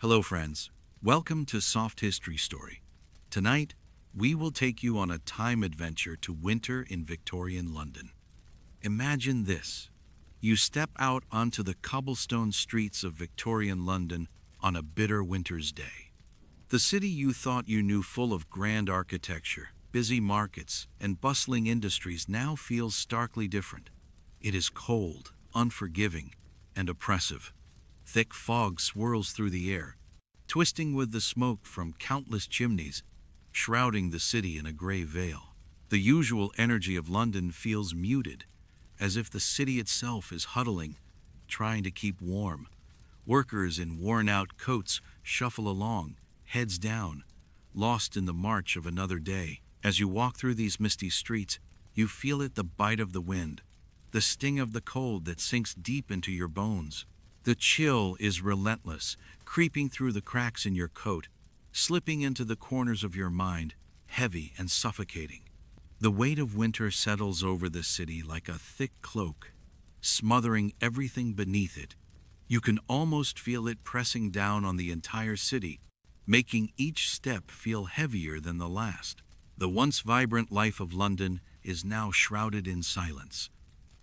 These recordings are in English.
Hello, friends. Welcome to Soft History Story. Tonight, we will take you on a time adventure to winter in Victorian London. Imagine this. You step out onto the cobblestone streets of Victorian London on a bitter winter's day. The city you thought you knew, full of grand architecture, busy markets, and bustling industries, now feels starkly different. It is cold, unforgiving, and oppressive. Thick fog swirls through the air, twisting with the smoke from countless chimneys, shrouding the city in a gray veil. The usual energy of London feels muted, as if the city itself is huddling, trying to keep warm. Workers in worn-out coats shuffle along, heads down, lost in the march of another day. As you walk through these misty streets, you feel it: the bite of the wind, the sting of the cold that sinks deep into your bones. The chill is relentless, creeping through the cracks in your coat, slipping into the corners of your mind, heavy and suffocating. The weight of winter settles over the city like a thick cloak, smothering everything beneath it. You can almost feel it pressing down on the entire city, making each step feel heavier than the last. The once vibrant life of London is now shrouded in silence,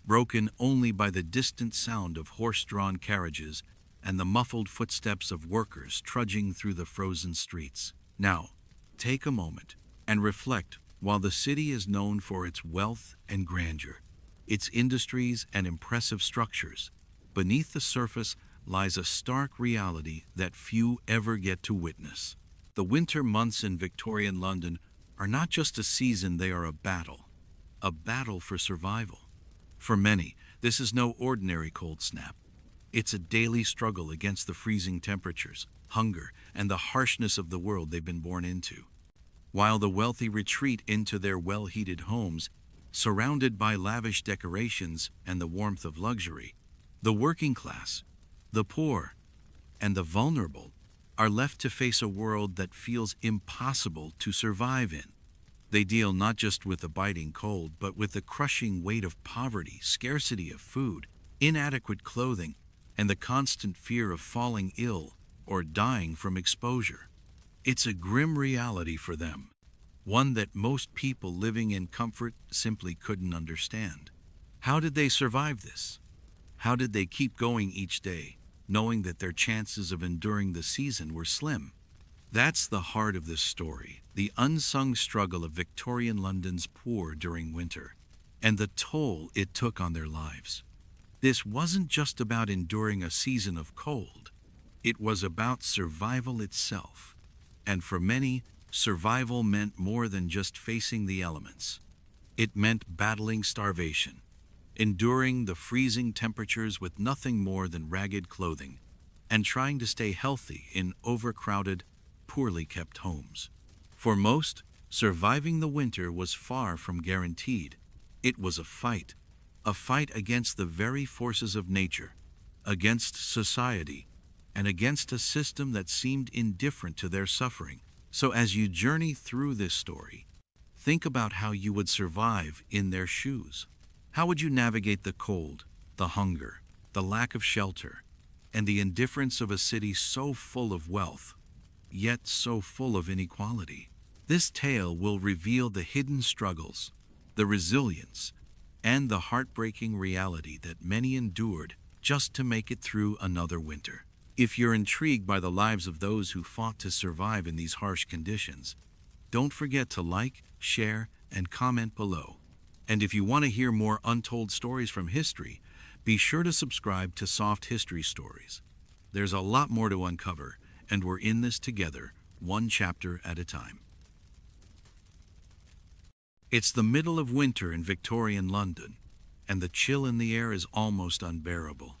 broken only by the distant sound of horse-drawn carriages and the muffled footsteps of workers trudging through the frozen streets. Now, take a moment and reflect. While the city is known for its wealth and grandeur, its industries and impressive structures, beneath the surface lies a stark reality that few ever get to witness. The winter months in Victorian London are not just a season, they are a battle for survival. For many, this is no ordinary cold snap. It's a daily struggle against the freezing temperatures, hunger, and the harshness of the world they've been born into. While the wealthy retreat into their well-heated homes, surrounded by lavish decorations and the warmth of luxury, the working class, the poor, and the vulnerable are left to face a world that feels impossible to survive in. They deal not just with the biting cold, but with the crushing weight of poverty, scarcity of food, inadequate clothing, and the constant fear of falling ill or dying from exposure. It's a grim reality for them, one that most people living in comfort simply couldn't understand. How did they survive this? How did they keep going each day, knowing that their chances of enduring the season were slim? That's the heart of this story, the unsung struggle of Victorian London's poor during winter, and the toll it took on their lives. This wasn't just about enduring a season of cold. It was about survival itself. And for many, survival meant more than just facing the elements. It meant battling starvation, enduring the freezing temperatures with nothing more than ragged clothing, and trying to stay healthy in overcrowded, poorly kept homes. For most, surviving the winter was far from guaranteed. It was a fight against the very forces of nature, against society, and against a system that seemed indifferent to their suffering. So as you journey through this story, think about how you would survive in their shoes. How would you navigate the cold, the hunger, the lack of shelter, and the indifference of a city so full of wealth, yet so full of inequality? This tale will reveal the hidden struggles, the resilience, and the heartbreaking reality that many endured just to make it through another winter. If you're intrigued by the lives of those who fought to survive in these harsh conditions, don't forget to like, share, and comment below. And if you want to hear more untold stories from history, be sure to subscribe to Soft History Stories. There's a lot more to uncover, and we're in this together, one chapter at a time. It's the middle of winter in Victorian London, and the chill in the air is almost unbearable.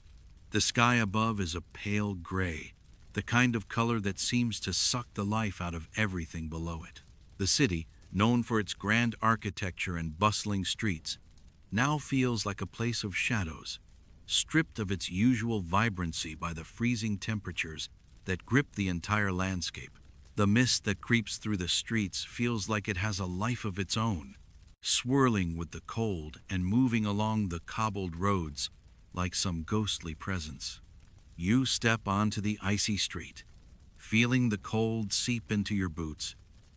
The sky above is a pale gray, the kind of color that seems to suck the life out of everything below it. The city, known for its grand architecture and bustling streets, now feels like a place of shadows, stripped of its usual vibrancy by the freezing temperatures that grip the entire landscape. The mist that creeps through the streets feels like it has a life of its own, swirling with the cold and moving along the cobbled roads like some ghostly presence. You step onto the icy street, feeling the cold seep into your boots,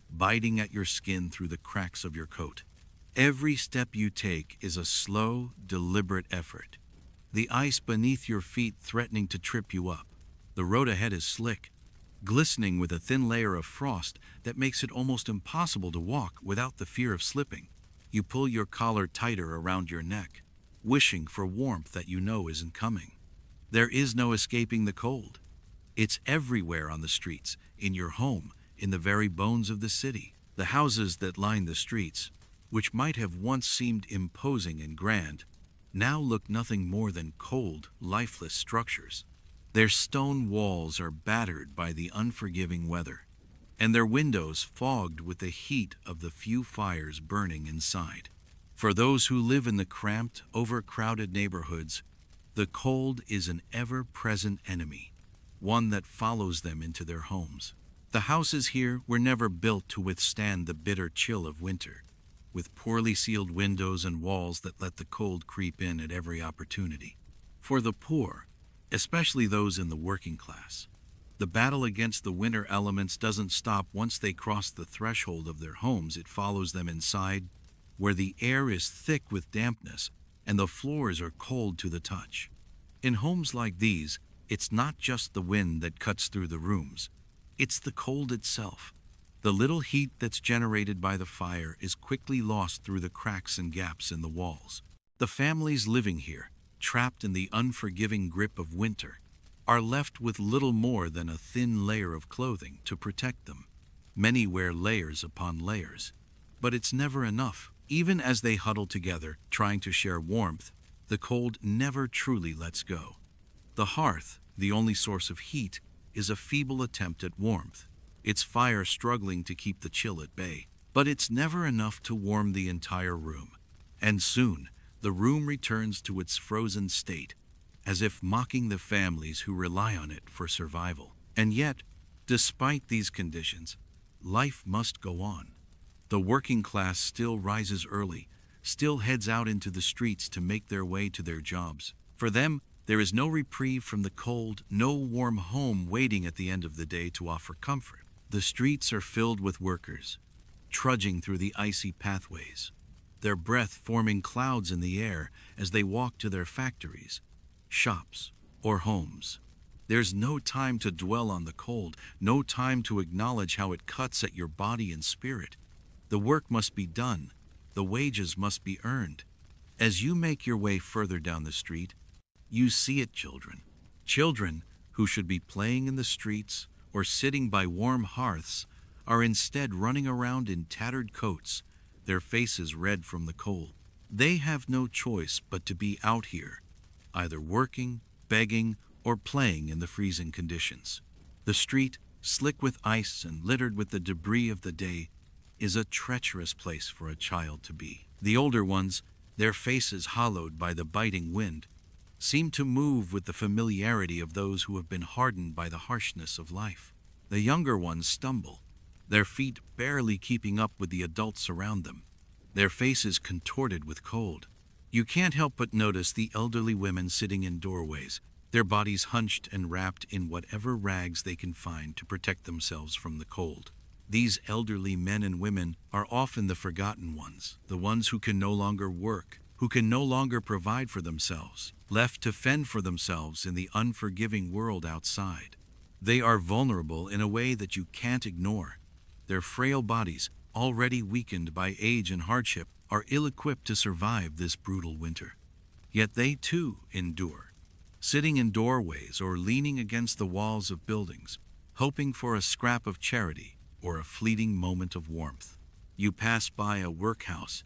biting at your skin through the cracks of your coat. Every step you take is a slow, deliberate effort. The ice beneath your feet threatening to trip you up. The road ahead is slick, glistening with a thin layer of frost that makes it almost impossible to walk without the fear of slipping. You pull your collar tighter around your neck, wishing for warmth that you know isn't coming. There is no escaping the cold. It's everywhere on the streets, in your home, in the very bones of the city. The houses that line the streets, which might have once seemed imposing and grand, now look nothing more than cold, lifeless structures. Their stone walls are battered by the unforgiving weather, and their windows fogged with the heat of the few fires burning inside. For those who live in the cramped, overcrowded neighborhoods, the cold is an ever-present enemy, one that follows them into their homes. The houses here were never built to withstand the bitter chill of winter, with poorly sealed windows and walls that let the cold creep in at every opportunity. For the poor, especially those in the working class, the battle against the winter elements doesn't stop once they cross the threshold of their homes. It follows them inside, where the air is thick with dampness and the floors are cold to the touch. In homes like these, it's not just the wind that cuts through the rooms, it's the cold itself. The little heat that's generated by the fire is quickly lost through the cracks and gaps in the walls. The families living here, trapped in the unforgiving grip of winter, are left with little more than a thin layer of clothing to protect them. Many wear layers upon layers, but it's never enough. Even as they huddle together, trying to share warmth, the cold never truly lets go. The hearth, the only source of heat, is a feeble attempt at warmth, its fire struggling to keep the chill at bay. But it's never enough to warm the entire room, and soon the room returns to its frozen state, as if mocking the families who rely on it for survival. And yet, despite these conditions, life must go on. The working class still rises early, still heads out into the streets to make their way to their jobs. For them, there is no reprieve from the cold, no warm home waiting at the end of the day to offer comfort. The streets are filled with workers, trudging through the icy pathways, their breath forming clouds in the air as they walk to their factories, shops, or homes. There's no time to dwell on the cold, no time to acknowledge how it cuts at your body and spirit. The work must be done, the wages must be earned. As you make your way further down the street, you see it, children. Children who should be playing in the streets or sitting by warm hearths are instead running around in tattered coats, their faces red from the cold. They have no choice but to be out here, either working, begging, or playing in the freezing conditions. The street, slick with ice and littered with the debris of the day, is a treacherous place for a child to be. The older ones, their faces hollowed by the biting wind, seem to move with the familiarity of those who have been hardened by the harshness of life. The younger ones stumble, their feet barely keeping up with the adults around them, their faces contorted with cold. You can't help but notice the elderly women sitting in doorways, their bodies hunched and wrapped in whatever rags they can find to protect themselves from the cold. These elderly men and women are often the forgotten ones, the ones who can no longer work, who can no longer provide for themselves, left to fend for themselves in the unforgiving world outside. They are vulnerable in a way that you can't ignore. Their frail bodies, already weakened by age and hardship, are ill-equipped to survive this brutal winter. Yet they too endure, sitting in doorways or leaning against the walls of buildings, hoping for a scrap of charity or a fleeting moment of warmth. You pass by a workhouse,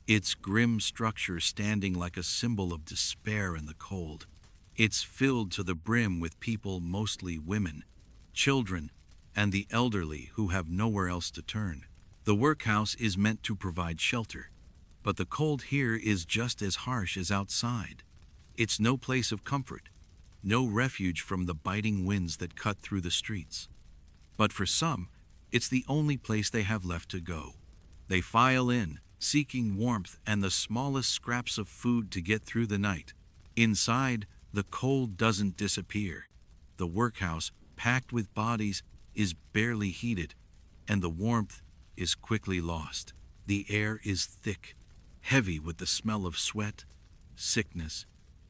its grim structure standing like a symbol of despair in the cold. It's filled to the brim with people, mostly women, children, and the elderly who have nowhere else to turn. The workhouse is meant to provide shelter, but the cold here is just as harsh as outside. It's no place of comfort, no refuge from the biting winds that cut through the streets. But for some, it's the only place they have left to go. They file in, seeking warmth and the smallest scraps of food to get through the night. Inside, the cold doesn't disappear. The workhouse, packed with bodies, is barely heated, and the warmth is quickly lost. The air is thick, heavy with the smell of sweat, sickness,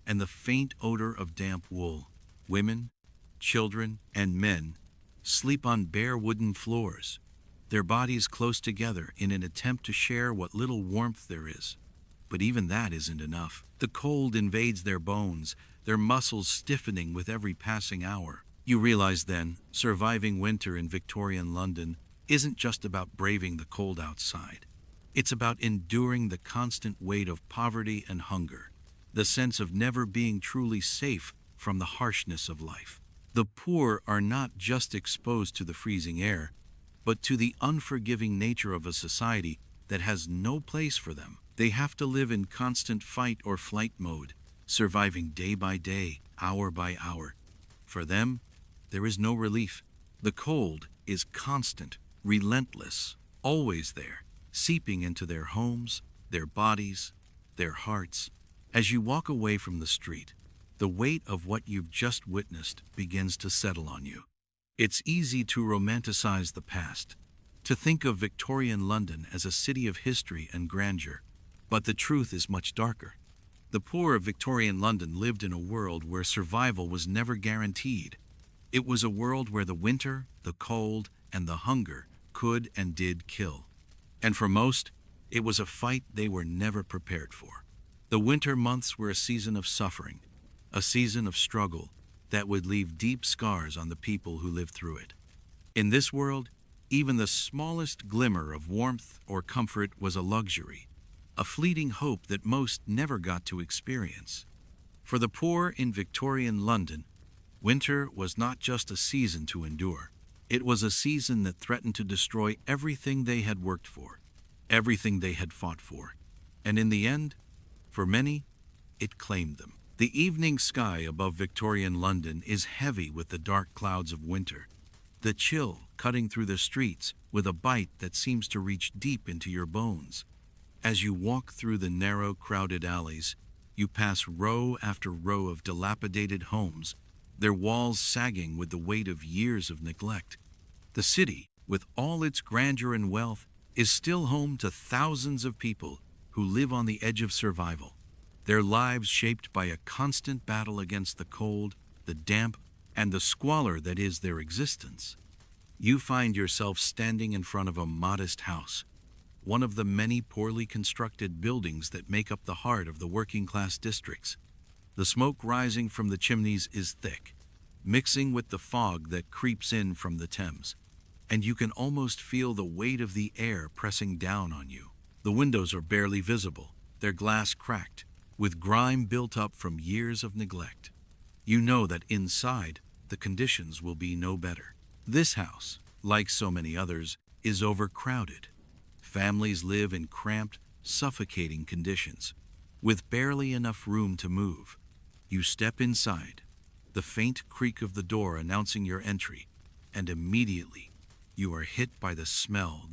and the faint odor of damp wool. Women, children, and men sleep on bare wooden floors, their bodies close together in an attempt to share what little warmth there is. But even that isn't enough. The cold invades their bones, their muscles stiffening with every passing hour. You realize then, surviving winter in Victorian London isn't just about braving the cold outside. It's about enduring the constant weight of poverty and hunger, the sense of never being truly safe from the harshness of life. The poor are not just exposed to the freezing air, but to the unforgiving nature of a society that has no place for them. They have to live in constant fight or flight mode, surviving day by day, hour by hour. For them, there is no relief. The cold is constant, relentless, always there, seeping into their homes, their bodies, their hearts. As you walk away from the street, the weight of what you've just witnessed begins to settle on you. It's easy to romanticize the past, to think of Victorian London as a city of history and grandeur, but the truth is much darker. The poor of Victorian London lived in a world where survival was never guaranteed. It was a world where the winter, the cold, and the hunger could and did kill. And for most, it was a fight they were never prepared for. The winter months were a season of suffering, a season of struggle that would leave deep scars on the people who lived through it. In this world, even the smallest glimmer of warmth or comfort was a luxury, a fleeting hope that most never got to experience. For the poor in Victorian London, winter was not just a season to endure. It was a season that threatened to destroy everything they had worked for, everything they had fought for. And in the end, for many, it claimed them. The evening sky above Victorian London is heavy with the dark clouds of winter, the chill cutting through the streets with a bite that seems to reach deep into your bones. As you walk through the narrow, crowded alleys, you pass row after row of dilapidated homes, their walls sagging with the weight of years of neglect. The city, with all its grandeur and wealth, is still home to thousands of people who live on the edge of survival, their lives shaped by a constant battle against the cold, the damp, and the squalor that is their existence. You find yourself standing in front of a modest house, one of the many poorly constructed buildings that make up the heart of the working-class districts. The smoke rising from the chimneys is thick, mixing with the fog that creeps in from the Thames, and you can almost feel the weight of the air pressing down on you. The windows are barely visible, their glass cracked, with grime built up from years of neglect. You know that inside, the conditions will be no better. This house, like so many others, is overcrowded. Families live in cramped, suffocating conditions, with barely enough room to move. You step inside, the faint creak of the door announcing your entry, and immediately you are hit by the smell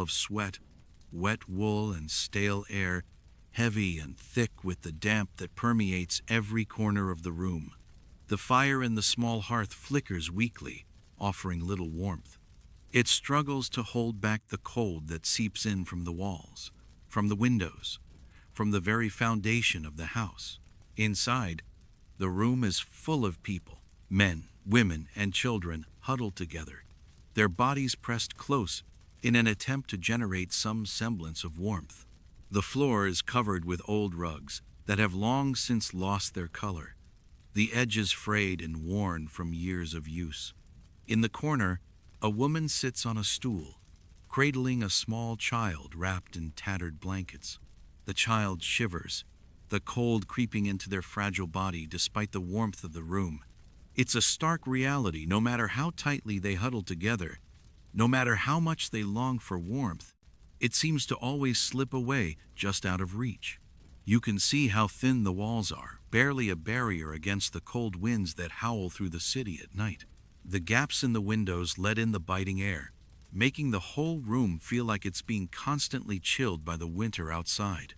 of sweat, wet wool, and stale air, heavy and thick with the damp that permeates every corner of the room. The fire in the small hearth flickers weakly, offering little warmth. It struggles to hold back the cold that seeps in from the walls, from the windows, from the very foundation of the house. Inside, the room is full of people, men, women, and children huddled together, their bodies pressed close in an attempt to generate some semblance of warmth. The floor is covered with old rugs that have long since lost their color, the edges frayed and worn from years of use. In the corner, a woman sits on a stool, cradling a small child wrapped in tattered blankets. The child shivers, the cold creeping into their fragile body despite the warmth of the room. It's a stark reality. No matter how tightly they huddle together, no matter how much they long for warmth, it seems to always slip away just out of reach. You can see how thin the walls are, barely a barrier against the cold winds that howl through the city at night. The gaps in the windows let in the biting air, making the whole room feel like it's being constantly chilled by the winter outside.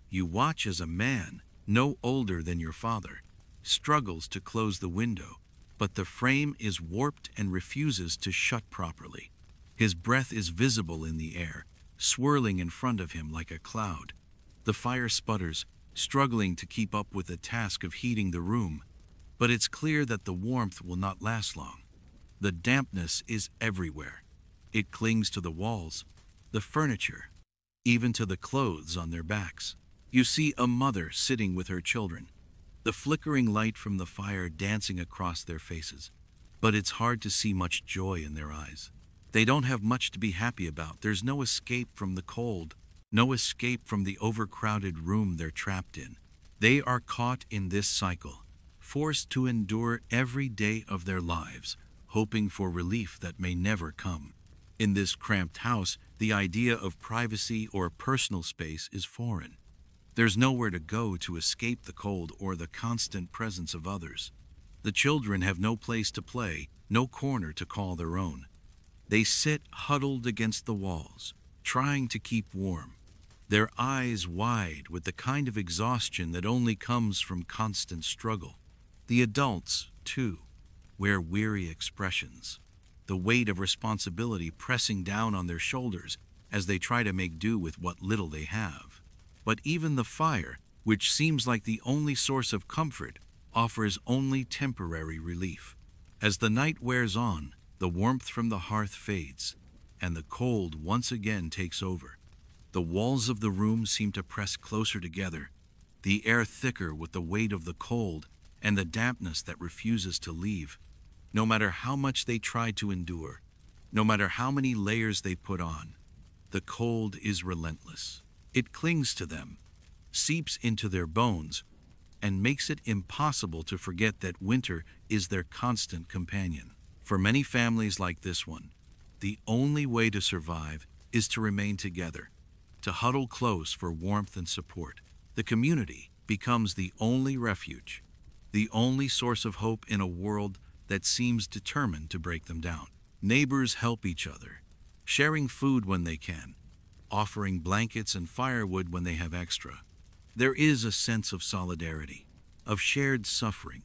You watch as a man, no older than your father, struggles to close the window, but the frame is warped and refuses to shut properly. His breath is visible in the air, swirling in front of him like a cloud. The fire sputters, struggling to keep up with the task of heating the room, but it's clear that the warmth will not last long. The dampness is everywhere. It clings to the walls, the furniture, even to the clothes on their backs. You see a mother sitting with her children, the flickering light from the fire dancing across their faces. But it's hard to see much joy in their eyes. They don't have much to be happy about. There's no escape from the cold, no escape from the overcrowded room they're trapped in. They are caught in this cycle, forced to endure every day of their lives, hoping for relief that may never come. In this cramped house, the idea of privacy or personal space is foreign. There's nowhere to go to escape the cold or the constant presence of others. The children have no place to play, no corner to call their own. They sit huddled against the walls, trying to keep warm, their eyes wide with the kind of exhaustion that only comes from constant struggle. The adults, too, wear weary expressions, the weight of responsibility pressing down on their shoulders as they try to make do with what little they have. But even the fire, which seems like the only source of comfort, offers only temporary relief. As the night wears on, the warmth from the hearth fades, and the cold once again takes over. The walls of the room seem to press closer together, the air thicker with the weight of the cold and the dampness that refuses to leave. No matter how much they try to endure, no matter how many layers they put on, the cold is relentless. It clings to them, seeps into their bones, and makes it impossible to forget that winter is their constant companion. For many families like this one, the only way to survive is to remain together, to huddle close for warmth and support. The community becomes the only refuge, the only source of hope in a world that seems determined to break them down. Neighbors help each other, sharing food when they can, offering blankets and firewood when they have extra. There is a sense of solidarity, of shared suffering,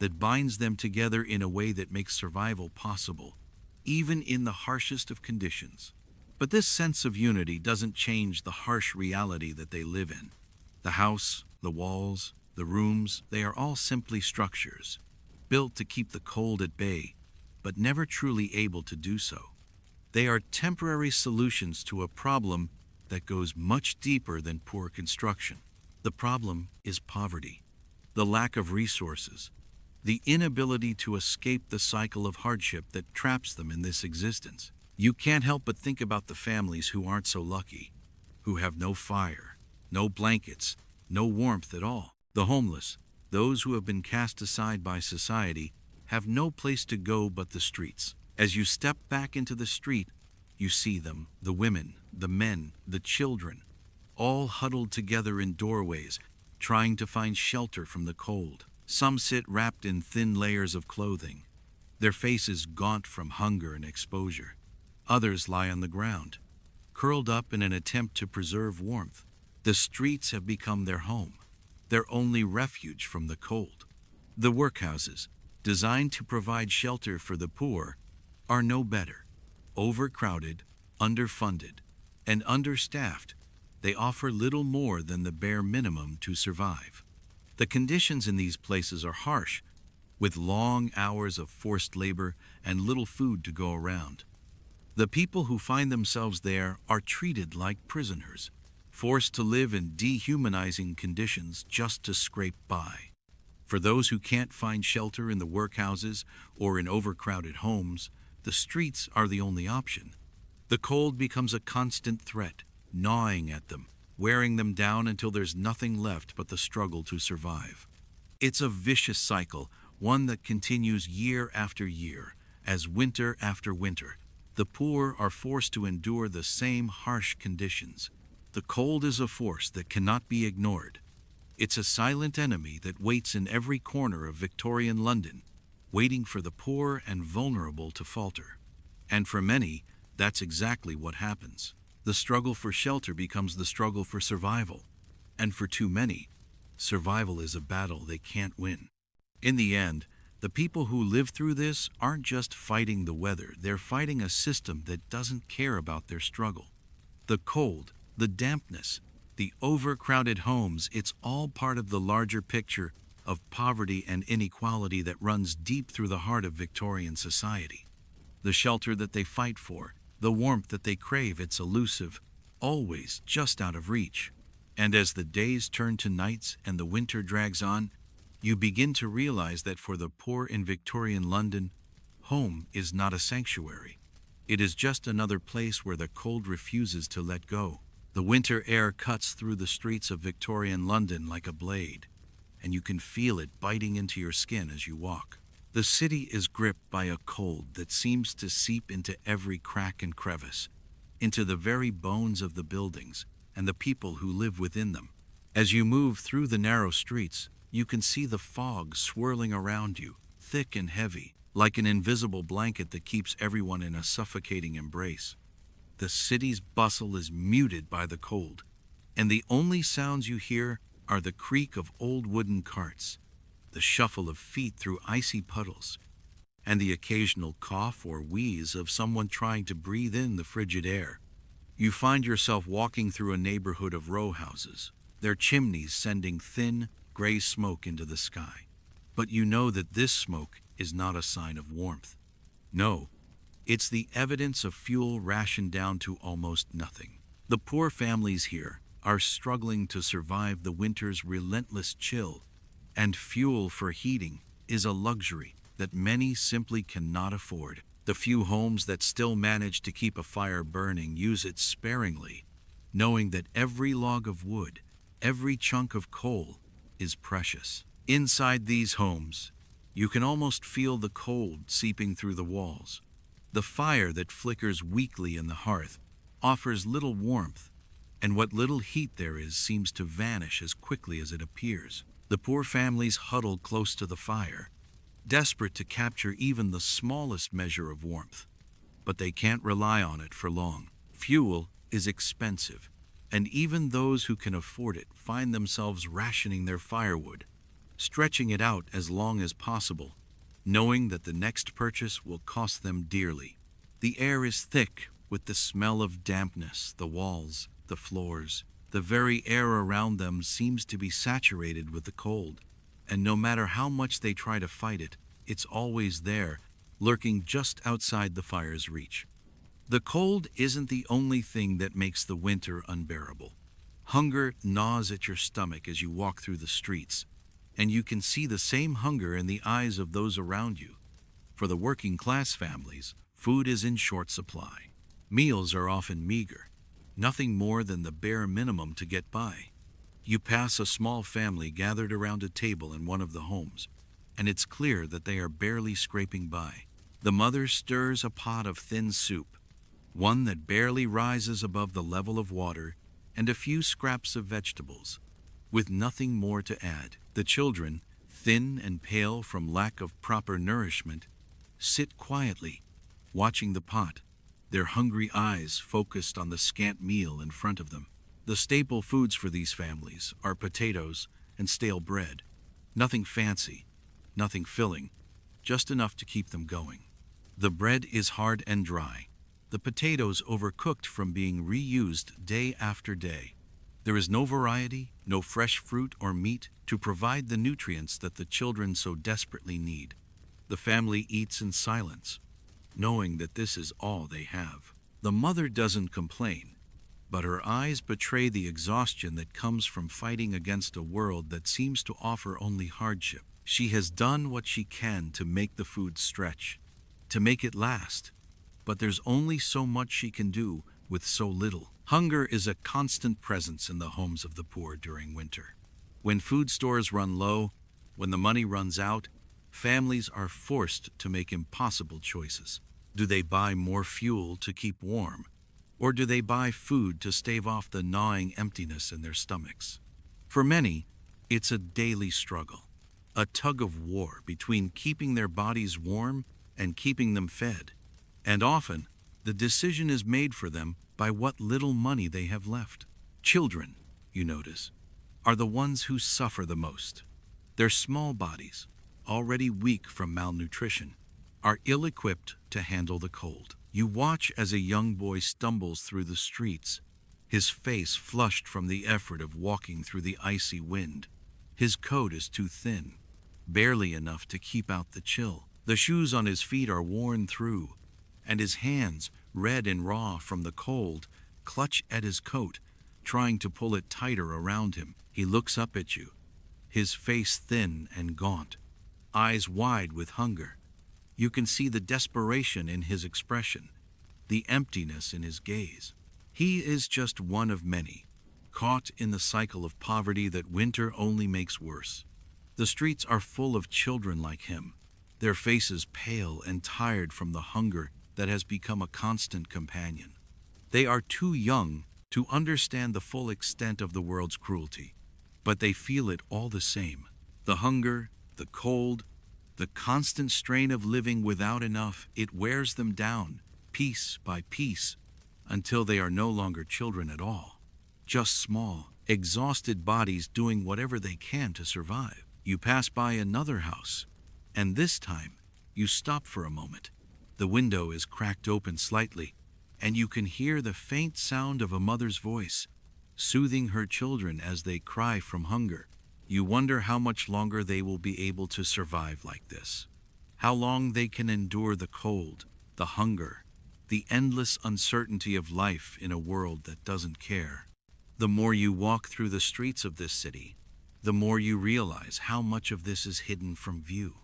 that binds them together in a way that makes survival possible, even in the harshest of conditions. But this sense of unity doesn't change the harsh reality that they live in. The house, the walls, the rooms, they are all simply structures, built to keep the cold at bay, but never truly able to do so. They are temporary solutions to a problem that goes much deeper than poor construction. The problem is poverty, the lack of resources, the inability to escape the cycle of hardship that traps them in this existence. You can't help but think about the families who aren't so lucky, who have no fire, no blankets, no warmth at all. The homeless, those who have been cast aside by society, have no place to go but the streets. As you step back into the street, you see them, the women, the men, the children, all huddled together in doorways, trying to find shelter from the cold. Some sit wrapped in thin layers of clothing, their faces gaunt from hunger and exposure. Others lie on the ground, curled up in an attempt to preserve warmth. The streets have become their home, their only refuge from the cold. The workhouses, designed to provide shelter for the poor, are no better. Overcrowded, underfunded, and understaffed, they offer little more than the bare minimum to survive. The conditions in these places are harsh, with long hours of forced labor and little food to go around. The people who find themselves there are treated like prisoners, forced to live in dehumanizing conditions just to scrape by. For those who can't find shelter in the workhouses or in overcrowded homes, the streets are the only option. The cold becomes a constant threat, gnawing at them, wearing them down until there's nothing left but the struggle to survive. It's a vicious cycle, one that continues year after year, as winter after winter, the poor are forced to endure the same harsh conditions. The cold is a force that cannot be ignored. It's a silent enemy that waits in every corner of Victorian London, waiting for the poor and vulnerable to falter. And for many, that's exactly what happens. The struggle for shelter becomes the struggle for survival. And for too many, survival is a battle they can't win. In the end, The people who live through this aren't just fighting the weather, they're fighting a system that doesn't care about their struggle. The cold, the dampness, the overcrowded homes, it's all part of the larger picture of poverty and inequality that runs deep through the heart of Victorian society. The shelter that they fight for, the warmth that they crave, it's elusive, always just out of reach. And as the days turn to nights and the winter drags on, you begin to realize that for the poor in Victorian London, home is not a sanctuary. It is just another place where the cold refuses to let go. The winter air cuts through the streets of Victorian London like a blade, and you can feel it biting into your skin as you walk. The city is gripped by a cold that seems to seep into every crack and crevice, into the very bones of the buildings and the people who live within them. As you move through the narrow streets, you can see the fog swirling around you, thick and heavy, like an invisible blanket that keeps everyone in a suffocating embrace. The city's bustle is muted by the cold, and the only sounds you hear are the creak of old wooden carts, the shuffle of feet through icy puddles, and the occasional cough or wheeze of someone trying to breathe in the frigid air. You find yourself walking through a neighborhood of row houses, their chimneys sending thin, gray smoke into the sky. But you know that this smoke is not a sign of warmth. No, it's the evidence of fuel rationed down to almost nothing. The poor families here are struggling to survive the winter's relentless chill, and fuel for heating is a luxury that many simply cannot afford. The few homes that still manage to keep a fire burning use it sparingly, knowing that every log of wood, every chunk of coal, is precious. Inside these homes, you can almost feel the cold seeping through the walls. The fire that flickers weakly in the hearth offers little warmth, and what little heat there is seems to vanish as quickly as it appears. The poor families huddle close to the fire, desperate to capture even the smallest measure of warmth. But they can't rely on it for long. Fuel is expensive, and even those who can afford it find themselves rationing their firewood, stretching it out as long as possible, knowing that the next purchase will cost them dearly. The air is thick with the smell of dampness, the walls, the floors, the very air around them seems to be saturated with the cold, and no matter how much they try to fight it, it's always there, lurking just outside the fire's reach. The cold isn't the only thing that makes the winter unbearable. Hunger gnaws at your stomach as you walk through the streets, and you can see the same hunger in the eyes of those around you. For the working class families, food is in short supply. Meals are often meager, nothing more than the bare minimum to get by. You pass a small family gathered around a table in one of the homes, and it's clear that they are barely scraping by. The mother stirs a pot of thin soup, one that barely rises above the level of water, and a few scraps of vegetables, with nothing more to add. The children, thin and pale from lack of proper nourishment, sit quietly, watching the pot, their hungry eyes focused on the scant meal in front of them. The staple foods for these families are potatoes and stale bread. Nothing fancy, nothing filling, just enough to keep them going. The bread is hard and dry, the potatoes overcooked from being reused day after day. There is no variety, no fresh fruit or meat to provide the nutrients that the children so desperately need. The family eats in silence, knowing that this is all they have. The mother doesn't complain, but her eyes betray the exhaustion that comes from fighting against a world that seems to offer only hardship. She has done what she can to make the food stretch, to make it last, but there's only so much she can do with so little. Hunger is a constant presence in the homes of the poor during winter. When food stores run low, when the money runs out, families are forced to make impossible choices. Do they buy more fuel to keep warm, or do they buy food to stave off the gnawing emptiness in their stomachs? For many, it's a daily struggle, a tug of war between keeping their bodies warm and keeping them fed. And often, the decision is made for them by what little money they have left. Children, you notice, are the ones who suffer the most. Their small bodies, already weak from malnutrition, are ill-equipped to handle the cold. You watch as a young boy stumbles through the streets, his face flushed from the effort of walking through the icy wind. His coat is too thin, barely enough to keep out the chill. The shoes on his feet are worn through, and his hands, red and raw from the cold, clutch at his coat, trying to pull it tighter around him. He looks up at you, his face thin and gaunt, eyes wide with hunger. You can see the desperation in his expression, the emptiness in his gaze. He is just one of many, caught in the cycle of poverty that winter only makes worse. The streets are full of children like him, their faces pale and tired from the hunger that has become a constant companion. They are too young to understand the full extent of the world's cruelty, but they feel it all the same. The hunger, the cold, the constant strain of living without enough, it wears them down, piece by piece, until they are no longer children at all. Just small, exhausted bodies doing whatever they can to survive. You pass by another house, and this time, you stop for a moment. The window is cracked open slightly, and you can hear the faint sound of a mother's voice, soothing her children as they cry from hunger. You wonder how much longer they will be able to survive like this. How long they can endure the cold, the hunger, the endless uncertainty of life in a world that doesn't care. The more you walk through the streets of this city, the more you realize how much of this is hidden from view.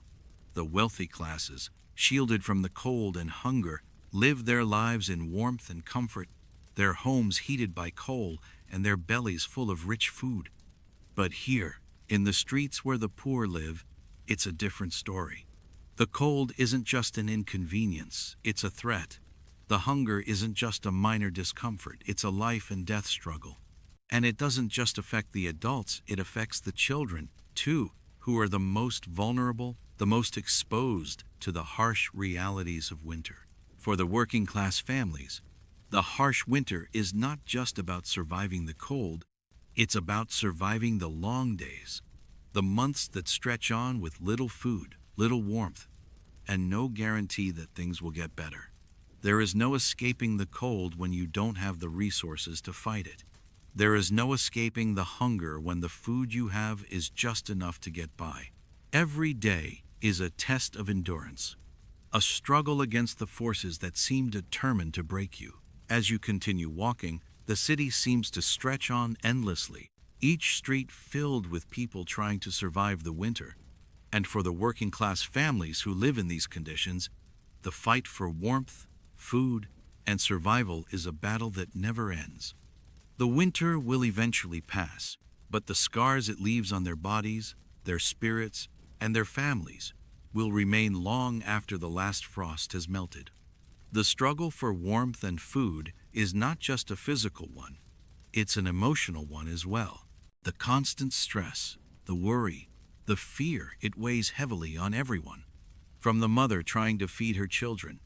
The wealthy classes, shielded from the cold and hunger, live their lives in warmth and comfort, their homes heated by coal and their bellies full of rich food. But here, in the streets where the poor live, it's a different story. The cold isn't just an inconvenience, it's a threat. The hunger isn't just a minor discomfort, it's a life and death struggle. And it doesn't just affect the adults, it affects the children, too, who are the most vulnerable, the most exposed to the harsh realities of winter. For the working class families, the harsh winter is not just about surviving the cold, it's about surviving the long days, the months that stretch on with little food, little warmth, and no guarantee that things will get better. There is no escaping the cold when you don't have the resources to fight it. There is no escaping the hunger when the food you have is just enough to get by. Every day is a test of endurance, a struggle against the forces that seem determined to break you. As you continue walking, the city seems to stretch on endlessly, each street filled with people trying to survive the winter. And for the working class families who live in these conditions, the fight for warmth, food, and survival is a battle that never ends. The winter will eventually pass, but the scars it leaves on their bodies, their spirits, and their families will remain long after the last frost has melted. The struggle for warmth and food is not just a physical one, it's an emotional one as well. The constant stress, the worry, the fear, it weighs heavily on everyone. From the mother trying to feed her children,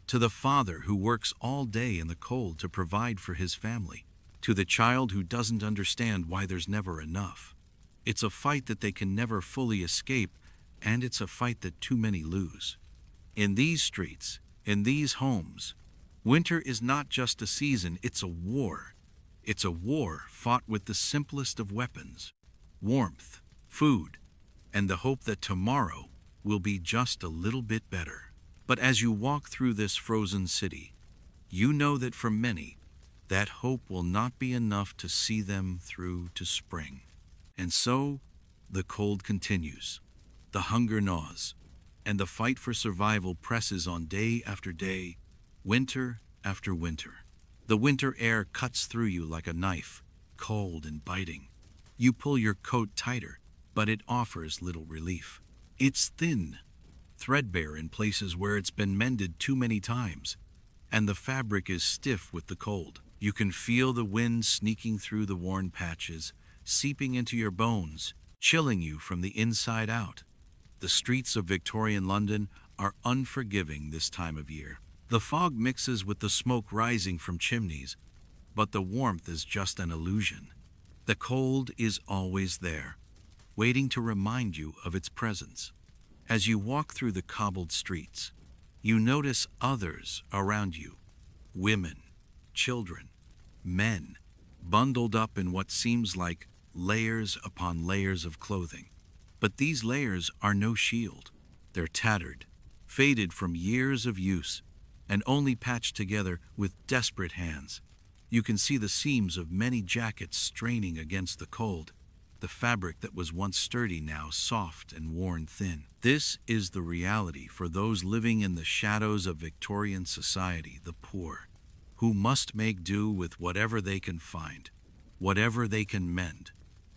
to the father who works all day in the cold to provide for his family, to the child who doesn't understand why there's never enough. It's a fight that they can never fully escape, and it's a fight that too many lose. In these streets, in these homes, winter is not just a season, it's a war. It's a war fought with the simplest of weapons: warmth, food, and the hope that tomorrow will be just a little bit better. But as you walk through this frozen city, you know that for many, that hope will not be enough to see them through to spring. And so, the cold continues, the hunger gnaws, and the fight for survival presses on day after day, winter after winter. The winter air cuts through you like a knife, cold and biting. You pull your coat tighter, but it offers little relief. It's thin, threadbare in places where it's been mended too many times, and the fabric is stiff with the cold. You can feel the wind sneaking through the worn patches, seeping into your bones, chilling you from the inside out. The streets of Victorian London are unforgiving this time of year. The fog mixes with the smoke rising from chimneys, but the warmth is just an illusion. The cold is always there, waiting to remind you of its presence. As you walk through the cobbled streets, you notice others around you, women, children, men, bundled up in what seems like layers upon layers of clothing. But these layers are no shield. They're tattered, faded from years of use, and only patched together with desperate hands. You can see the seams of many jackets straining against the cold, the fabric that was once sturdy now soft and worn thin. This is the reality for those living in the shadows of Victorian society, the poor, who must make do with whatever they can find, whatever they can mend,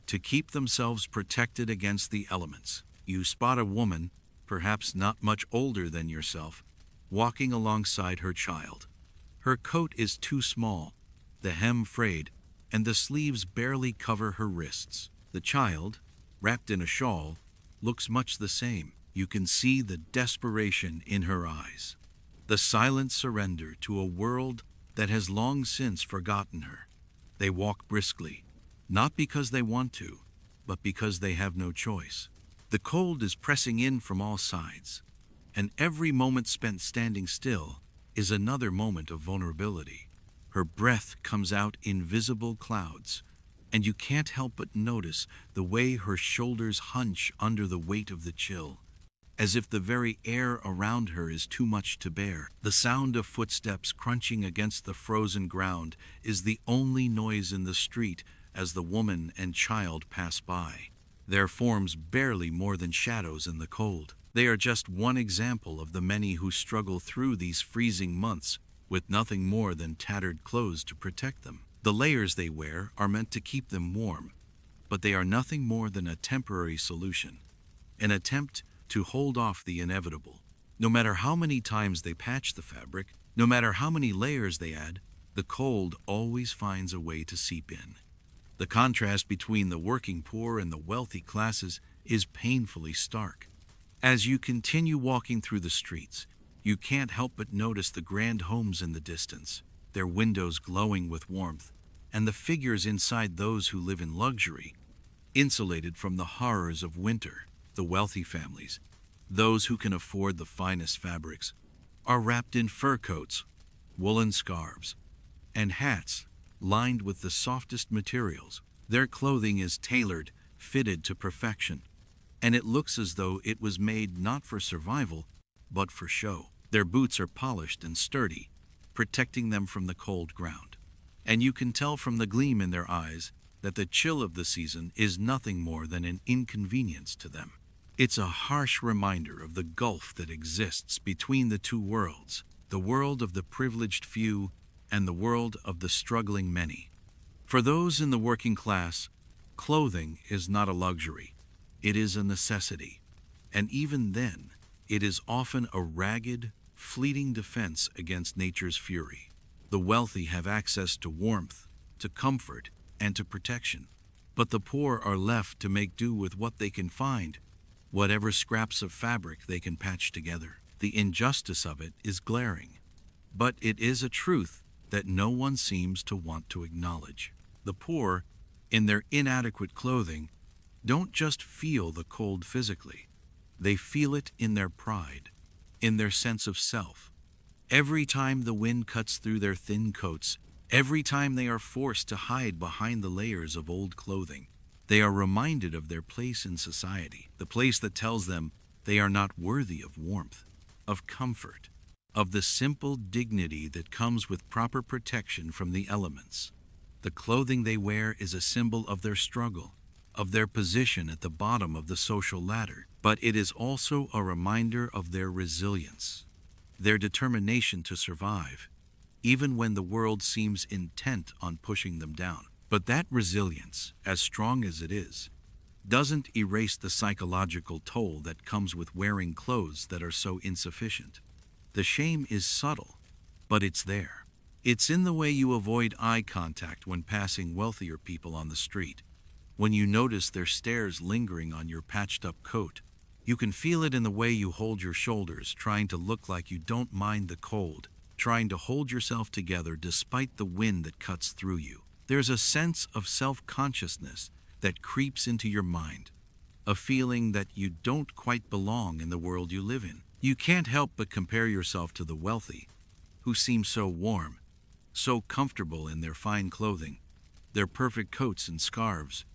to keep themselves protected against the elements. You spot a woman, perhaps not much older than yourself, walking alongside her child. Her coat is too small, the hem frayed, and the sleeves barely cover her wrists. The child, wrapped in a shawl, looks much the same. You can see the desperation in her eyes, the silent surrender to a world that has long since forgotten her. They walk briskly, not because they want to, but because they have no choice. The cold is pressing in from all sides, and every moment spent standing still is another moment of vulnerability. Her breath comes out in visible clouds, and you can't help but notice the way her shoulders hunch under the weight of the chill, as if the very air around her is too much to bear. The sound of footsteps crunching against the frozen ground is the only noise in the street as the woman and child pass by, their forms barely more than shadows in the cold. They are just one example of the many who struggle through these freezing months with nothing more than tattered clothes to protect them. The layers they wear are meant to keep them warm, but they are nothing more than a temporary solution, an attempt to hold off the inevitable. No matter how many times they patch the fabric, no matter how many layers they add, the cold always finds a way to seep in. The contrast between the working poor and the wealthy classes is painfully stark. As you continue walking through the streets, you can't help but notice the grand homes in the distance, their windows glowing with warmth, and the figures inside those who live in luxury, insulated from the horrors of winter. The wealthy families, those who can afford the finest fabrics, are wrapped in fur coats, woolen scarves, and hats lined with the softest materials. Their clothing is tailored, fitted to perfection, and it looks as though it was made not for survival, but for show. Their boots are polished and sturdy, protecting them from the cold ground. And you can tell from the gleam in their eyes that the chill of the season is nothing more than an inconvenience to them. It's a harsh reminder of the gulf that exists between the two worlds, the world of the privileged few and the world of the struggling many. For those in the working class, clothing is not a luxury, it is a necessity. And even then, it is often a ragged, fleeting defense against nature's fury. The wealthy have access to warmth, to comfort, and to protection. But the poor are left to make do with what they can find, whatever scraps of fabric they can patch together. The injustice of it is glaring, but it is a truth that no one seems to want to acknowledge. The poor, in their inadequate clothing, don't just feel the cold physically. They feel it in their pride, in their sense of self. Every time the wind cuts through their thin coats, every time they are forced to hide behind the layers of old clothing, they are reminded of their place in society, the place that tells them they are not worthy of warmth, of comfort, of the simple dignity that comes with proper protection from the elements. The clothing they wear is a symbol of their struggle, of their position at the bottom of the social ladder, but it is also a reminder of their resilience, their determination to survive, even when the world seems intent on pushing them down. But that resilience, as strong as it is, doesn't erase the psychological toll that comes with wearing clothes that are so insufficient. The shame is subtle, but it's there. It's in the way you avoid eye contact when passing wealthier people on the street, when you notice their stares lingering on your patched-up coat. You can feel it in the way you hold your shoulders, trying to look like you don't mind the cold, trying to hold yourself together despite the wind that cuts through you. There's a sense of self-consciousness that creeps into your mind, a feeling that you don't quite belong in the world you live in. You can't help but compare yourself to the wealthy, who seem so warm, so comfortable in their fine clothing, their perfect coats and scarves,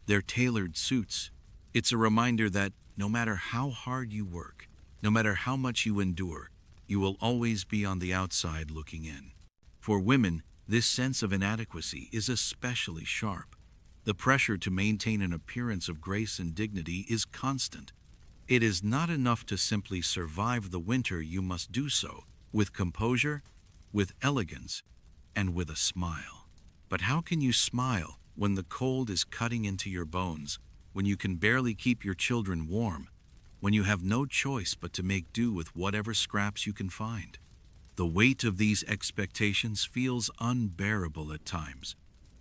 their tailored suits. It's a reminder that no matter how hard you work, no matter how much you endure, you will always be on the outside looking in. For women, this sense of inadequacy is especially sharp. The pressure to maintain an appearance of grace and dignity is constant. It is not enough to simply survive the winter. You must do so with composure, with elegance, and with a smile. But how can you smile when the cold is cutting into your bones, when you can barely keep your children warm, when you have no choice but to make do with whatever scraps you can find? The weight of these expectations feels unbearable at times,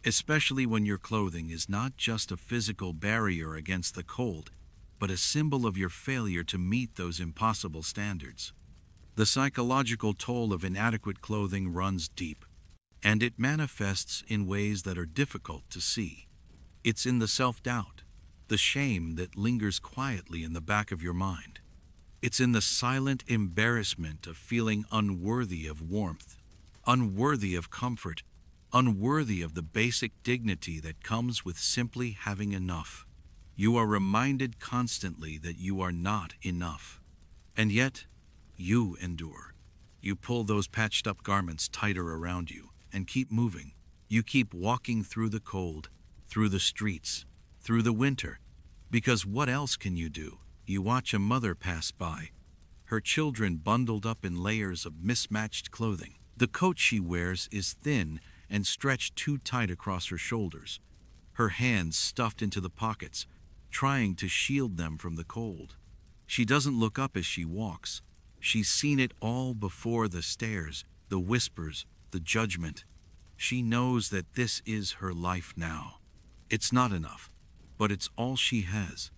especially when your clothing is not just a physical barrier against the cold, but a symbol of your failure to meet those impossible standards. The psychological toll of inadequate clothing runs deep, and it manifests in ways that are difficult to see. It's in the self-doubt, the shame that lingers quietly in the back of your mind. It's in the silent embarrassment of feeling unworthy of warmth, unworthy of comfort, unworthy of the basic dignity that comes with simply having enough. You are reminded constantly that you are not enough. And yet, you endure. You pull those patched-up garments tighter around you and keep moving. You keep walking through the cold, through the streets, through the winter, because what else can you do? You watch a mother pass by, her children bundled up in layers of mismatched clothing. The coat she wears is thin and stretched too tight across her shoulders, her hands stuffed into the pockets, trying to shield them from the cold. She doesn't look up as she walks. She's seen it all before: the stares, the whispers, the judgment. She knows that this is her life now. It's not enough, but it's all she has.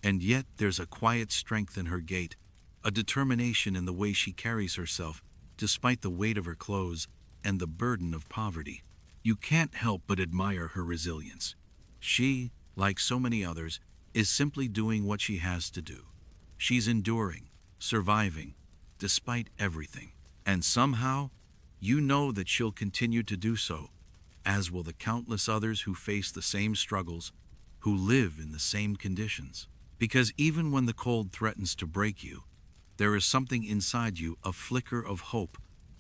And yet there's a quiet strength in her gait, a determination in the way she carries herself, despite the weight of her clothes and the burden of poverty. You can't help but admire her resilience. She, like so many others, is simply doing what she has to do. She's enduring, surviving, despite everything. And somehow, you know that she'll continue to do so, as will the countless others who face the same struggles, who live in the same conditions. Because even when the cold threatens to break you, there is something inside you, a flicker of hope,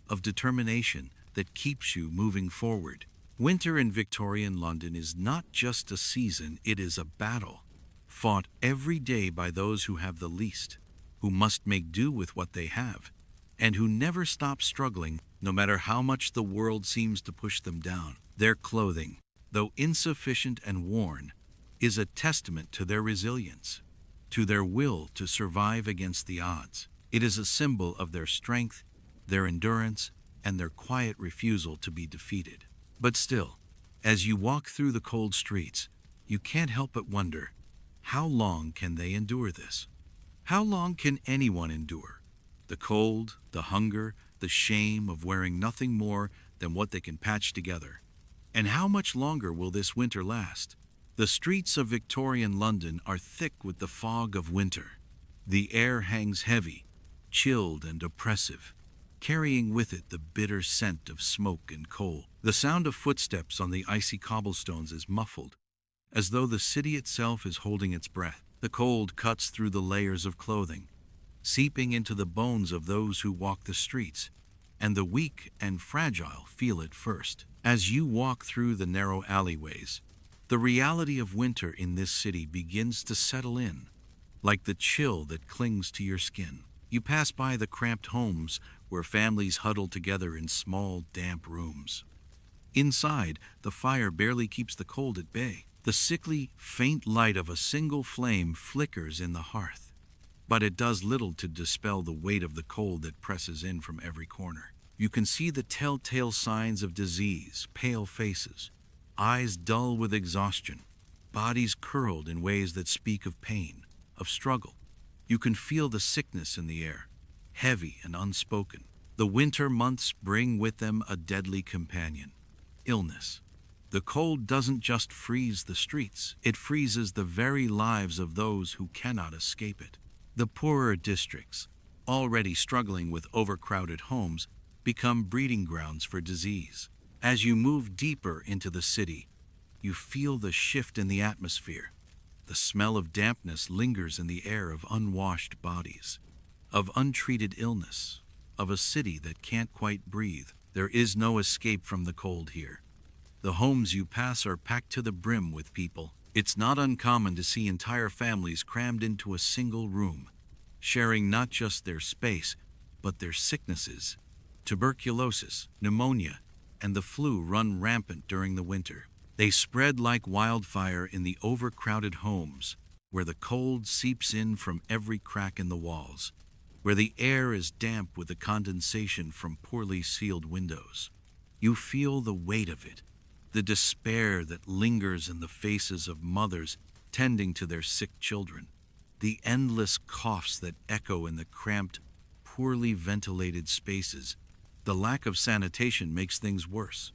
of determination that keeps you moving forward. Winter in Victorian London is not just a season, it is a battle, fought every day by those who have the least, who must make do with what they have, and who never stop struggling no matter how much the world seems to push them down. Their clothing, though insufficient and worn, is a testament to their resilience, to their will to survive against the odds. It is a symbol of their strength, their endurance, and their quiet refusal to be defeated. But still, as you walk through the cold streets, you can't help but wonder, how long can they endure this? How long can anyone endure the cold, the hunger, the shame of wearing nothing more than what they can patch together? And how much longer will this winter last? The streets of Victorian London are thick with the fog of winter. The air hangs heavy, chilled and oppressive, carrying with it the bitter scent of smoke and coal. The sound of footsteps on the icy cobblestones is muffled, as though the city itself is holding its breath. The cold cuts through the layers of clothing, seeping into the bones of those who walk the streets, and the weak and fragile feel it first. As you walk through the narrow alleyways, the reality of winter in this city begins to settle in, like the chill that clings to your skin. You pass by the cramped homes where families huddle together in small, damp rooms. Inside, the fire barely keeps the cold at bay. The sickly, faint light of a single flame flickers in the hearth, but it does little to dispel the weight of the cold that presses in from every corner. You can see the telltale signs of disease: pale faces, eyes dull with exhaustion, bodies curled in ways that speak of pain, of struggle. You can feel the sickness in the air, heavy and unspoken. The winter months bring with them a deadly companion: illness. The cold doesn't just freeze the streets, it freezes the very lives of those who cannot escape it. The poorer districts, already struggling with overcrowded homes, become breeding grounds for disease. As you move deeper into the city, you feel the shift in the atmosphere. The smell of dampness lingers in the air, of unwashed bodies, of untreated illness, of a city that can't quite breathe. There is no escape from the cold here. The homes you pass are packed to the brim with people. It's not uncommon to see entire families crammed into a single room, sharing not just their space, but their sicknesses. Tuberculosis, pneumonia, and the flu run rampant during the winter. They spread like wildfire in the overcrowded homes, where the cold seeps in from every crack in the walls, where the air is damp with the condensation from poorly sealed windows. You feel the weight of it, the despair that lingers in the faces of mothers tending to their sick children, the endless coughs that echo in the cramped, poorly ventilated spaces. The lack of sanitation makes things worse.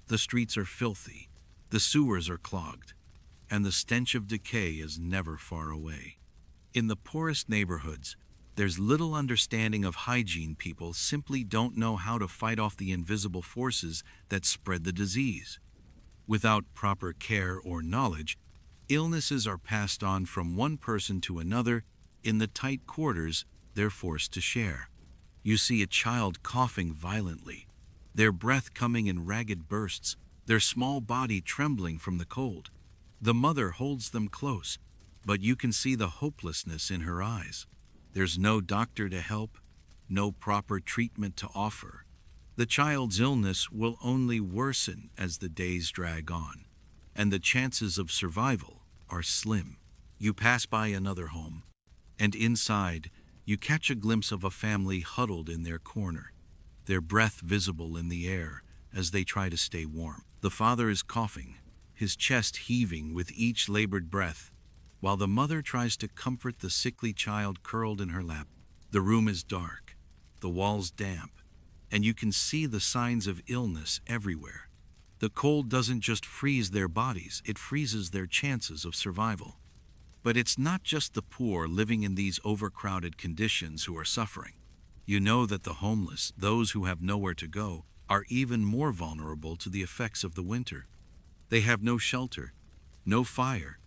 The streets are filthy, the sewers are clogged, and the stench of decay is never far away. In the poorest neighborhoods, there's little understanding of hygiene. People simply don't know how to fight off the invisible forces that spread the disease. Without proper care or knowledge, illnesses are passed on from one person to another in the tight quarters they're forced to share. You see a child coughing violently, their breath coming in ragged bursts, their small body trembling from the cold. The mother holds them close, but you can see the hopelessness in her eyes. There's no doctor to help, no proper treatment to offer. The child's illness will only worsen as the days drag on, and the chances of survival are slim. You pass by another home, and inside, you catch a glimpse of a family huddled in their corner, their breath visible in the air as they try to stay warm. The father is coughing, his chest heaving with each labored breath, while the mother tries to comfort the sickly child curled in her lap. The room is dark, the walls damp, and you can see the signs of illness everywhere. The cold doesn't just freeze their bodies, it freezes their chances of survival. But it's not just the poor living in these overcrowded conditions who are suffering. You know that the homeless, those who have nowhere to go, are even more vulnerable to the effects of the winter. They have no shelter, no fire,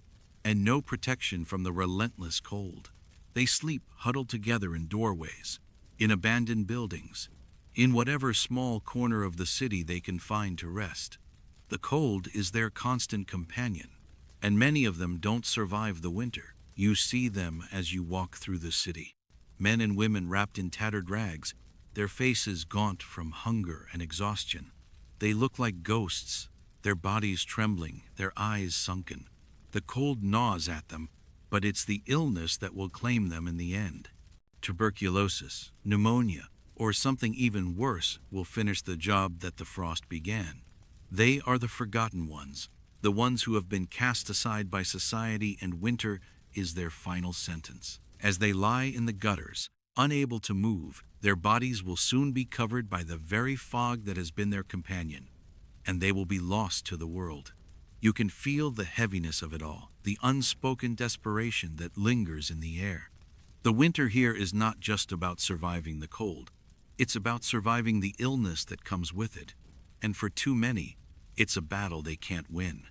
and no protection from the relentless cold. They sleep huddled together in doorways, in abandoned buildings, in whatever small corner of the city they can find to rest. The cold is their constant companion, and many of them don't survive the winter. You see them as you walk through the city. Men and women wrapped in tattered rags, their faces gaunt from hunger and exhaustion. They look like ghosts, their bodies trembling, their eyes sunken. The cold gnaws at them, but it's the illness that will claim them in the end. Tuberculosis, pneumonia, or something even worse will finish the job that the frost began. They are the forgotten ones, the ones who have been cast aside by society, and winter is their final sentence. As they lie in the gutters, unable to move, their bodies will soon be covered by the very fog that has been their companion, and they will be lost to the world. You can feel the heaviness of it all, the unspoken desperation that lingers in the air. The winter here is not just about surviving the cold. It's about surviving the illness that comes with it. And for too many, it's a battle they can't win.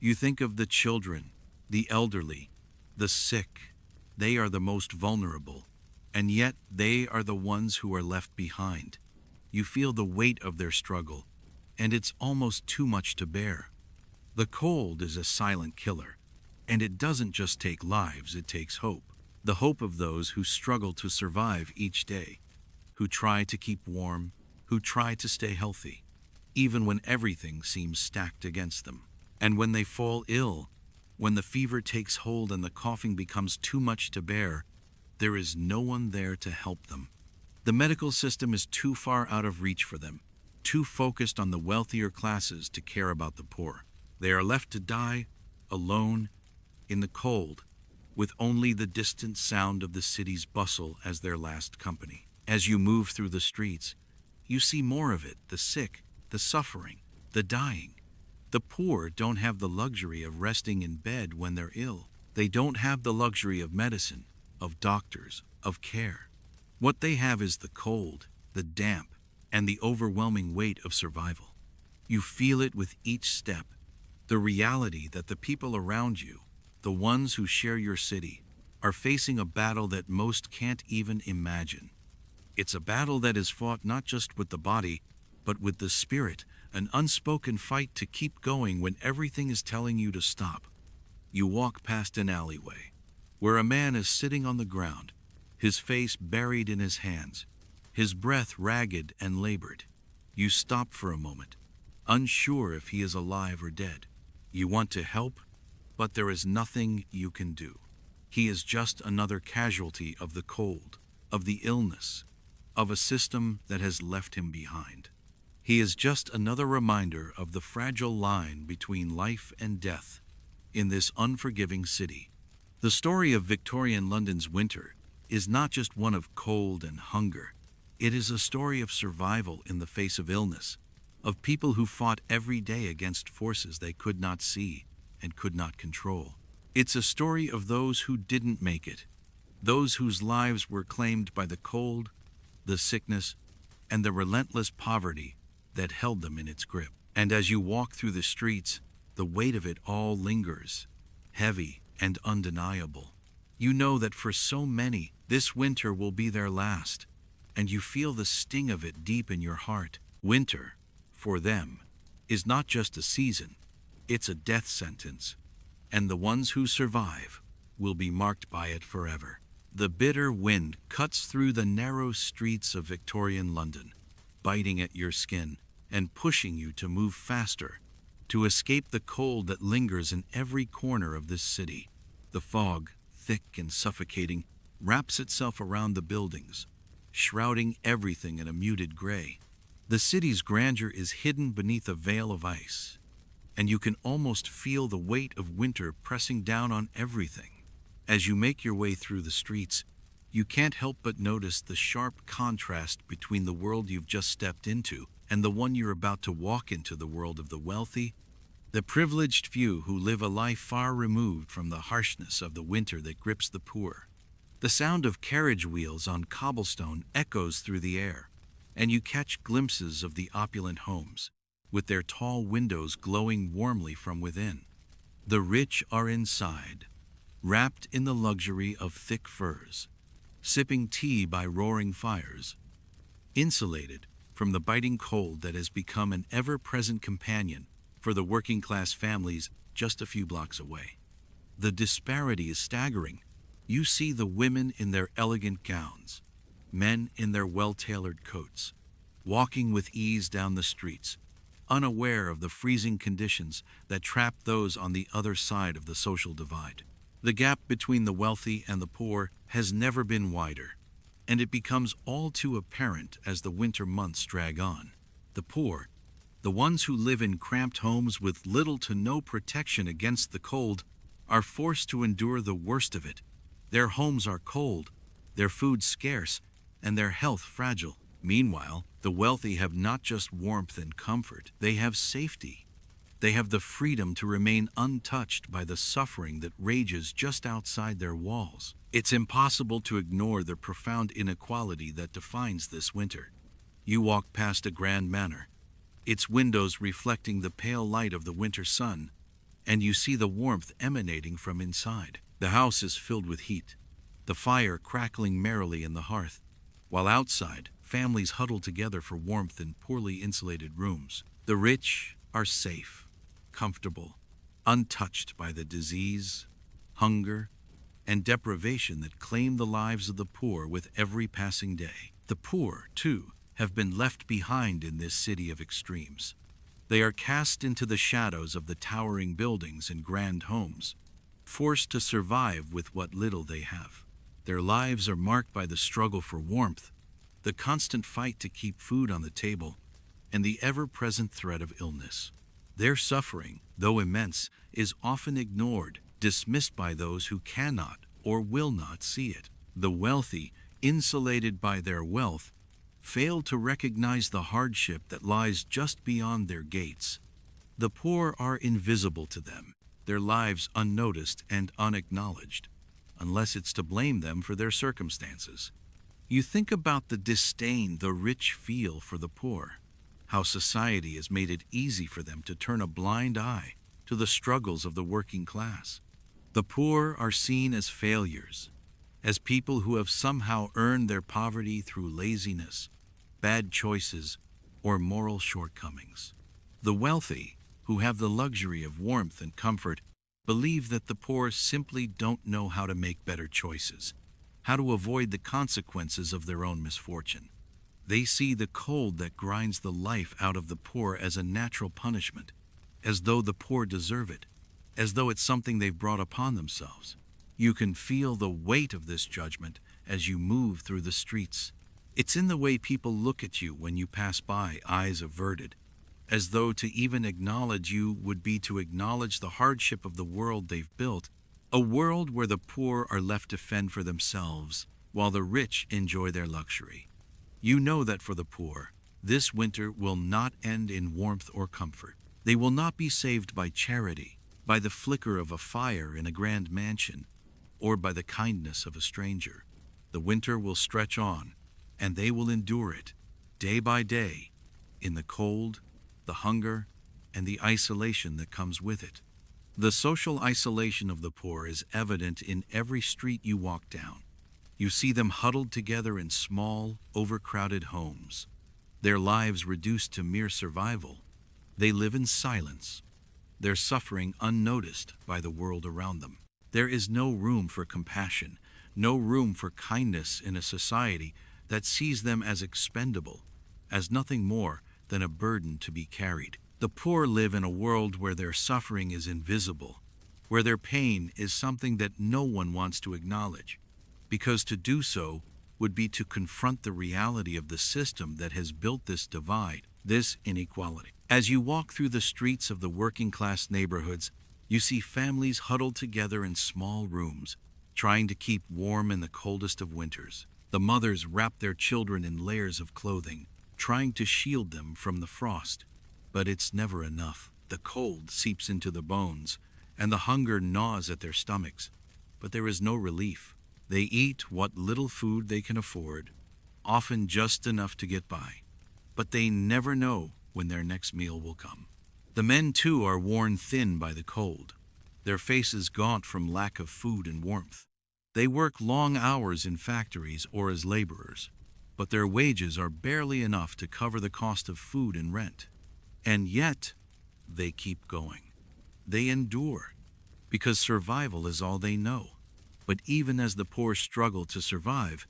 You think of the children, the elderly, the sick. They are the most vulnerable, and yet they are the ones who are left behind. You feel the weight of their struggle, and it's almost too much to bear. The cold is a silent killer, and it doesn't just take lives, it takes hope. The hope of those who struggle to survive each day, who try to keep warm, who try to stay healthy, even when everything seems stacked against them. And when they fall ill, when the fever takes hold and the coughing becomes too much to bear, there is no one there to help them. The medical system is too far out of reach for them, too focused on the wealthier classes to care about the poor. They are left to die, alone, in the cold, with only the distant sound of the city's bustle as their last company. As you move through the streets, you see more of it: the sick, the suffering, the dying. The poor don't have the luxury of resting in bed when they're ill. They don't have the luxury of medicine, of doctors, of care. What they have is the cold, the damp, and the overwhelming weight of survival. You feel it with each step, the reality that the people around you, the ones who share your city, are facing a battle that most can't even imagine. It's a battle that is fought not just with the body, but with the spirit, an unspoken fight to keep going when everything is telling you to stop. You walk past an alleyway, where a man is sitting on the ground, his face buried in his hands, his breath ragged and labored. You stop for a moment, unsure if he is alive or dead. You want to help, but there is nothing you can do. He is just another casualty of the cold, of the illness, of a system that has left him behind. He is just another reminder of the fragile line between life and death in this unforgiving city. The story of Victorian London's winter is not just one of cold and hunger. It is a story of survival in the face of illness, of people who fought every day against forces they could not see and could not control. It's a story of those who didn't make it, those whose lives were claimed by the cold, the sickness, and the relentless poverty that held them in its grip. And as you walk through the streets, the weight of it all lingers, heavy and undeniable. You know that for so many, this winter will be their last, and you feel the sting of it deep in your heart. Winter, for them, is not just a season, it's a death sentence, and the ones who survive will be marked by it forever. The bitter wind cuts through the narrow streets of Victorian London, biting at your skin and pushing you to move faster, to escape the cold that lingers in every corner of this city. The fog, thick and suffocating, wraps itself around the buildings, shrouding everything in a muted gray. The city's grandeur is hidden beneath a veil of ice, and you can almost feel the weight of winter pressing down on everything. As you make your way through the streets, you can't help but notice the sharp contrast between the world you've just stepped into and the one you're about to walk into, the world of the wealthy, the privileged few who live a life far removed from the harshness of the winter that grips the poor. The sound of carriage wheels on cobblestone echoes through the air, and you catch glimpses of the opulent homes, with their tall windows glowing warmly from within. The rich are inside, wrapped in the luxury of thick furs, sipping tea by roaring fires, insulated from the biting cold that has become an ever-present companion for the working-class families just a few blocks away. The disparity is staggering. You see the women in their elegant gowns, men in their well-tailored coats, walking with ease down the streets, unaware of the freezing conditions that trap those on the other side of the social divide. The gap between the wealthy and the poor has never been wider, and it becomes all too apparent as the winter months drag on. The poor, the ones who live in cramped homes with little to no protection against the cold, are forced to endure the worst of it. Their homes are cold, their food scarce, and their health fragile. Meanwhile, the wealthy have not just warmth and comfort, they have safety. They have the freedom to remain untouched by the suffering that rages just outside their walls. It's impossible to ignore the profound inequality that defines this winter. You walk past a grand manor, its windows reflecting the pale light of the winter sun, and you see the warmth emanating from inside. The house is filled with heat, the fire crackling merrily in the hearth, while outside, families huddle together for warmth in poorly insulated rooms. The rich are safe, comfortable, untouched by the disease, hunger, and deprivation that claim the lives of the poor with every passing day. The poor, too, have been left behind in this city of extremes. They are cast into the shadows of the towering buildings and grand homes, forced to survive with what little they have. Their lives are marked by the struggle for warmth, the constant fight to keep food on the table, and the ever-present threat of illness. Their suffering, though immense, is often ignored, dismissed by those who cannot or will not see it. The wealthy, insulated by their wealth, fail to recognize the hardship that lies just beyond their gates, The poor are invisible to them, their lives unnoticed and unacknowledged, unless it's to blame them for their circumstances. You think about the disdain the rich feel for the poor, how society has made it easy for them to turn a blind eye to the struggles of the working class. The poor are seen as failures, as people who have somehow earned their poverty through laziness, bad choices, or moral shortcomings. The wealthy, who have the luxury of warmth and comfort, believe that the poor simply don't know how to make better choices, how to avoid the consequences of their own misfortune. They see the cold that grinds the life out of the poor as a natural punishment, as though the poor deserve it, as though it's something they've brought upon themselves. You can feel the weight of this judgment as you move through the streets. It's in the way people look at you when you pass by, eyes averted, as though to even acknowledge you would be to acknowledge the hardship of the world they've built, a world where the poor are left to fend for themselves while the rich enjoy their luxury. You know that for the poor, this winter will not end in warmth or comfort. They will not be saved by charity, by the flicker of a fire in a grand mansion, or by the kindness of a stranger. The winter will stretch on, and they will endure it, day by day, in the cold, the hunger, and the isolation that comes with it. The social isolation of the poor is evident in every street you walk down. You see them huddled together in small, overcrowded homes, their lives reduced to mere survival. They live in silence, their suffering unnoticed by the world around them. There is no room for compassion, no room for kindness in a society that sees them as expendable, as nothing more than a burden to be carried. The poor live in a world where their suffering is invisible, where their pain is something that no one wants to acknowledge, because to do so would be to confront the reality of the system that has built this divide, this inequality. As you walk through the streets of the working-class neighborhoods, you see families huddled together in small rooms, trying to keep warm in the coldest of winters. The mothers wrap their children in layers of clothing, trying to shield them from the frost. But it's never enough. The cold seeps into the bones, and the hunger gnaws at their stomachs. But there is no relief. They eat what little food they can afford, often just enough to get by. But they never know when their next meal will come. The men, too, are worn thin by the cold, their faces gaunt from lack of food and warmth. They work long hours in factories or as laborers, but their wages are barely enough to cover the cost of food and rent. And yet, they keep going. They endure, because survival is all they know. But even as the poor struggle to survive,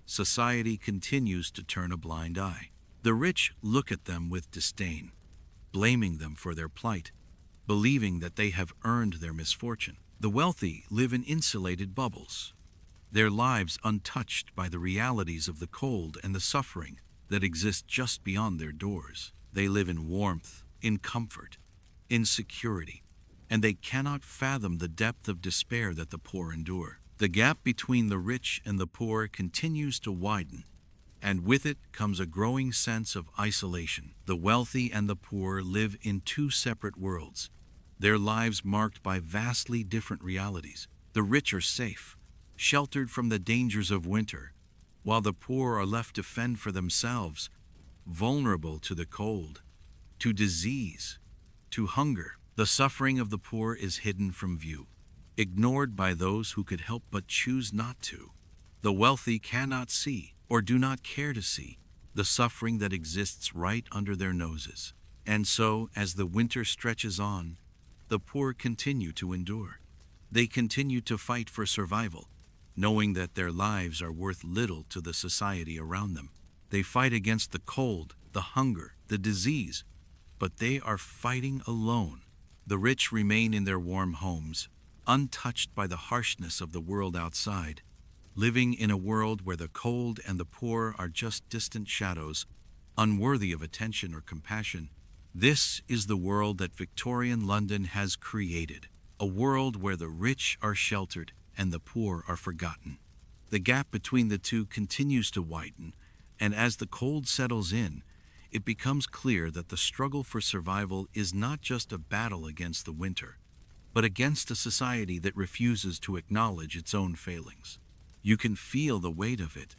society continues to turn a blind eye. The rich look at them with disdain, blaming them for their plight, believing that they have earned their misfortune. The wealthy live in insulated bubbles, their lives untouched by the realities of the cold and the suffering that exist just beyond their doors. They live in warmth, in comfort, in security, and they cannot fathom the depth of despair that the poor endure. The gap between the rich and the poor continues to widen, and with it comes a growing sense of isolation. The wealthy and the poor live in two separate worlds, their lives marked by vastly different realities. The rich are safe, sheltered from the dangers of winter, while the poor are left to fend for themselves, vulnerable to the cold, to disease, to hunger. The suffering of the poor is hidden from view, ignored by those who could help but choose not to. The wealthy cannot see, or do not care to see, the suffering that exists right under their noses. And so, as the winter stretches on, the poor continue to endure. They continue to fight for survival, knowing that their lives are worth little to the society around them. They fight against the cold, the hunger, the disease, but they are fighting alone. The rich remain in their warm homes, untouched by the harshness of the world outside, living in a world where the cold and the poor are just distant shadows, unworthy of attention or compassion. This is the world that Victorian London has created, a world where the rich are sheltered and the poor are forgotten. The gap between the two continues to widen, and as the cold settles in, it becomes clear that the struggle for survival is not just a battle against the winter, but against a society that refuses to acknowledge its own failings. You can feel the weight of it,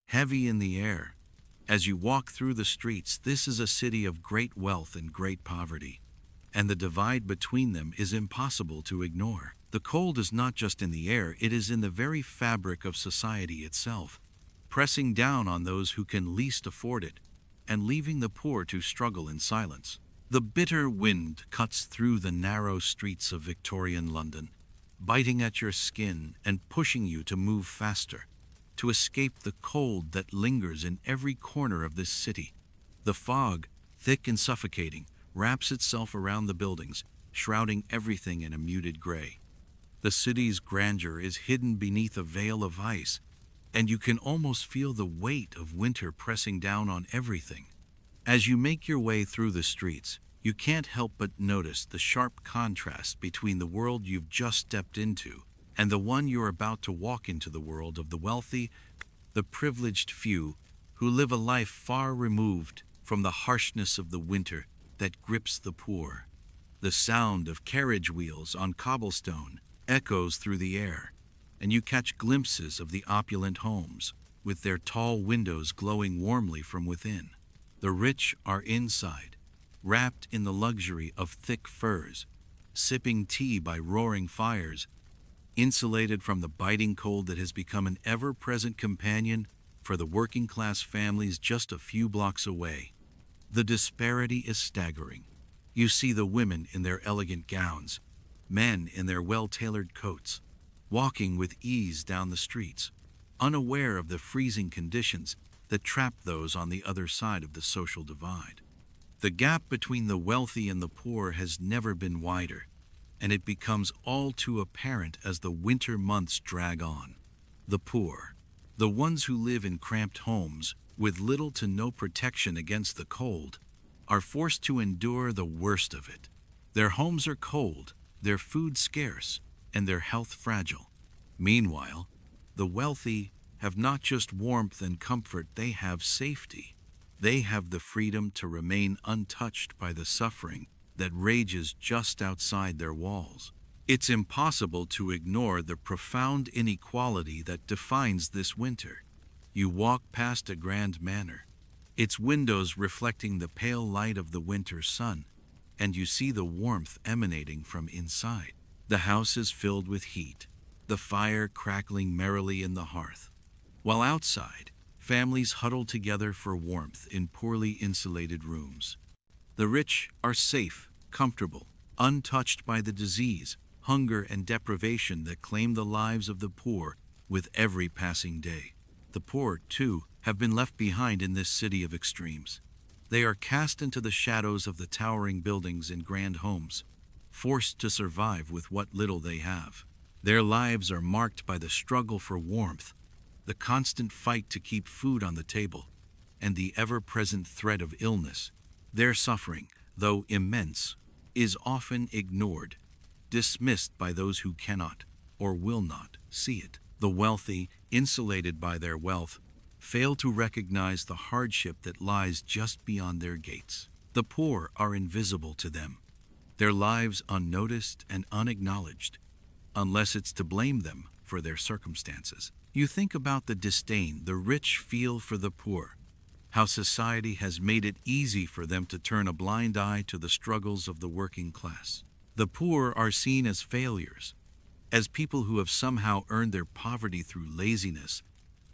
heavy in the air. As you walk through the streets, this is a city of great wealth and great poverty, and the divide between them is impossible to ignore. The cold is not just in the air, it is in the very fabric of society itself, pressing down on those who can least afford it, and leaving the poor to struggle in silence. The bitter wind cuts through the narrow streets of Victorian London, biting at your skin and pushing you to move faster, to escape the cold that lingers in every corner of this city. The fog, thick and suffocating, wraps itself around the buildings, shrouding everything in a muted gray. The city's grandeur is hidden beneath a veil of ice, and you can almost feel the weight of winter pressing down on everything. As you make your way through the streets, you can't help but notice the sharp contrast between the world you've just stepped into and the one you're about to walk into, the world of the wealthy, the privileged few who live a life far removed from the harshness of the winter that grips the poor. The sound of carriage wheels on cobblestone echoes through the air, and you catch glimpses of the opulent homes, with their tall windows glowing warmly from within. The rich are inside, wrapped in the luxury of thick furs, sipping tea by roaring fires, insulated from the biting cold that has become an ever-present companion for the working-class families just a few blocks away. The disparity is staggering. You see the women in their elegant gowns, men in their well-tailored coats, walking with ease down the streets, unaware of the freezing conditions that trap those on the other side of the social divide. The gap between the wealthy and the poor has never been wider, and it becomes all too apparent as the winter months drag on. The poor, the ones who live in cramped homes with little to no protection against the cold, are forced to endure the worst of it. Their homes are cold, their food scarce, and their health fragile. Meanwhile, the wealthy have not just warmth and comfort, they have safety. They have the freedom to remain untouched by the suffering that rages just outside their walls. It's impossible to ignore the profound inequality that defines this winter. You walk past a grand manor, its windows reflecting the pale light of the winter sun, and you see the warmth emanating from inside. The house is filled with heat, the fire crackling merrily in the hearth, while outside, families huddle together for warmth in poorly insulated rooms. The rich are safe, comfortable, untouched by the disease, hunger, and deprivation that claim the lives of the poor with every passing day. The poor, too, have been left behind in this city of extremes. They are cast into the shadows of the towering buildings and grand homes, forced to survive with what little they have. Their lives are marked by the struggle for warmth, the constant fight to keep food on the table, and the ever-present threat of illness. Their suffering, though immense, is often ignored, dismissed by those who cannot or will not see it. The wealthy, insulated by their wealth, fail to recognize the hardship that lies just beyond their gates. The poor are invisible to them, their lives unnoticed and unacknowledged, unless it's to blame them for their circumstances. You think about the disdain the rich feel for the poor, how society has made it easy for them to turn a blind eye to the struggles of the working class. The poor are seen as failures, as people who have somehow earned their poverty through laziness,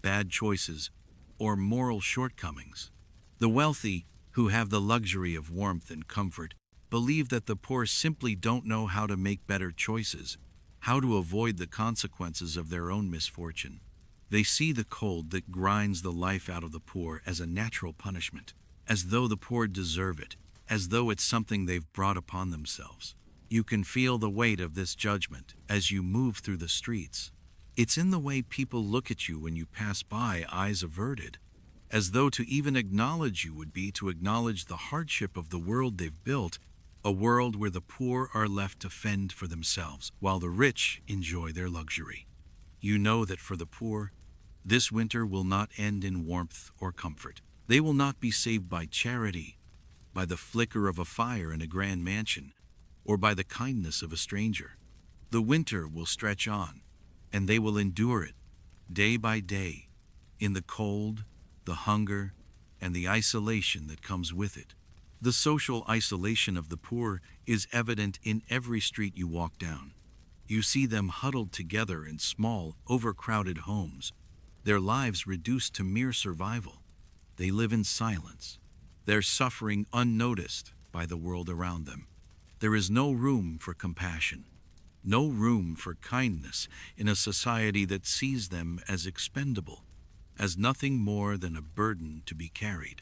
bad choices, or moral shortcomings. The wealthy, who have the luxury of warmth and comfort, believe that the poor simply don't know how to make better choices, how to avoid the consequences of their own misfortune. They see the cold that grinds the life out of the poor as a natural punishment, as though the poor deserve it, as though it's something they've brought upon themselves. You can feel the weight of this judgment as you move through the streets. It's in the way people look at you when you pass by, eyes averted, as though to even acknowledge you would be to acknowledge the hardship of the world they've built, a world where the poor are left to fend for themselves, while the rich enjoy their luxury. You know that for the poor, this winter will not end in warmth or comfort. They will not be saved by charity, by the flicker of a fire in a grand mansion, or by the kindness of a stranger. The winter will stretch on, and they will endure it, day by day, in the cold, the hunger, and the isolation that comes with it. The social isolation of the poor is evident in every street you walk down. You see them huddled together in small, overcrowded homes, their lives reduced to mere survival. They live in silence, their suffering unnoticed by the world around them. There is no room for compassion, no room for kindness in a society that sees them as expendable, as nothing more than a burden to be carried.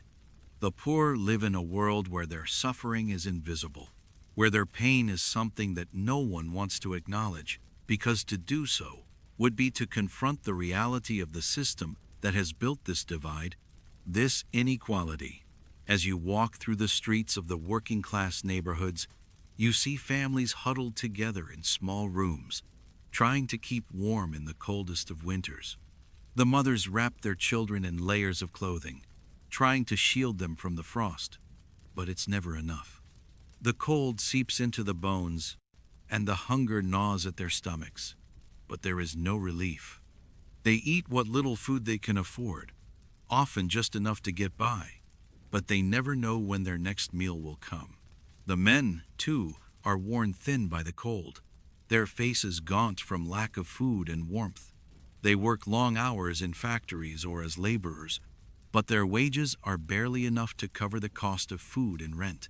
The poor live in a world where their suffering is invisible, where their pain is something that no one wants to acknowledge, because to do so would be to confront the reality of the system that has built this divide, this inequality. As you walk through the streets of the working-class neighborhoods, you see families huddled together in small rooms, trying to keep warm in the coldest of winters. The mothers wrap their children in layers of clothing, trying to shield them from the frost, but it's never enough. The cold seeps into the bones, and the hunger gnaws at their stomachs, but there is no relief. They eat what little food they can afford, often just enough to get by, but they never know when their next meal will come. The men, too, are worn thin by the cold, their faces gaunt from lack of food and warmth. They work long hours in factories or as laborers, but their wages are barely enough to cover the cost of food and rent.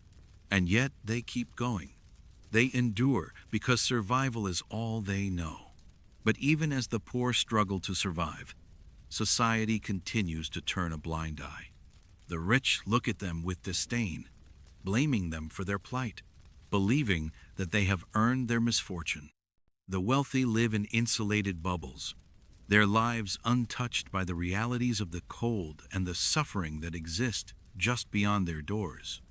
And yet they keep going. They endure because survival is all they know. But even as the poor struggle to survive, society continues to turn a blind eye. The rich look at them with disdain, blaming them for their plight, believing that they have earned their misfortune. The wealthy live in insulated bubbles, their lives untouched by the realities of the cold and the suffering that exist just beyond their doors.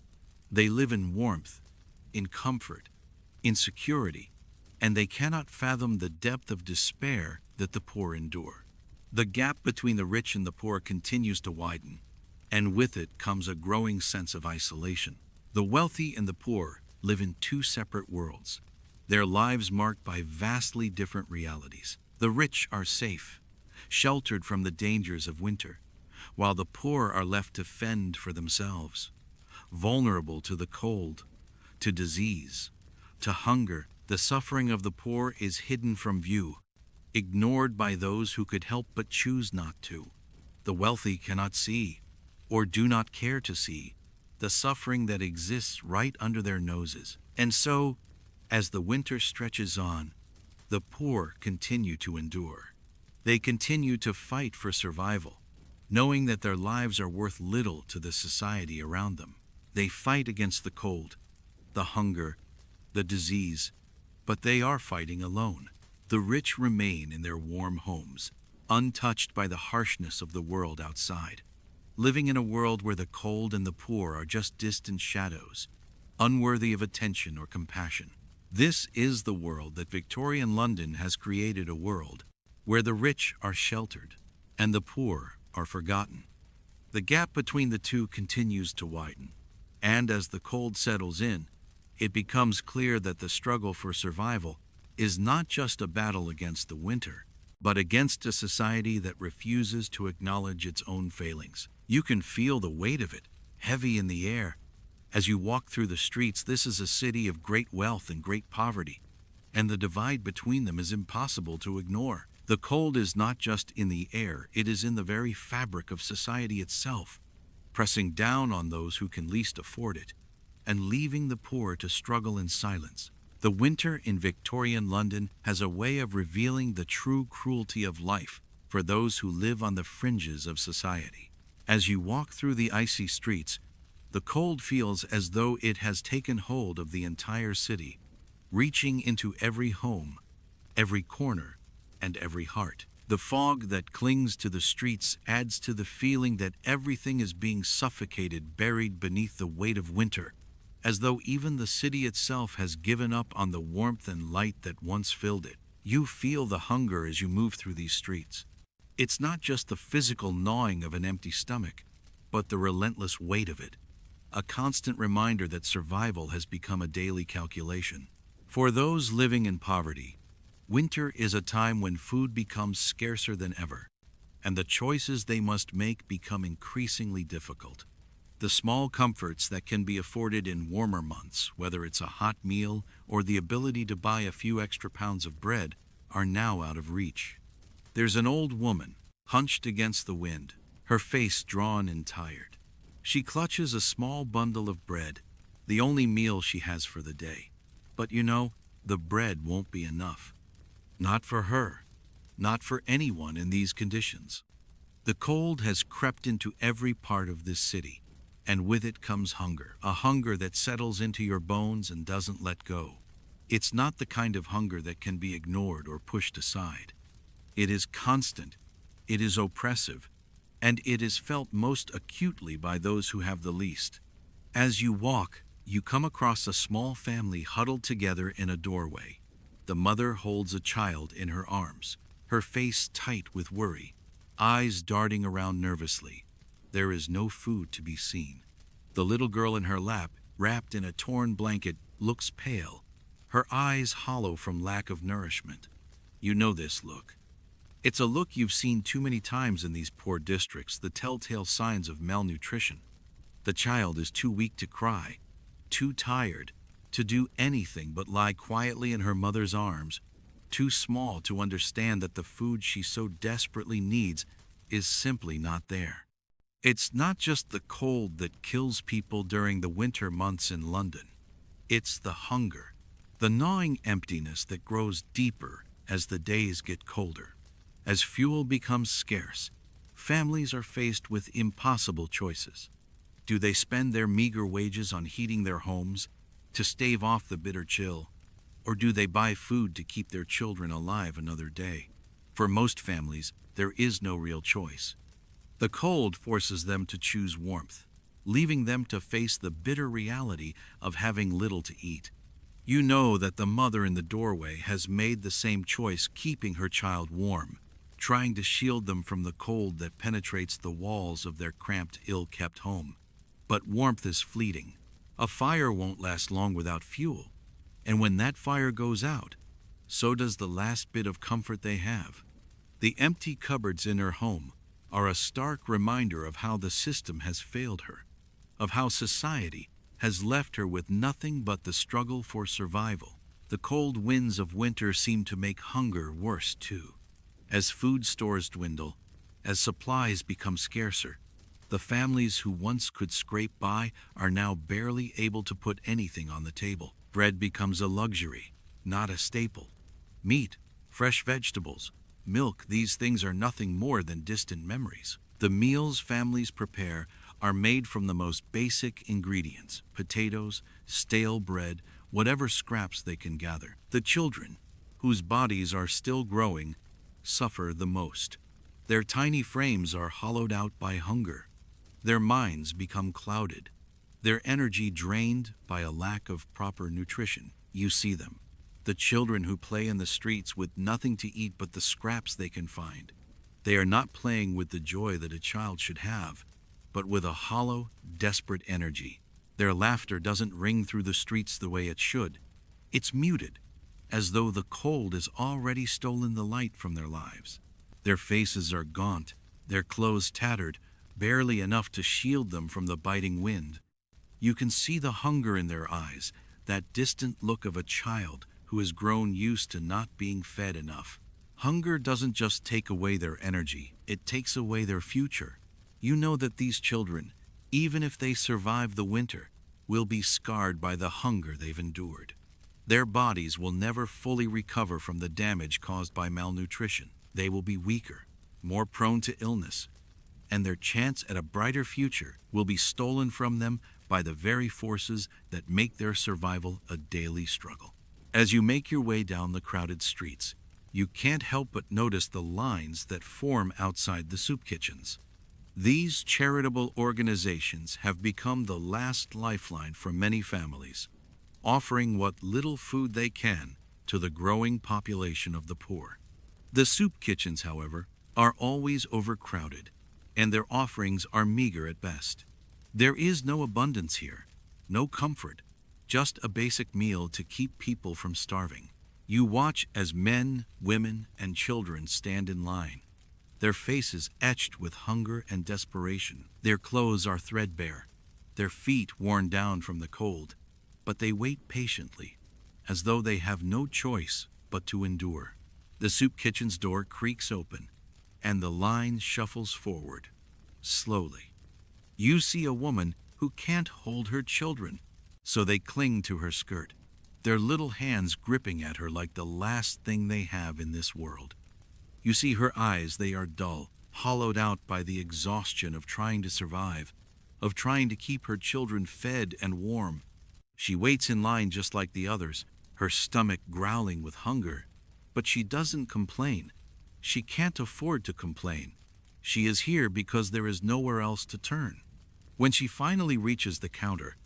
They live in warmth, in comfort, in security, and they cannot fathom the depth of despair that the poor endure. The gap between the rich and the poor continues to widen, and with it comes a growing sense of isolation. The wealthy and the poor live in two separate worlds, their lives marked by vastly different realities. The rich are safe, sheltered from the dangers of winter, while the poor are left to fend for themselves, vulnerable to the cold, to disease, to hunger. The suffering of the poor is hidden from view, ignored by those who could help but choose not to. The wealthy cannot see, or do not care to see, the suffering that exists right under their noses. And so, as the winter stretches on, the poor continue to endure. They continue to fight for survival, knowing that their lives are worth little to the society around them. They fight against the cold, the hunger, the disease, but they are fighting alone. The rich remain in their warm homes, untouched by the harshness of the world outside, living in a world where the cold and the poor are just distant shadows, unworthy of attention or compassion. This is the world that Victorian London has created, a world where the rich are sheltered and the poor are forgotten. The gap between the two continues to widen, and as the cold settles in, it becomes clear that the struggle for survival is not just a battle against the winter, but against a society that refuses to acknowledge its own failings. You can feel the weight of it, heavy in the air. As you walk through the streets, this is a city of great wealth and great poverty, and the divide between them is impossible to ignore. The cold is not just in the air, it is in the very fabric of society itself, pressing down on those who can least afford it, and leaving the poor to struggle in silence. The winter in Victorian London has a way of revealing the true cruelty of life for those who live on the fringes of society. As you walk through the icy streets, the cold feels as though it has taken hold of the entire city, reaching into every home, every corner, and every heart. The fog that clings to the streets adds to the feeling that everything is being suffocated, buried beneath the weight of winter, as though even the city itself has given up on the warmth and light that once filled it. You feel the hunger as you move through these streets. It's not just the physical gnawing of an empty stomach, but the relentless weight of it, a constant reminder that survival has become a daily calculation. For those living in poverty, winter is a time when food becomes scarcer than ever, and the choices they must make become increasingly difficult. The small comforts that can be afforded in warmer months, whether it's a hot meal or the ability to buy a few extra pounds of bread, are now out of reach. There's an old woman, hunched against the wind, her face drawn and tired. She clutches a small bundle of bread, the only meal she has for the day. But the bread won't be enough. Not for her, not for anyone in these conditions. The cold has crept into every part of this city, and with it comes hunger, a hunger that settles into your bones and doesn't let go. It's not the kind of hunger that can be ignored or pushed aside. It is constant, it is oppressive, and it is felt most acutely by those who have the least. As you walk, you come across a small family huddled together in a doorway. The mother holds a child in her arms, her face tight with worry, eyes darting around nervously. There is no food to be seen. The little girl in her lap, wrapped in a torn blanket, looks pale, her eyes hollow from lack of nourishment. You know this look. It's a look you've seen too many times in these poor districts, the telltale signs of malnutrition. The child is too weak to cry, too tired to do anything but lie quietly in her mother's arms, too small to understand that the food she so desperately needs is simply not there. It's not just the cold that kills people during the winter months in London. It's the hunger, the gnawing emptiness that grows deeper as the days get colder. As fuel becomes scarce, families are faced with impossible choices. Do they spend their meager wages on heating their homes to stave off the bitter chill, or do they buy food to keep their children alive another day? For most families, there is no real choice. The cold forces them to choose warmth, leaving them to face the bitter reality of having little to eat. You know that the mother in the doorway has made the same choice, keeping her child warm, trying to shield them from the cold that penetrates the walls of their cramped, ill-kept home. But warmth is fleeting. A fire won't last long without fuel. And when that fire goes out, so does the last bit of comfort they have. The empty cupboards in her home are a stark reminder of how the system has failed her, of how society has left her with nothing but the struggle for survival. The cold winds of winter seem to make hunger worse too. As food stores dwindle, as supplies become scarcer, the families who once could scrape by are now barely able to put anything on the table. Bread becomes a luxury, not a staple. Meat, fresh vegetables, milk, these things are nothing more than distant memories. The meals families prepare are made from the most basic ingredients: potatoes, stale bread, whatever scraps they can gather. The children, whose bodies are still growing, suffer the most. Their tiny frames are hollowed out by hunger. Their minds become clouded, their energy drained by a lack of proper nutrition. You see them, the children who play in the streets with nothing to eat but the scraps they can find. They are not playing with the joy that a child should have, but with a hollow, desperate energy. Their laughter doesn't ring through the streets the way it should. It's muted, as though the cold has already stolen the light from their lives. Their faces are gaunt, their clothes tattered, barely enough to shield them from the biting wind. You can see the hunger in their eyes, that distant look of a child who has grown used to not being fed enough. Hunger doesn't just take away their energy, it takes away their future. You know that these children, even if they survive the winter, will be scarred by the hunger they've endured. Their bodies will never fully recover from the damage caused by malnutrition. They will be weaker, more prone to illness, and their chance at a brighter future will be stolen from them by the very forces that make their survival a daily struggle. As you make your way down the crowded streets, you can't help but notice the lines that form outside the soup kitchens. These charitable organizations have become the last lifeline for many families, offering what little food they can to the growing population of the poor. The soup kitchens, however, are always overcrowded. and their offerings are meager at best. There is no abundance here, no comfort, just a basic meal to keep people from starving. You watch as men, women, and children stand in line, their faces etched with hunger and desperation. Their clothes are threadbare, their feet worn down from the cold, but they wait patiently, as though they have no choice but to endure. The soup kitchen's door creaks open, and the line shuffles forward, slowly. You see a woman who can't hold her children, so they cling to her skirt, their little hands gripping at her like the last thing they have in this world. You see her eyes, they are dull, hollowed out by the exhaustion of trying to survive, of trying to keep her children fed and warm. She waits in line just like the others, her stomach growling with hunger, but she doesn't complain. She can't afford to complain. She is here because there is nowhere else to turn. When she finally reaches the counter,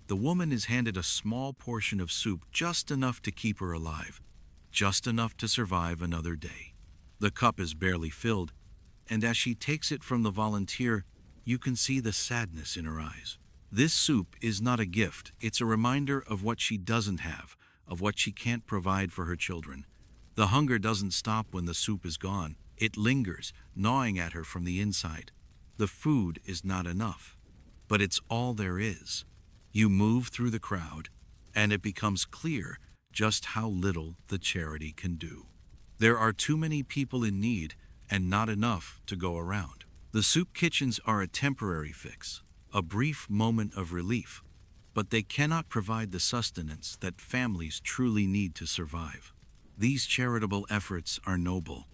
the woman is handed a small portion of soup, just enough to keep her alive, just enough to survive another day. The cup is barely filled, and as she takes it from the volunteer, you can see the sadness in her eyes. This soup is not a gift, it's a reminder of what she doesn't have, of what she can't provide for her children. The hunger doesn't stop when the soup is gone. It lingers, gnawing at her from the inside. The food is not enough, but it's all there is. You move through the crowd, and it becomes clear just how little the charity can do. There are too many people in need and not enough to go around. The soup kitchens are a temporary fix, a brief moment of relief, but they cannot provide the sustenance that families truly need to survive. These charitable efforts are noble,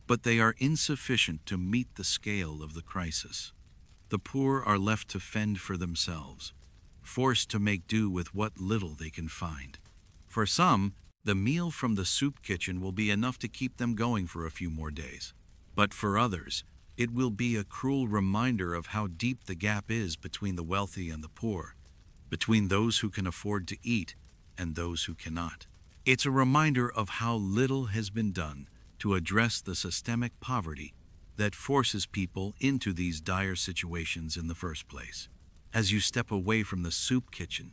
but they are insufficient to meet the scale of the crisis. The poor are left to fend for themselves, forced to make do with what little they can find. For some, the meal from the soup kitchen will be enough to keep them going for a few more days. But for others, it will be a cruel reminder of how deep the gap is between the wealthy and the poor, between those who can afford to eat and those who cannot. It's a reminder of how little has been done to address the systemic poverty that forces people into these dire situations in the first place. As you step away from the soup kitchen,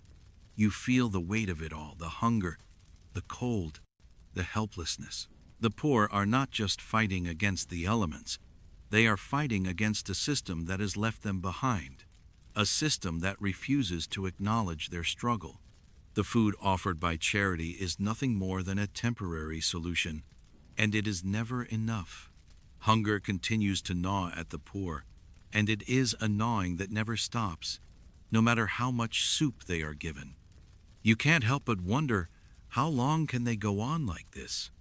you feel the weight of it all, the hunger, the cold, the helplessness. The poor are not just fighting against the elements, they are fighting against a system that has left them behind, a system that refuses to acknowledge their struggle. The food offered by charity is nothing more than a temporary solution, and it is never enough. Hunger continues to gnaw at the poor, and it is a gnawing that never stops, no matter how much soup they are given. You can't help but wonder, how long can they go on like this?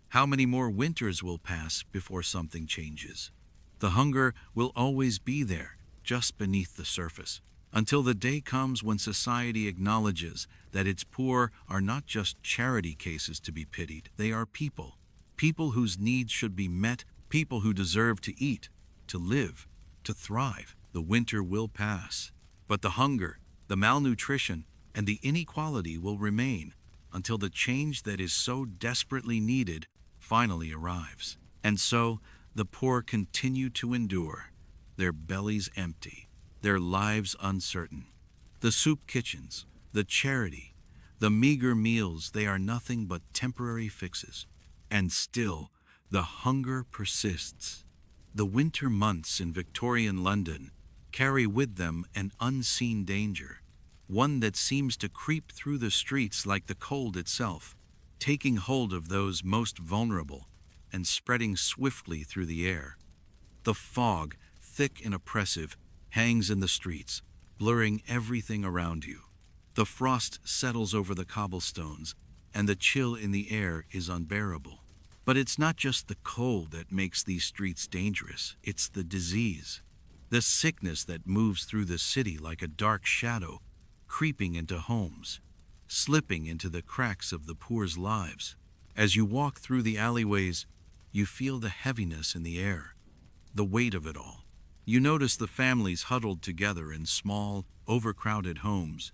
How many more winters will pass before something changes? The hunger will always be there, just beneath the surface, until the day comes when society acknowledges that its poor are not just charity cases to be pitied. They are people, people whose needs should be met, people who deserve to eat, to live, to thrive. The winter will pass, but the hunger, the malnutrition, and the inequality will remain until the change that is so desperately needed finally arrives. And so, the poor continue to endure, their bellies empty, their lives uncertain. The soup kitchens, the charity, the meager meals, they are nothing but temporary fixes. And still, the hunger persists. The winter months in Victorian London carry with them an unseen danger, one that seems to creep through the streets like the cold itself, taking hold of those most vulnerable and spreading swiftly through the air. The fog, thick and oppressive, hangs in the streets, blurring everything around you. The frost settles over the cobblestones, and the chill in the air is unbearable. But it's not just the cold that makes these streets dangerous, it's the disease, the sickness that moves through the city like a dark shadow, creeping into homes, slipping into the cracks of the poor's lives. As you walk through the alleyways, you feel the heaviness in the air, the weight of it all. You notice the families huddled together in small, overcrowded homes,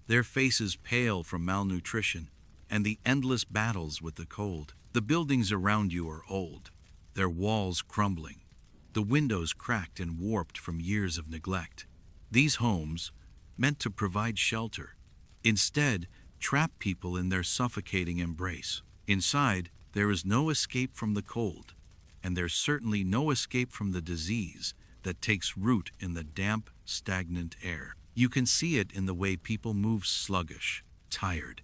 their faces pale from malnutrition and the endless battles with the cold. The buildings around you are old, their walls crumbling, the windows cracked and warped from years of neglect. These homes, meant to provide shelter, instead trap people in their suffocating embrace. Inside, there is no escape from the cold, and there's certainly no escape from the disease that takes root in the damp, stagnant air. You can see it in the way people move sluggish, tired,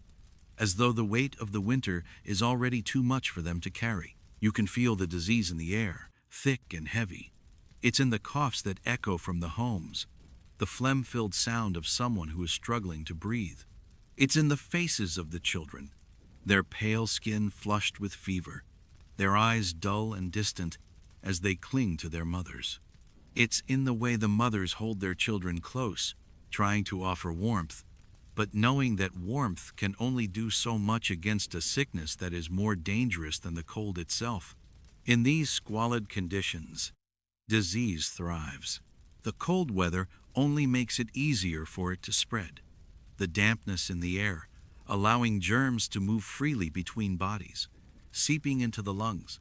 as though the weight of the winter is already too much for them to carry. You can feel the disease in the air, thick and heavy. It's in the coughs that echo from the homes, the phlegm-filled sound of someone who is struggling to breathe. It's in the faces of the children, their pale skin flushed with fever, their eyes dull and distant as they cling to their mothers. It's in the way the mothers hold their children close, trying to offer warmth, but knowing that warmth can only do so much against a sickness that is more dangerous than the cold itself. In these squalid conditions, disease thrives. The cold weather only makes it easier for it to spread. The dampness in the air, allowing germs to move freely between bodies, seeping into the lungs,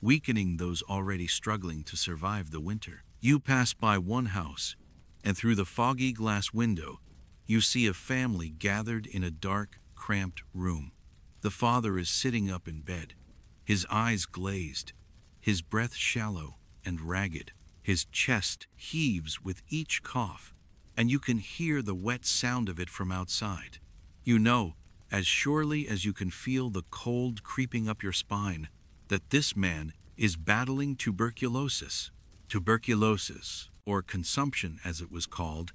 weakening those already struggling to survive the winter. You pass by one house, and through the foggy glass window, you see a family gathered in a dark, cramped room. The father is sitting up in bed, his eyes glazed, his breath shallow and ragged. His chest heaves with each cough, and you can hear the wet sound of it from outside. You know, as surely as you can feel the cold creeping up your spine, that this man is battling tuberculosis. Tuberculosis, or consumption as it was called,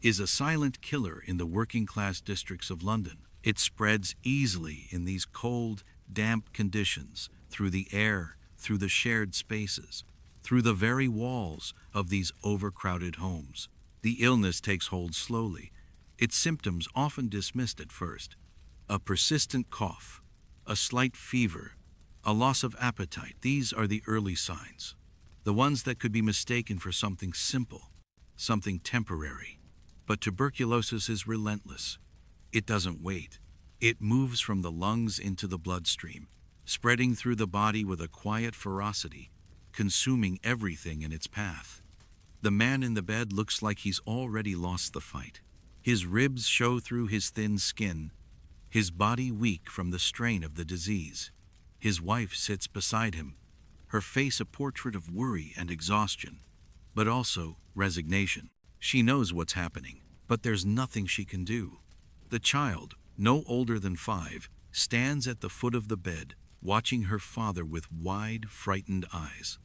is a silent killer in the working-class districts of London. It spreads easily in these cold, damp conditions, through the air, through the shared spaces, through the very walls of these overcrowded homes. The illness takes hold slowly, its symptoms often dismissed at first. A persistent cough, a slight fever, a loss of appetite, these are the early signs. The ones that could be mistaken for something simple, something temporary. But tuberculosis is relentless. It doesn't wait. It moves from the lungs into the bloodstream, spreading through the body with a quiet ferocity, consuming everything in its path. The man in the bed looks like he's already lost the fight. His ribs show through his thin skin, his body weak from the strain of the disease. His wife sits beside him, her face a portrait of worry and exhaustion, but also resignation. She knows what's happening, but there's nothing she can do. The child, no older than 5, stands at the foot of the bed, watching her father with wide, frightened eyes.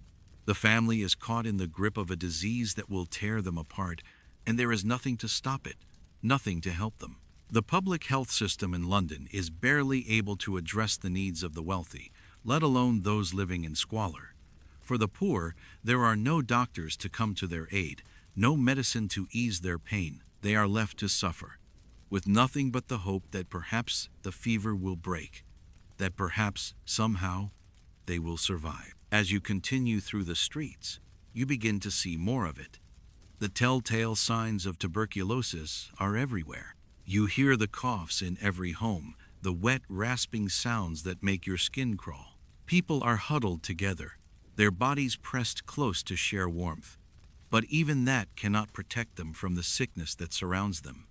The family is caught in the grip of a disease that will tear them apart, and there is nothing to stop it, nothing to help them. The public health system in London is barely able to address the needs of the wealthy, let alone those living in squalor. For the poor, there are no doctors to come to their aid, no medicine to ease their pain. They are left to suffer, with nothing but the hope that perhaps the fever will break, that perhaps, somehow, they will survive. As you continue through the streets, you begin to see more of it. The telltale signs of tuberculosis are everywhere. You hear the coughs in every home, the wet, rasping sounds that make your skin crawl. People are huddled together, their bodies pressed close to share warmth. But even that cannot protect them from the sickness that surrounds them.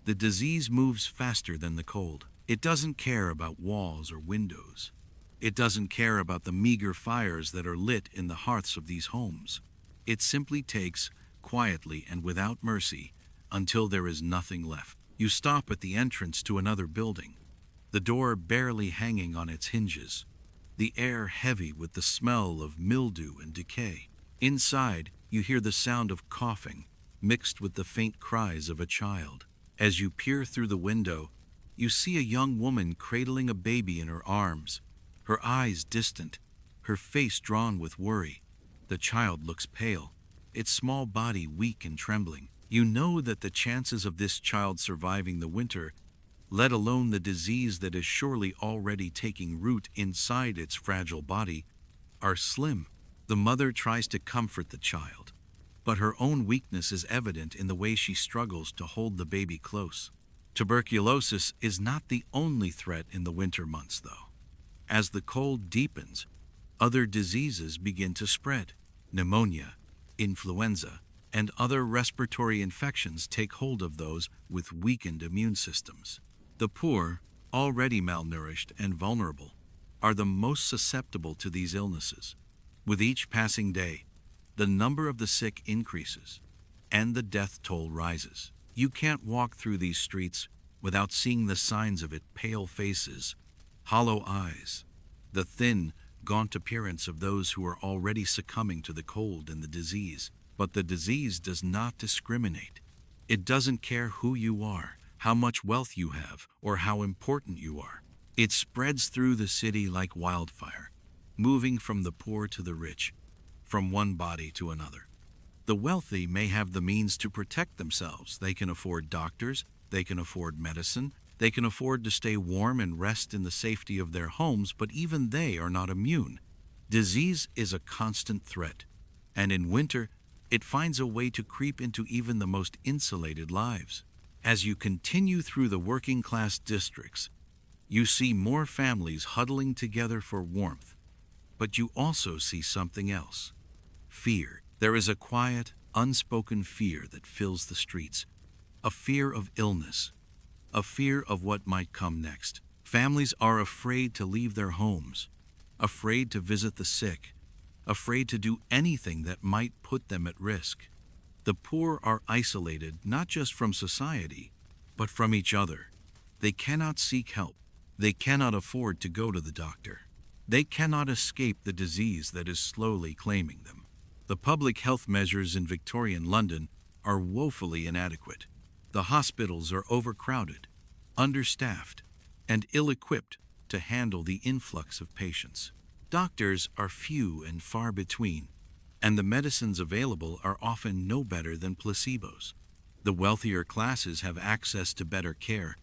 The disease moves faster than the cold. It doesn't care about walls or windows. It doesn't care about the meager fires that are lit in the hearths of these homes. It simply takes, quietly and without mercy, until there is nothing left. You stop at the entrance to another building, the door barely hanging on its hinges, the air heavy with the smell of mildew and decay. Inside, you hear the sound of coughing, mixed with the faint cries of a child. As you peer through the window, you see a young woman cradling a baby in her arms, her eyes distant, her face drawn with worry. The child looks pale, its small body weak and trembling. You know that the chances of this child surviving the winter, let alone the disease that is surely already taking root inside its fragile body, are slim. The mother tries to comfort the child, but her own weakness is evident in the way she struggles to hold the baby close. Tuberculosis is not the only threat in the winter months, though. As the cold deepens, other diseases begin to spread. Pneumonia, influenza, and other respiratory infections take hold of those with weakened immune systems. The poor, already malnourished and vulnerable, are the most susceptible to these illnesses. With each passing day, the number of the sick increases, and the death toll rises. You can't walk through these streets without seeing the signs of it: pale faces, hollow eyes, the thin, gaunt appearance of those who are already succumbing to the cold and the disease. But the disease does not discriminate. It doesn't care who you are, how much wealth you have, or how important you are. It spreads through the city like wildfire, moving from the poor to the rich, from one body to another. The wealthy may have the means to protect themselves. They can afford doctors, they can afford medicine, they can afford to stay warm and rest in the safety of their homes, but even they are not immune. Disease is a constant threat, and in winter, it finds a way to creep into even the most insulated lives. As you continue through the working-class districts, you see more families huddling together for warmth, but you also see something else: fear. There is a quiet, unspoken fear that fills the streets, a fear of illness, a fear of what might come next. Families are afraid to leave their homes, afraid to visit the sick, afraid to do anything that might put them at risk. The poor are isolated not just from society, but from each other. They cannot seek help. They cannot afford to go to the doctor. They cannot escape the disease that is slowly claiming them. The public health measures in Victorian London are woefully inadequate. The hospitals are overcrowded, understaffed, and ill-equipped to handle the influx of patients. Doctors are few and far between, and the medicines available are often no better than placebos. The wealthier classes have access to better care,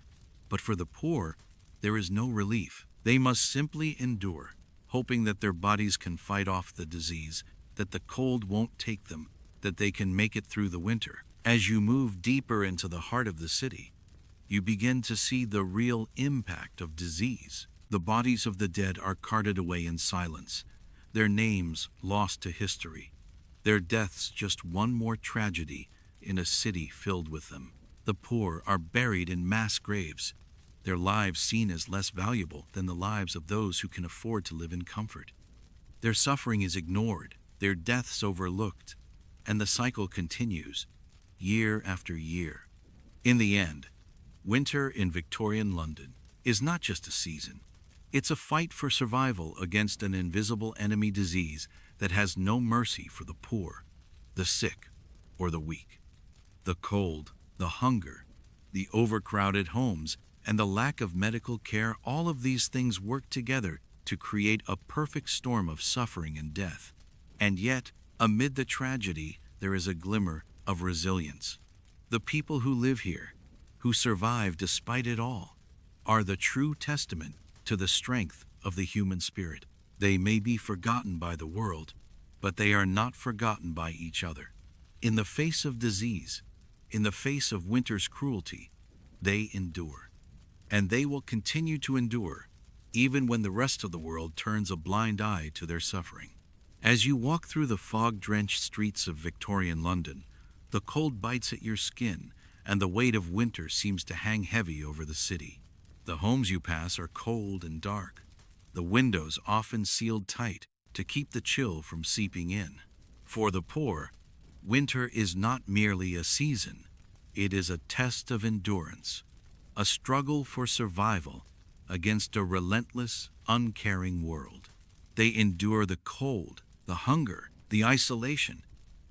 but for the poor, there is no relief. They must simply endure, hoping that their bodies can fight off the disease, that the cold won't take them, that they can make it through the winter. As you move deeper into the heart of the city, you begin to see the real impact of disease. The bodies of the dead are carted away in silence, their names lost to history, their deaths just one more tragedy in a city filled with them. The poor are buried in mass graves, their lives seen as less valuable than the lives of those who can afford to live in comfort. Their suffering is ignored, their deaths overlooked, and the cycle continues, year after year. In the end, winter in Victorian London is not just a season. It's a fight for survival against an invisible enemy disease that has no mercy for the poor, the sick, or the weak. The cold, the hunger, the overcrowded homes, and the lack of medical care, all of these things work together to create a perfect storm of suffering and death. And yet, amid the tragedy, there is a glimmer of resilience. The people who live here, who survive despite it all, are the true testament to the strength of the human spirit. They may be forgotten by the world, but they are not forgotten by each other. In the face of disease, in the face of winter's cruelty, they endure. And they will continue to endure, even when the rest of the world turns a blind eye to their suffering. As you walk through the fog-drenched streets of Victorian London, the cold bites at your skin, and the weight of winter seems to hang heavy over the city. The homes you pass are cold and dark, the windows often sealed tight to keep the chill from seeping in. For the poor, winter is not merely a season, it is a test of endurance, a struggle for survival against a relentless, uncaring world. They endure the cold, the hunger, the isolation,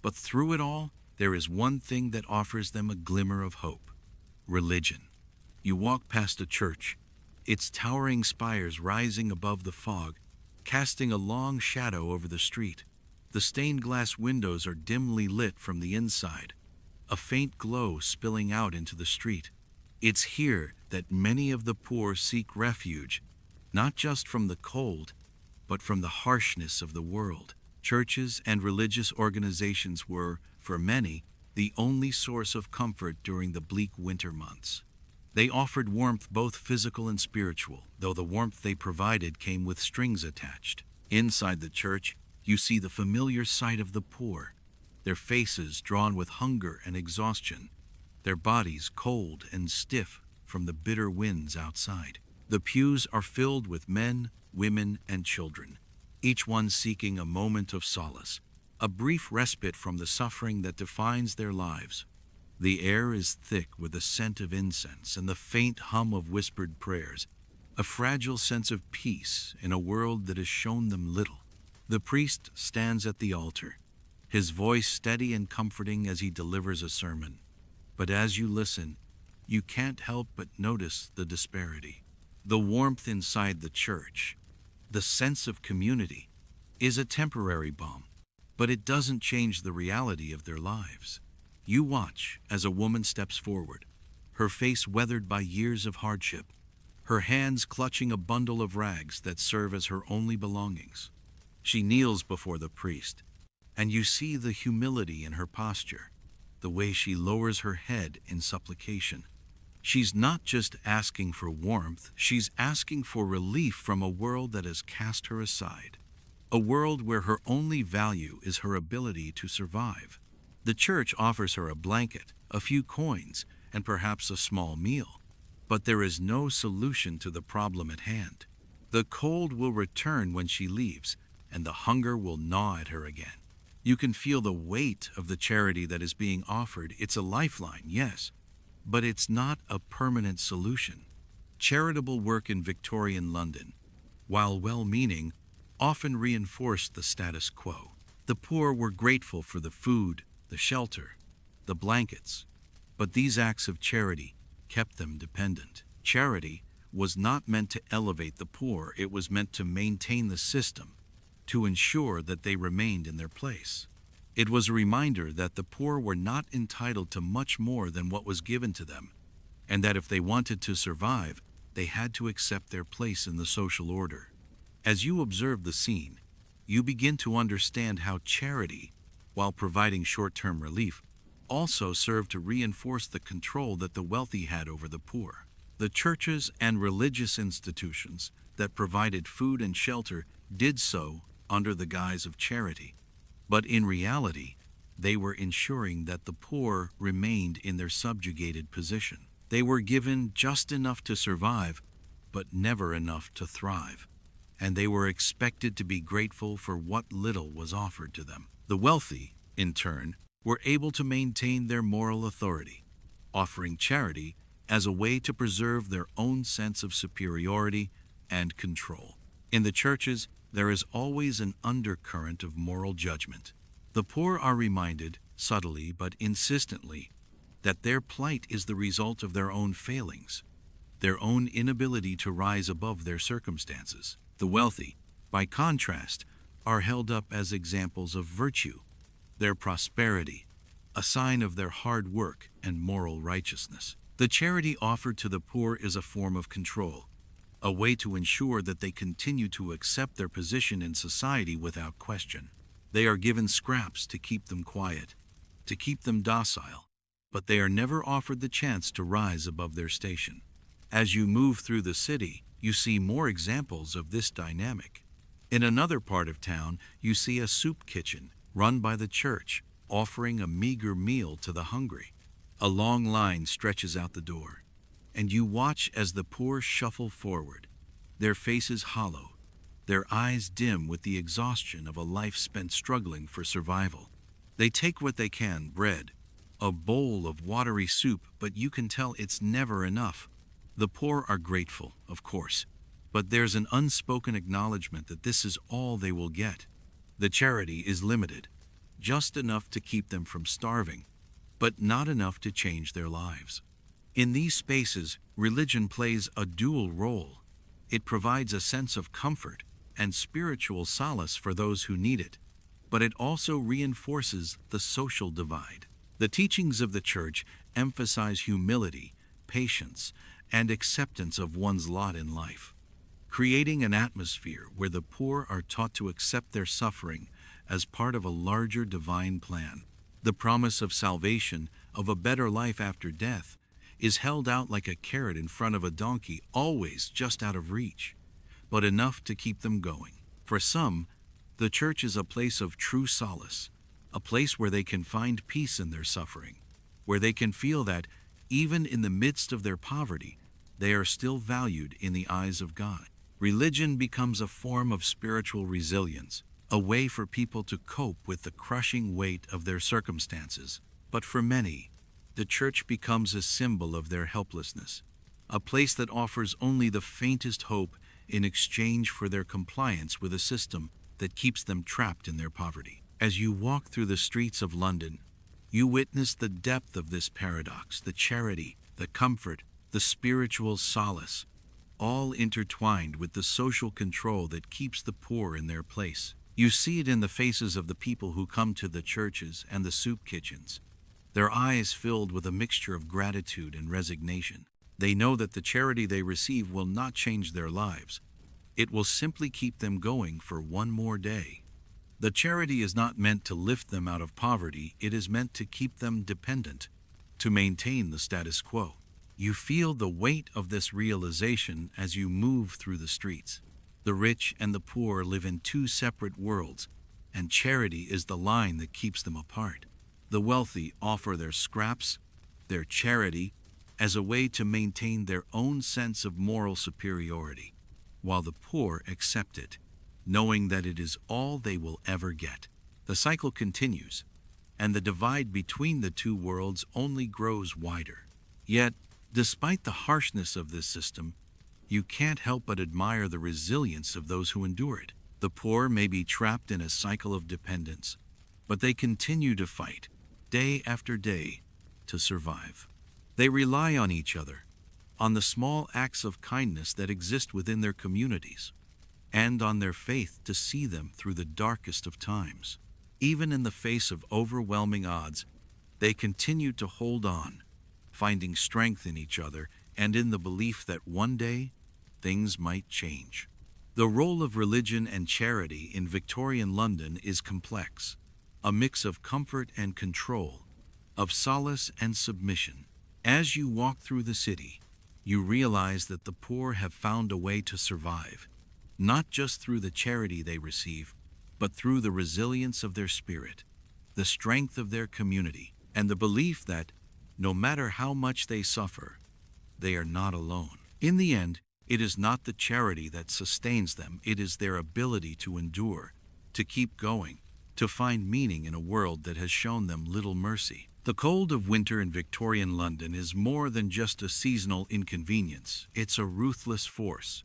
but through it all, there is one thing that offers them a glimmer of hope: religion. You walk past a church, its towering spires rising above the fog, casting a long shadow over the street. The stained glass windows are dimly lit from the inside, a faint glow spilling out into the street. It's here that many of the poor seek refuge, not just from the cold, but from the harshness of the world. Churches and religious organizations were, for many, the only source of comfort during the bleak winter months. They offered warmth, both physical and spiritual, though the warmth they provided came with strings attached. Inside the church, you see the familiar sight of the poor, their faces drawn with hunger and exhaustion, their bodies cold and stiff from the bitter winds outside. The pews are filled with men, women, and children, each one seeking a moment of solace, a brief respite from the suffering that defines their lives. The air is thick with the scent of incense and the faint hum of whispered prayers, a fragile sense of peace in a world that has shown them little. The priest stands at the altar, his voice steady and comforting as he delivers a sermon. But as you listen, you can't help but notice the disparity. The warmth inside the church, the sense of community, is a temporary balm, but it doesn't change the reality of their lives. You watch as a woman steps forward, her face weathered by years of hardship, her hands clutching a bundle of rags that serve as her only belongings. She kneels before the priest, and you see the humility in her posture, the way she lowers her head in supplication. She's not just asking for warmth, she's asking for relief from a world that has cast her aside. A world where her only value is her ability to survive. The church offers her a blanket, a few coins, and perhaps a small meal. But there is no solution to the problem at hand. The cold will return when she leaves, and the hunger will gnaw at her again. You can feel the weight of the charity that is being offered. It's a lifeline, yes, but it's not a permanent solution. Charitable work in Victorian London, while well-meaning, often reinforced the status quo. The poor were grateful for the food, the shelter, the blankets, but these acts of charity kept them dependent. Charity was not meant to elevate the poor, it was meant to maintain the system, to ensure that they remained in their place. It was a reminder that the poor were not entitled to much more than what was given to them, and that if they wanted to survive, they had to accept their place in the social order. As you observe the scene, you begin to understand how charity, while providing short-term relief, also served to reinforce the control that the wealthy had over the poor. The churches and religious institutions that provided food and shelter did so under the guise of charity. But in reality, they were ensuring that the poor remained in their subjugated position. They were given just enough to survive, but never enough to thrive. And they were expected to be grateful for what little was offered to them. The wealthy, in turn, were able to maintain their moral authority, offering charity as a way to preserve their own sense of superiority and control. In the churches, there is always an undercurrent of moral judgment. The poor are reminded, subtly but insistently, that their plight is the result of their own failings, their own inability to rise above their circumstances. The wealthy, by contrast, are held up as examples of virtue, their prosperity, a sign of their hard work and moral righteousness. The charity offered to the poor is a form of control, a way to ensure that they continue to accept their position in society without question. They are given scraps to keep them quiet, to keep them docile, but they are never offered the chance to rise above their station. As you move through the city, you see more examples of this dynamic. In another part of town, you see a soup kitchen run by the church, offering a meager meal to the hungry. A long line stretches out the door, and you watch as the poor shuffle forward, their faces hollow, their eyes dim with the exhaustion of a life spent struggling for survival. They take what they can, bread, a bowl of watery soup, but you can tell it's never enough. The poor are grateful, of course, but there's an unspoken acknowledgement that this is all they will get. The charity is limited, just enough to keep them from starving, but not enough to change their lives. In these spaces, religion plays a dual role. It provides a sense of comfort and spiritual solace for those who need it, but it also reinforces the social divide. The teachings of the church emphasize humility, patience, and acceptance of one's lot in life, creating an atmosphere where the poor are taught to accept their suffering as part of a larger divine plan. The promise of salvation, of a better life after death, is held out like a carrot in front of a donkey, always just out of reach, but enough to keep them going. For some, the church is a place of true solace, a place where they can find peace in their suffering, where they can feel that, even in the midst of their poverty, they are still valued in the eyes of God. Religion becomes a form of spiritual resilience, a way for people to cope with the crushing weight of their circumstances. But for many, the church becomes a symbol of their helplessness, a place that offers only the faintest hope in exchange for their compliance with a system that keeps them trapped in their poverty. As you walk through the streets of London, you witness the depth of this paradox, the charity, the comfort, the spiritual solace, all intertwined with the social control that keeps the poor in their place. You see it in the faces of the people who come to the churches and the soup kitchens, their eyes filled with a mixture of gratitude and resignation. They know that the charity they receive will not change their lives. It will simply keep them going for one more day. The charity is not meant to lift them out of poverty, it is meant to keep them dependent, to maintain the status quo. You feel the weight of this realization as you move through the streets. The rich and the poor live in two separate worlds, and charity is the line that keeps them apart. The wealthy offer their scraps, their charity, as a way to maintain their own sense of moral superiority, while the poor accept it, knowing that it is all they will ever get. The cycle continues, and the divide between the two worlds only grows wider. Yet, despite the harshness of this system, you can't help but admire the resilience of those who endure it. The poor may be trapped in a cycle of dependence, but they continue to fight, day after day, to survive. They rely on each other, on the small acts of kindness that exist within their communities, and on their faith to see them through the darkest of times. Even in the face of overwhelming odds, they continue to hold on, finding strength in each other and in the belief that one day, things might change. The role of religion and charity in Victorian London is complex, a mix of comfort and control, of solace and submission. As you walk through the city, you realize that the poor have found a way to survive, not just through the charity they receive, but through the resilience of their spirit, the strength of their community, and the belief that, no matter how much they suffer, they are not alone. In the end, it is not the charity that sustains them, it is their ability to endure, to keep going, to find meaning in a world that has shown them little mercy. The cold of winter in Victorian London is more than just a seasonal inconvenience, it's a ruthless force,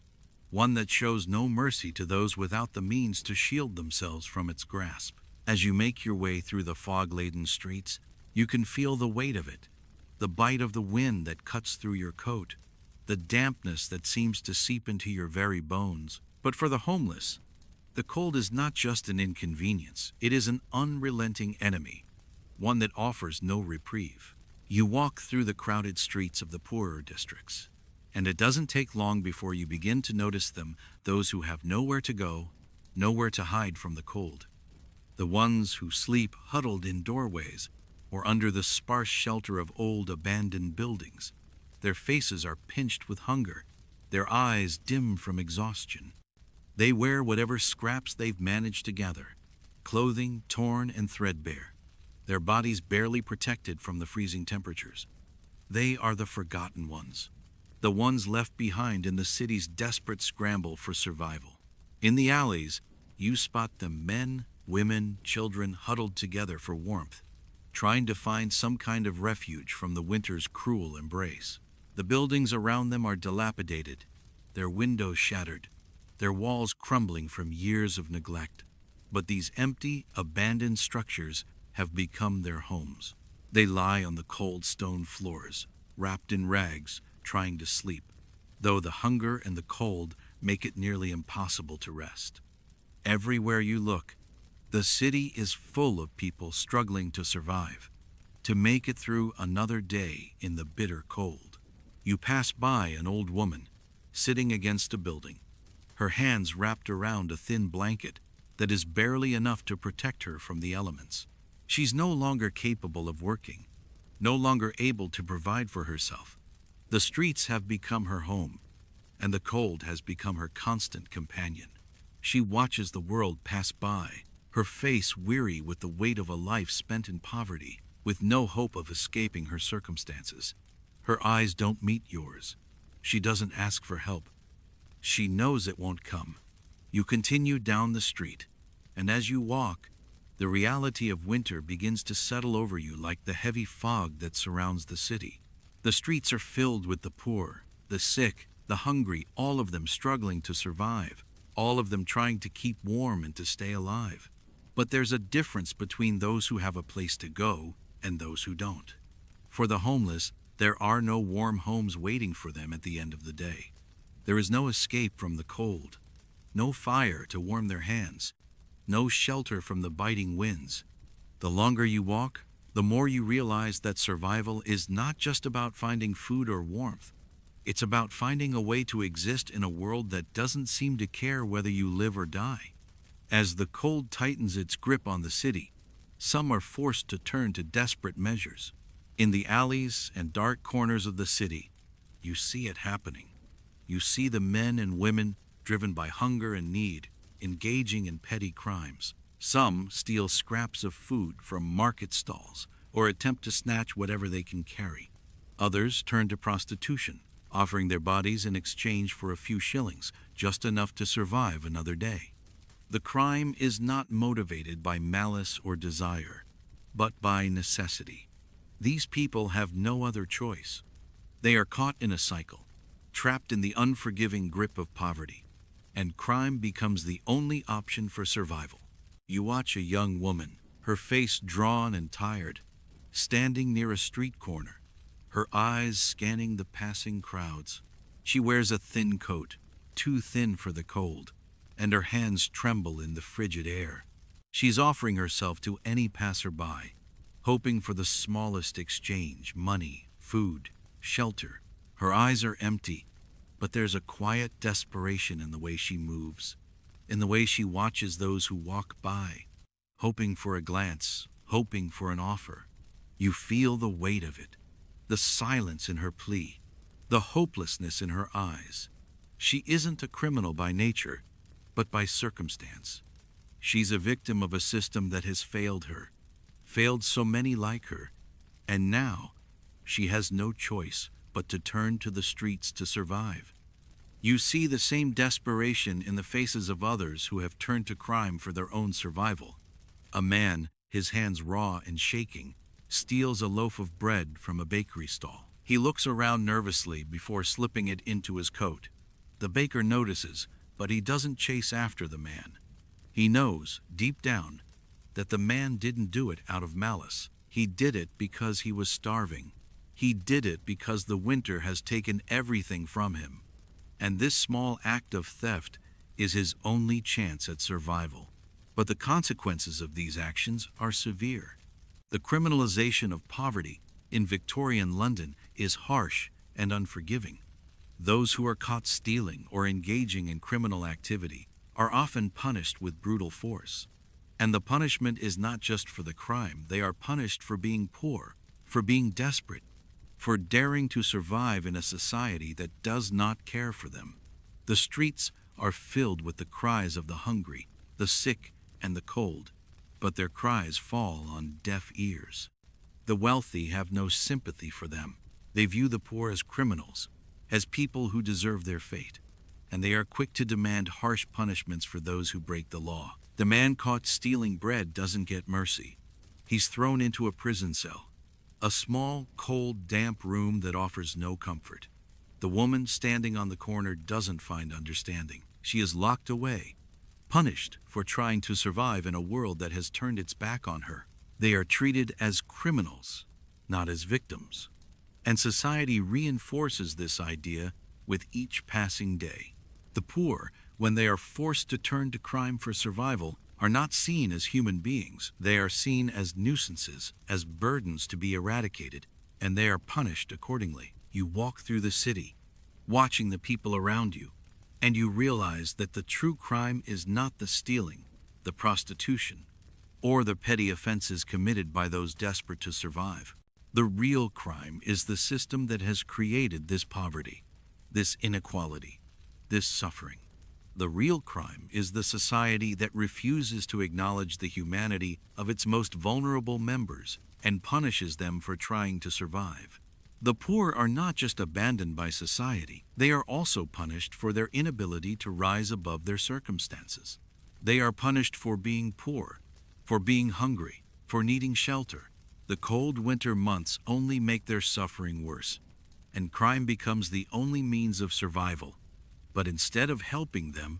one that shows no mercy to those without the means to shield themselves from its grasp. As you make your way through the fog-laden streets, you can feel the weight of it, the bite of the wind that cuts through your coat, the dampness that seems to seep into your very bones. But for the homeless, the cold is not just an inconvenience, it is an unrelenting enemy, one that offers no reprieve. You walk through the crowded streets of the poorer districts, and it doesn't take long before you begin to notice them, those who have nowhere to go, nowhere to hide from the cold. The ones who sleep huddled in doorways or under the sparse shelter of old abandoned buildings. Their faces are pinched with hunger, their eyes dim from exhaustion. They wear whatever scraps they've managed to gather, clothing torn and threadbare, their bodies barely protected from the freezing temperatures. They are the forgotten ones, the ones left behind in the city's desperate scramble for survival. In the alleys, you spot them, men, women, children huddled together for warmth, trying to find some kind of refuge from the winter's cruel embrace. The buildings around them are dilapidated, their windows shattered, their walls crumbling from years of neglect. But these empty, abandoned structures have become their homes. They lie on the cold stone floors, wrapped in rags, trying to sleep, though the hunger and the cold make it nearly impossible to rest. Everywhere you look, the city is full of people struggling to survive, to make it through another day in the bitter cold. You pass by an old woman, sitting against a building, her hands wrapped around a thin blanket that is barely enough to protect her from the elements. She's no longer capable of working, no longer able to provide for herself. The streets have become her home, and the cold has become her constant companion. She watches the world pass by, her face weary with the weight of a life spent in poverty, with no hope of escaping her circumstances. Her eyes don't meet yours. She doesn't ask for help. She knows it won't come. You continue down the street, and as you walk, the reality of winter begins to settle over you like the heavy fog that surrounds the city. The streets are filled with the poor, the sick, the hungry, all of them struggling to survive, all of them trying to keep warm and to stay alive. But there's a difference between those who have a place to go and those who don't. For the homeless, there are no warm homes waiting for them at the end of the day. There is no escape from the cold, no fire to warm their hands, no shelter from the biting winds. The longer you walk, the more you realize that survival is not just about finding food or warmth. It's about finding a way to exist in a world that doesn't seem to care whether you live or die. As the cold tightens its grip on the city, some are forced to turn to desperate measures. In the alleys and dark corners of the city, you see it happening. You see the men and women driven by hunger and need, engaging in petty crimes. Some steal scraps of food from market stalls or attempt to snatch whatever they can carry. Others turn to prostitution, offering their bodies in exchange for a few shillings, just enough to survive another day. The crime is not motivated by malice or desire, but by necessity. These people have no other choice. They are caught in a cycle, trapped in the unforgiving grip of poverty, and crime becomes the only option for survival. You watch a young woman, her face drawn and tired, standing near a street corner, her eyes scanning the passing crowds. She wears a thin coat, too thin for the cold, and her hands tremble in the frigid air. She's offering herself to any passerby, hoping for the smallest exchange: money, food, shelter. Her eyes are empty, but there's a quiet desperation in the way she moves, in the way she watches those who walk by, hoping for a glance, hoping for an offer. You feel the weight of it, the silence in her plea, the hopelessness in her eyes. She isn't a criminal by nature, but by circumstance. She's a victim of a system that has failed her, failed so many like her, and now she has no choice but to turn to the streets to survive. You see the same desperation in the faces of others who have turned to crime for their own survival. A man, his hands raw and shaking, steals a loaf of bread from a bakery stall. He looks around nervously before slipping it into his coat. The baker notices, but he doesn't chase after the man. He knows, deep down, that the man didn't do it out of malice. He did it because he was starving. He did it because the winter has taken everything from him. And this small act of theft is his only chance at survival. But the consequences of these actions are severe. The criminalization of poverty in Victorian London is harsh and unforgiving. Those who are caught stealing or engaging in criminal activity are often punished with brutal force. And the punishment is not just for the crime. They are punished for being poor, for being desperate, for daring to survive in a society that does not care for them. The streets are filled with the cries of the hungry, the sick, and the cold, but their cries fall on deaf ears. The wealthy have no sympathy for them. They view the poor as criminals, as people who deserve their fate, and they are quick to demand harsh punishments for those who break the law. The man caught stealing bread doesn't get mercy. He's thrown into a prison cell, a small, cold, damp room that offers no comfort. The woman standing on the corner doesn't find understanding. She is locked away, punished for trying to survive in a world that has turned its back on her. They are treated as criminals, not as victims. And society reinforces this idea with each passing day. The poor, when they are forced to turn to crime for survival, are not seen as human beings. They are seen as nuisances, as burdens to be eradicated, and they are punished accordingly. You walk through the city, watching the people around you, and you realize that the true crime is not the stealing, the prostitution, or the petty offenses committed by those desperate to survive. The real crime is the system that has created this poverty, this inequality, this suffering. The real crime is the society that refuses to acknowledge the humanity of its most vulnerable members and punishes them for trying to survive. The poor are not just abandoned by society, they are also punished for their inability to rise above their circumstances. They are punished for being poor, for being hungry, for needing shelter. The cold winter months only make their suffering worse, and crime becomes the only means of survival. But instead of helping them,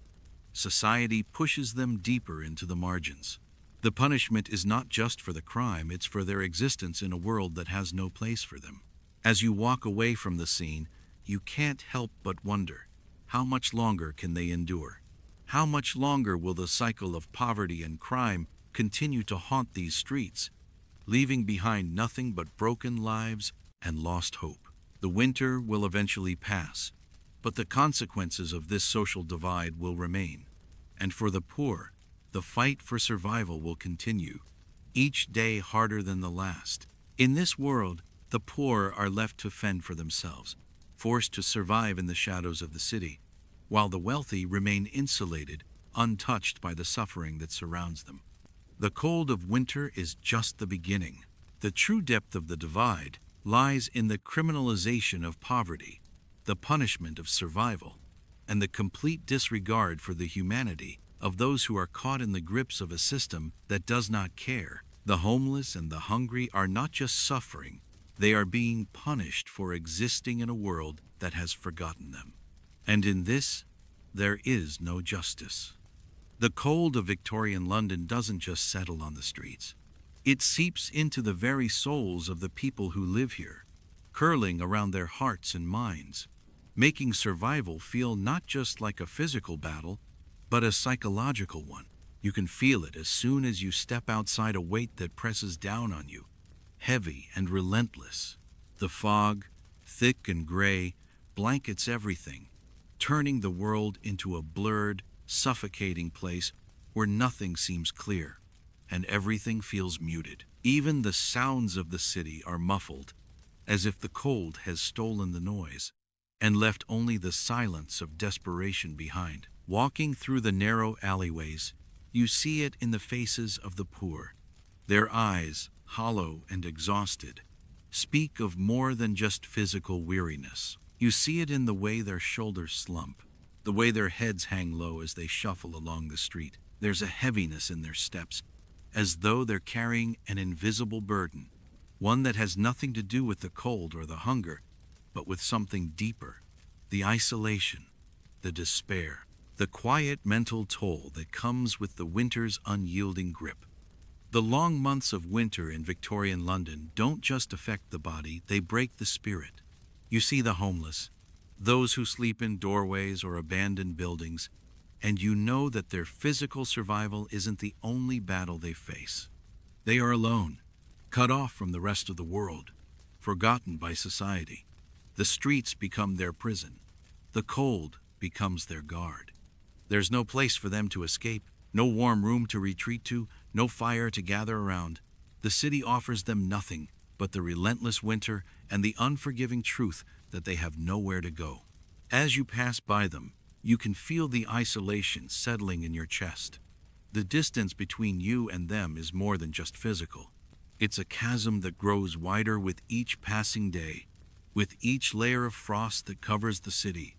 society pushes them deeper into the margins. The punishment is not just for the crime, it's for their existence in a world that has no place for them. As you walk away from the scene, you can't help but wonder, how much longer can they endure? How much longer will the cycle of poverty and crime continue to haunt these streets, leaving behind nothing but broken lives and lost hope? The winter will eventually pass, but the consequences of this social divide will remain. And for the poor, the fight for survival will continue, each day harder than the last. In this world, the poor are left to fend for themselves, forced to survive in the shadows of the city, while the wealthy remain insulated, untouched by the suffering that surrounds them. The cold of winter is just the beginning. The true depth of the divide lies in the criminalization of poverty, the punishment of survival, and the complete disregard for the humanity of those who are caught in the grips of a system that does not care. The homeless and the hungry are not just suffering, they are being punished for existing in a world that has forgotten them. And in this, there is no justice. The cold of Victorian London doesn't just settle on the streets. It seeps into the very souls of the people who live here, curling around their hearts and minds, making survival feel not just like a physical battle, but a psychological one. You can feel it as soon as you step outside a weight that presses down on you, heavy and relentless. The fog, thick and gray, blankets everything, turning the world into a blurred, suffocating place where nothing seems clear and everything feels muted. Even the sounds of the city are muffled, as if the cold has stolen the noise and left only the silence of desperation behind. Walking through the narrow alleyways, you see it in the faces of the poor. Their eyes, hollow and exhausted, speak of more than just physical weariness. You see it in the way their shoulders slump, the way their heads hang low as they shuffle along the street. There's a heaviness in their steps, as though they're carrying an invisible burden, one that has nothing to do with the cold or the hunger, but with something deeper: the isolation, the despair, the quiet mental toll that comes with the winter's unyielding grip. The long months of winter in Victorian London don't just affect the body, they break the spirit. You see the homeless, those who sleep in doorways or abandoned buildings, and you know that their physical survival isn't the only battle they face. They are alone, cut off from the rest of the world, forgotten by society. The streets become their prison. The cold becomes their guard. There's no place for them to escape, no warm room to retreat to, no fire to gather around. The city offers them nothing but the relentless winter and the unforgiving truth that they have nowhere to go. As you pass by them, you can feel the isolation settling in your chest. The distance between you and them is more than just physical. It's a chasm that grows wider with each passing day, with each layer of frost that covers the city.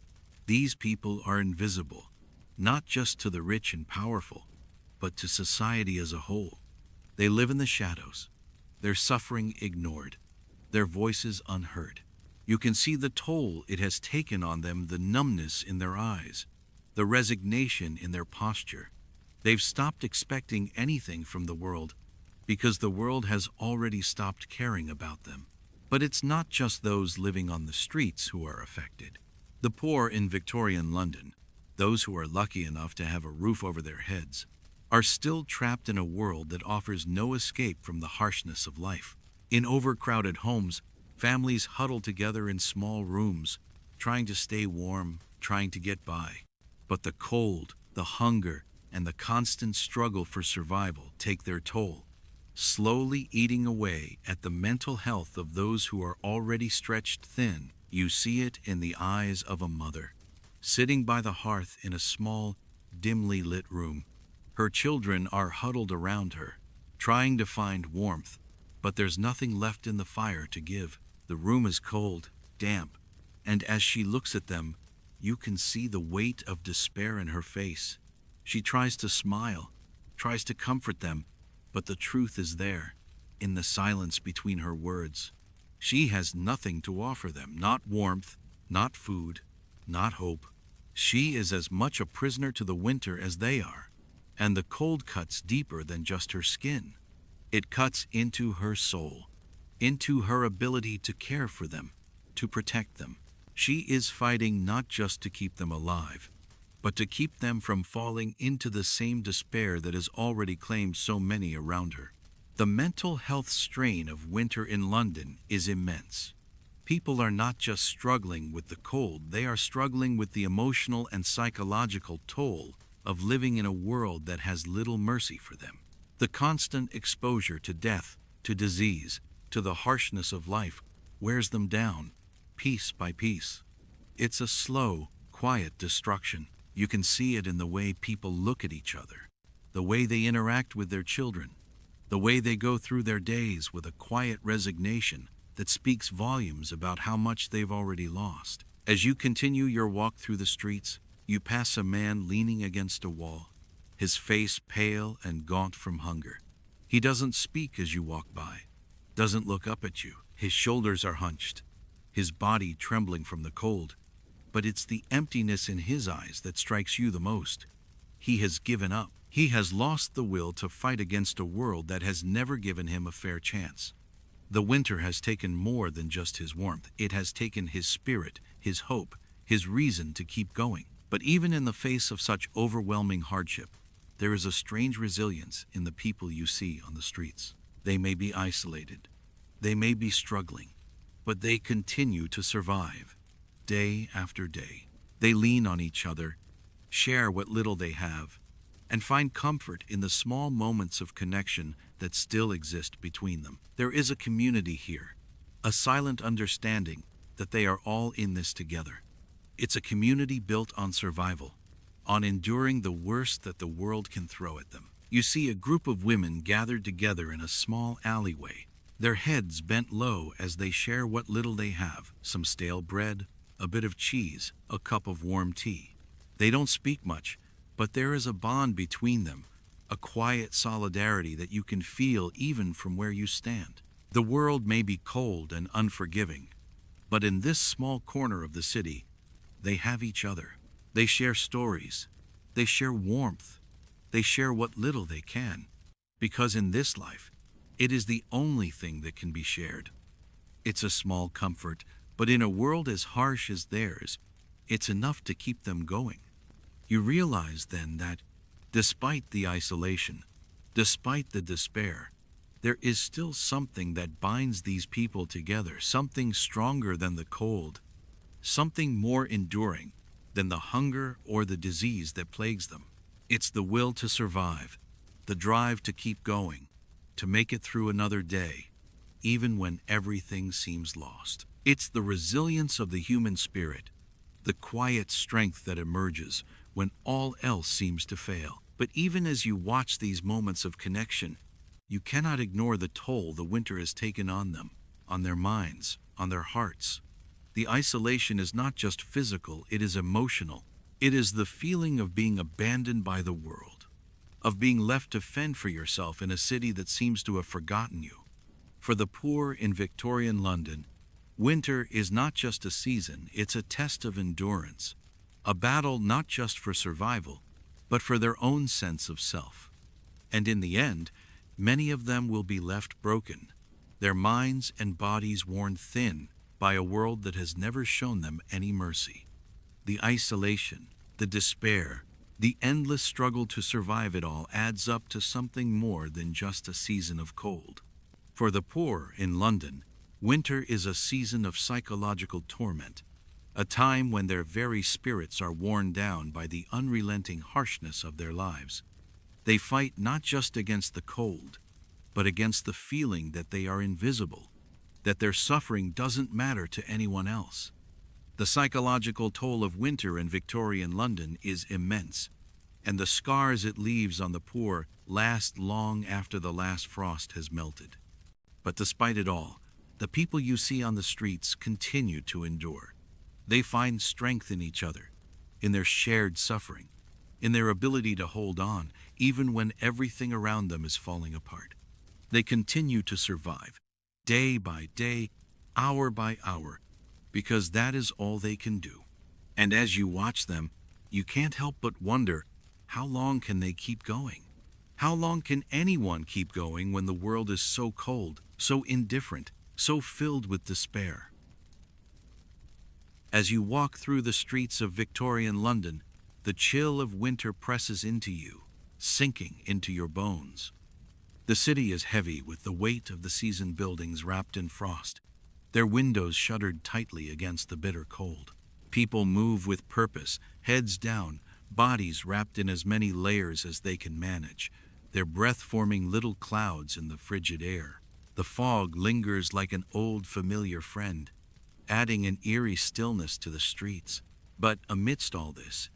These people are invisible, not just to the rich and powerful, but to society as a whole. They live in the shadows, their suffering ignored, their voices unheard. You can see the toll it has taken on them, the numbness in their eyes, the resignation in their posture. They've stopped expecting anything from the world because the world has already stopped caring about them. But it's not just those living on the streets who are affected. The poor in Victorian London, those who are lucky enough to have a roof over their heads, are still trapped in a world that offers no escape from the harshness of life. In overcrowded homes, families huddle together in small rooms, trying to stay warm, trying to get by. But the cold, the hunger, and the constant struggle for survival take their toll, slowly eating away at the mental health of those who are already stretched thin. You see it in the eyes of a mother, sitting by the hearth in a small, dimly lit room. Her children are huddled around her, trying to find warmth, but there's nothing left in the fire to give. The room is cold, damp, and as she looks at them, you can see the weight of despair in her face. She tries to smile, tries to comfort them, but the truth is there, in the silence between her words. She has nothing to offer them, not warmth, not food, not hope. She is as much a prisoner to the winter as they are, and the cold cuts deeper than just her skin. It cuts into her soul, into her ability to care for them, to protect them. She is fighting not just to keep them alive, but to keep them from falling into the same despair that has already claimed so many around her. The mental health strain of winter in London is immense. People are not just struggling with the cold, they are struggling with the emotional and psychological toll of living in a world that has little mercy for them. The constant exposure to death, to disease, to the harshness of life wears them down, piece by piece. It's a slow, quiet destruction. You can see it in the way people look at each other, the way they interact with their children, the way they go through their days with a quiet resignation that speaks volumes about how much they've already lost. As you continue your walk through the streets, you pass a man leaning against a wall, his face pale and gaunt from hunger. He doesn't speak as you walk by, doesn't look up at you. His shoulders are hunched, his body trembling from the cold. But it's the emptiness in his eyes that strikes you the most. He has given up. He has lost the will to fight against a world that has never given him a fair chance. The winter has taken more than just his warmth. It has taken his spirit, his hope, his reason to keep going. But even in the face of such overwhelming hardship, there is a strange resilience in the people you see on the streets. They may be isolated, they may be struggling, but they continue to survive. Day after day, they lean on each other, share what little they have, and find comfort in the small moments of connection that still exist between them. There is a community here, a silent understanding that they are all in this together. It's a community built on survival, on enduring the worst that the world can throw at them. You see a group of women gathered together in a small alleyway, their heads bent low as they share what little they have, some stale bread, a bit of cheese, a cup of warm tea. They don't speak much, but there is a bond between them, a quiet solidarity that you can feel even from where you stand. The world may be cold and unforgiving, but in this small corner of the city, they have each other. They share stories, they share warmth, they share what little they can, because in this life, it is the only thing that can be shared. It's a small comfort, but in a world as harsh as theirs, it's enough to keep them going. You realize then that, despite the isolation, despite the despair, there is still something that binds these people together, something stronger than the cold, something more enduring than the hunger or the disease that plagues them. It's the will to survive, the drive to keep going, to make it through another day, even when everything seems lost. It's the resilience of the human spirit, the quiet strength that emerges when all else seems to fail. But even as you watch these moments of connection, you cannot ignore the toll the winter has taken on them, on their minds, on their hearts. The isolation is not just physical, it is emotional. It is the feeling of being abandoned by the world, of being left to fend for yourself in a city that seems to have forgotten you. For the poor in Victorian London, winter is not just a season, it's a test of endurance, a battle not just for survival, but for their own sense of self. And in the end, many of them will be left broken, their minds and bodies worn thin by a world that has never shown them any mercy. The isolation, the despair, the endless struggle to survive it all adds up to something more than just a season of cold. For the poor in London, winter is a season of psychological torment, a time when their very spirits are worn down by the unrelenting harshness of their lives. They fight not just against the cold, but against the feeling that they are invisible, that their suffering doesn't matter to anyone else. The psychological toll of winter in Victorian London is immense. and the scars it leaves on the poor last long after the last frost has melted. But despite it all, the people you see on the streets continue to endure. They find strength in each other, in their shared suffering, in their ability to hold on even when everything around them is falling apart. They continue to survive, day by day, hour by hour, because that is all they can do. And as you watch them, you can't help but wonder, how long can they keep going? How long can anyone keep going when the world is so cold, so indifferent, so filled with despair? As you walk through the streets of Victorian London, the chill of winter presses into you, sinking into your bones. The city is heavy with the weight of the seasoned buildings wrapped in frost, their windows shuttered tightly against the bitter cold. People move with purpose, heads down, bodies wrapped in as many layers as they can manage, their breath forming little clouds in the frigid air. The fog lingers like an old familiar friend, adding an eerie stillness to the streets. But amidst all this,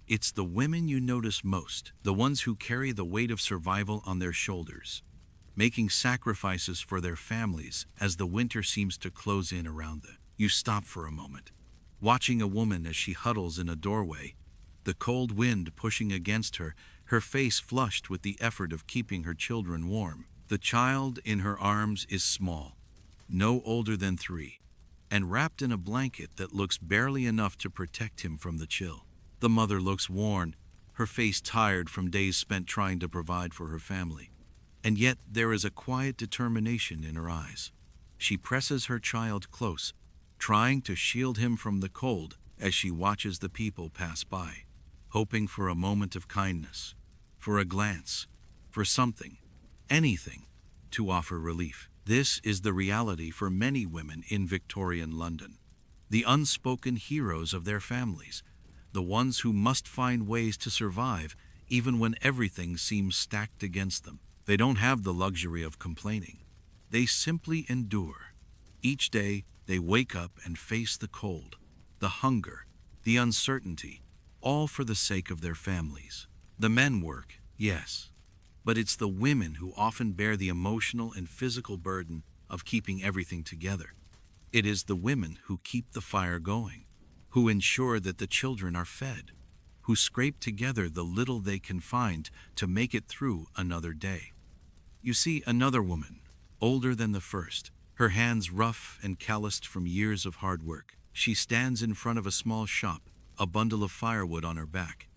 it's the women you notice most, the ones who carry the weight of survival on their shoulders, making sacrifices for their families as the winter seems to close in around them. You stop for a moment, watching a woman as she huddles in a doorway, the cold wind pushing against her, her face flushed with the effort of keeping her children warm. The child in her arms is small, no older than 3, and wrapped in a blanket that looks barely enough to protect him from the chill. The mother looks worn, her face tired from days spent trying to provide for her family. And yet there is a quiet determination in her eyes. She presses her child close, trying to shield him from the cold as she watches the people pass by, hoping for a moment of kindness, for a glance, for something, anything, to offer relief. This is the reality for many women in Victorian London, the unspoken heroes of their families, the ones who must find ways to survive even when everything seems stacked against them. They don't have the luxury of complaining. They simply endure. Each day, they wake up and face the cold, the hunger, the uncertainty, all for the sake of their families. The men work, yes, but it's the women who often bear the emotional and physical burden of keeping everything together. It is the women who keep the fire going, who ensure that the children are fed, who scrape together the little they can find to make it through another day. You see another woman, older than the first, her hands rough and calloused from years of hard work. She stands in front of a small shop, a bundle of firewood on her back.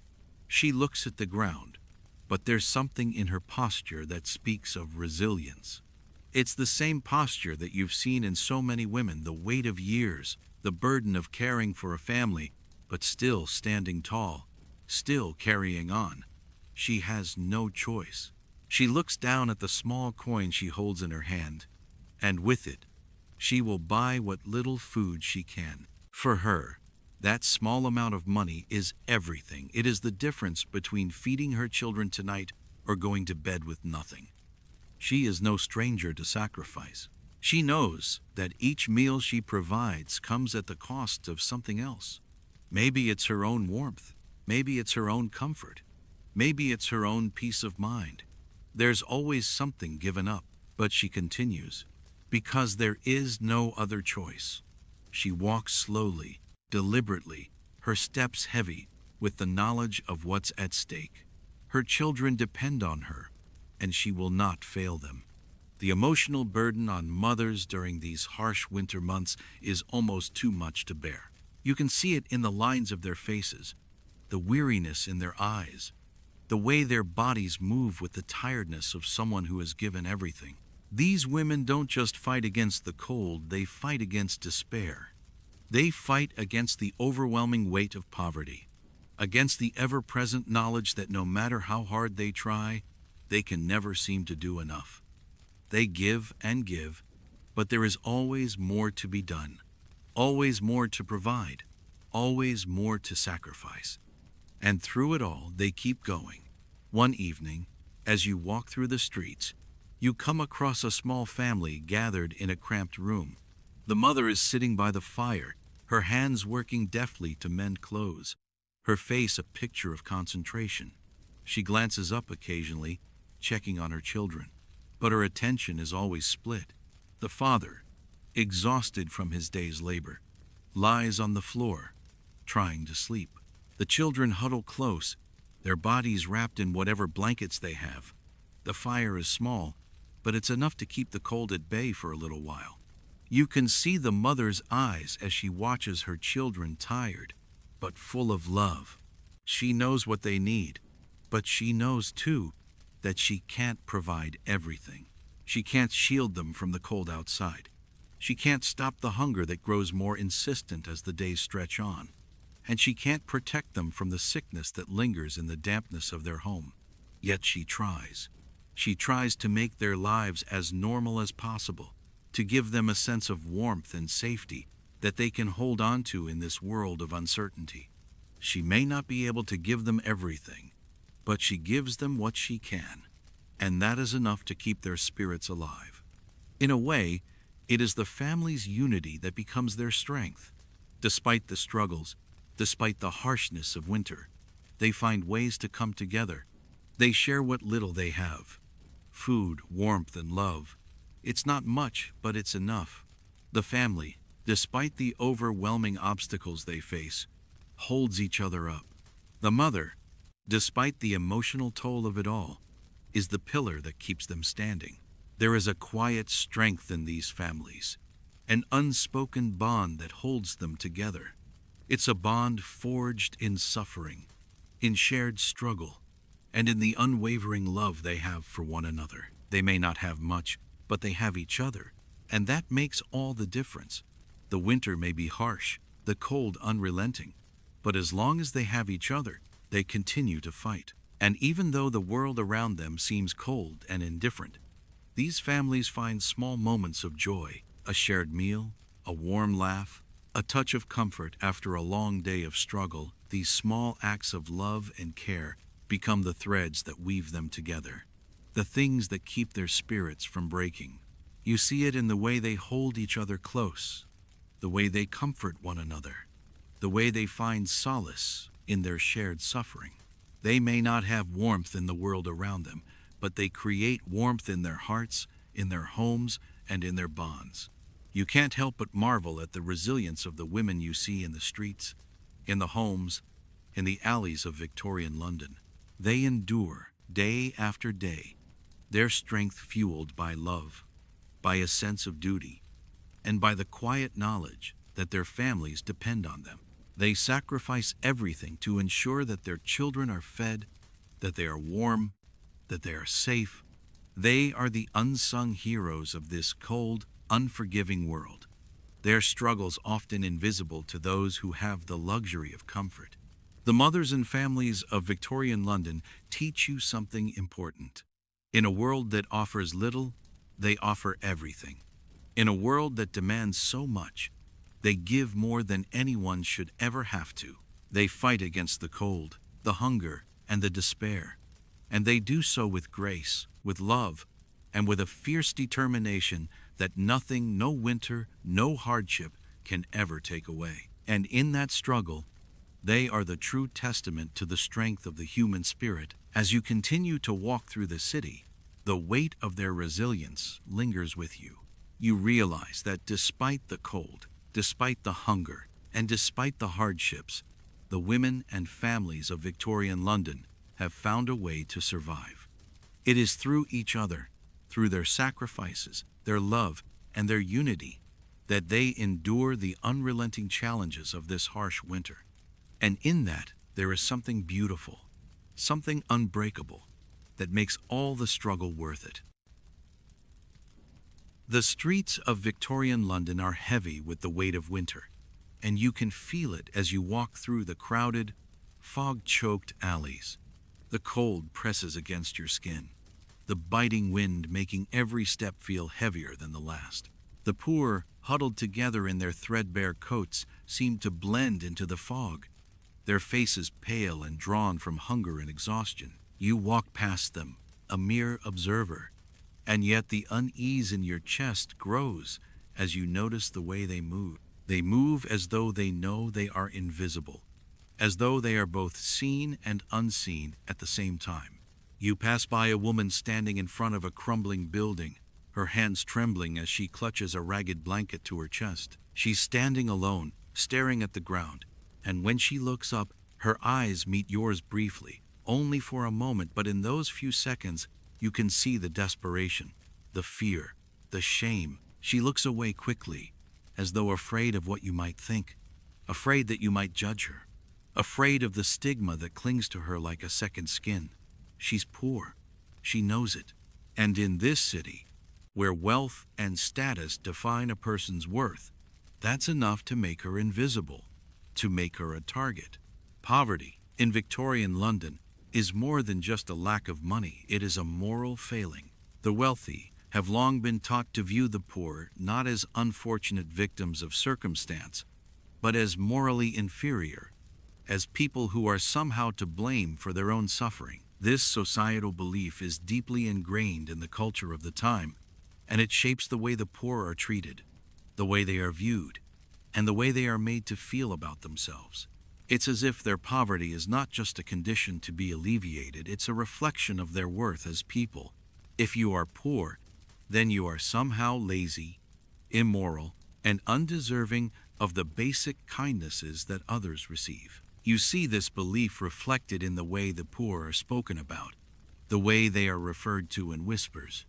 She looks at the ground, but there's something in her posture that speaks of resilience. It's the same posture that you've seen in so many women, the weight of years, the burden of caring for a family, but still standing tall, still carrying on. She has no choice. She looks down at the small coin she holds in her hand, and with it, she will buy what little food she can. For her, that small amount of money is everything. It is the difference between feeding her children tonight or going to bed with nothing. She is no stranger to sacrifice. She knows that each meal she provides comes at the cost of something else. Maybe it's her own warmth. Maybe it's her own comfort. Maybe it's her own peace of mind. There's always something given up, but she continues, because there is no other choice. She walks slowly, deliberately, her steps heavy, with the knowledge of what's at stake. Her children depend on her, and she will not fail them. The emotional burden on mothers during these harsh winter months is almost too much to bear. You can see it in the lines of their faces, the weariness in their eyes, the way their bodies move with the tiredness of someone who has given everything. These women don't just fight against the cold, they fight against despair. They fight against the overwhelming weight of poverty, against the ever-present knowledge that no matter how hard they try, they can never seem to do enough. They give and give, but there is always more to be done, always more to provide, always more to sacrifice. And through it all, they keep going. One evening, as you walk through the streets, you come across a small family gathered in a cramped room. The mother is sitting by the fire, her hands working deftly to mend clothes, her face a picture of concentration. She glances up occasionally, checking on her children, but her attention is always split. The father, exhausted from his day's labor, lies on the floor, trying to sleep. The children huddle close, their bodies wrapped in whatever blankets they have. The fire is small, but it's enough to keep the cold at bay for a little while. You can see the mother's eyes as she watches her children, tired, but full of love. She knows what they need, but she knows too that she can't provide everything. She can't shield them from the cold outside. She can't stop the hunger that grows more insistent as the days stretch on. And she can't protect them from the sickness that lingers in the dampness of their home. Yet she tries. She tries to make their lives as normal as possible, to give them a sense of warmth and safety that they can hold on to in this world of uncertainty. She may not be able to give them everything, but she gives them what she can, and that is enough to keep their spirits alive. In a way, it is the family's unity that becomes their strength. Despite the struggles, despite the harshness of winter, they find ways to come together. They share what little they have. Food, warmth, and love. It's not much, but it's enough. The family, despite the overwhelming obstacles they face, holds each other up. The mother, despite the emotional toll of it all, is the pillar that keeps them standing. There is a quiet strength in these families, an unspoken bond that holds them together. It's a bond forged in suffering, in shared struggle, and in the unwavering love they have for one another. They may not have much, but they have each other, and that makes all the difference. The winter may be harsh, the cold unrelenting, but as long as they have each other, they continue to fight. And even though the world around them seems cold and indifferent, these families find small moments of joy, a shared meal, a warm laugh, a touch of comfort after a long day of struggle. These small acts of love and care become the threads that weave them together, the things that keep their spirits from breaking. You see it in the way they hold each other close, the way they comfort one another, the way they find solace in their shared suffering. They may not have warmth in the world around them, but they create warmth in their hearts, in their homes, and in their bonds. You can't help but marvel at the resilience of the women you see in the streets, in the homes, in the alleys of Victorian London. They endure day after day, their strength fueled by love, by a sense of duty, and by the quiet knowledge that their families depend on them. They sacrifice everything to ensure that their children are fed, that they are warm, that they are safe. They are the unsung heroes of this cold, unforgiving world. Their struggles often invisible to those who have the luxury of comfort. The mothers and families of Victorian London teach you something important. In a world that offers little, they offer everything. In a world that demands so much, they give more than anyone should ever have to. They fight against the cold, the hunger, and the despair. And they do so with grace, with love, and with a fierce determination that nothing, no winter, no hardship can ever take away. And in that struggle, they are the true testament to the strength of the human spirit. As you continue to walk through the city, the weight of their resilience lingers with you. You realize that despite the cold, despite the hunger, and despite the hardships, the women and families of Victorian London have found a way to survive. It is through each other, through their sacrifices, their love, and their unity, that they endure the unrelenting challenges of this harsh winter. And in that, there is something beautiful, something unbreakable, that makes all the struggle worth it. The streets of Victorian London are heavy with the weight of winter, and you can feel it as you walk through the crowded, fog-choked alleys. The cold presses against your skin, the biting wind making every step feel heavier than the last. The poor, huddled together in their threadbare coats, seem to blend into the fog, their faces pale and drawn from hunger and exhaustion. You walk past them, a mere observer, and yet the unease in your chest grows as you notice the way they move. They move as though they know they are invisible, as though they are both seen and unseen at the same time. You pass by a woman standing in front of a crumbling building, her hands trembling as she clutches a ragged blanket to her chest. She's standing alone, staring at the ground, and when she looks up, her eyes meet yours briefly, only for a moment, but in those few seconds, you can see the desperation, the fear, the shame. She looks away quickly, as though afraid of what you might think, afraid that you might judge her, afraid of the stigma that clings to her like a second skin. She's poor. She knows it. And in this city, where wealth and status define a person's worth, that's enough to make her invisible, to make her a target. Poverty, in Victorian London, is more than just a lack of money. It is a moral failing. The wealthy have long been taught to view the poor not as unfortunate victims of circumstance, but as morally inferior, as people who are somehow to blame for their own suffering. This societal belief is deeply ingrained in the culture of the time, and it shapes the way the poor are treated, the way they are viewed, and the way they are made to feel about themselves. It's as if their poverty is not just a condition to be alleviated, it's a reflection of their worth as people. If you are poor, then you are somehow lazy, immoral, and undeserving of the basic kindnesses that others receive. You see this belief reflected in the way the poor are spoken about, the way they are referred to in whispers.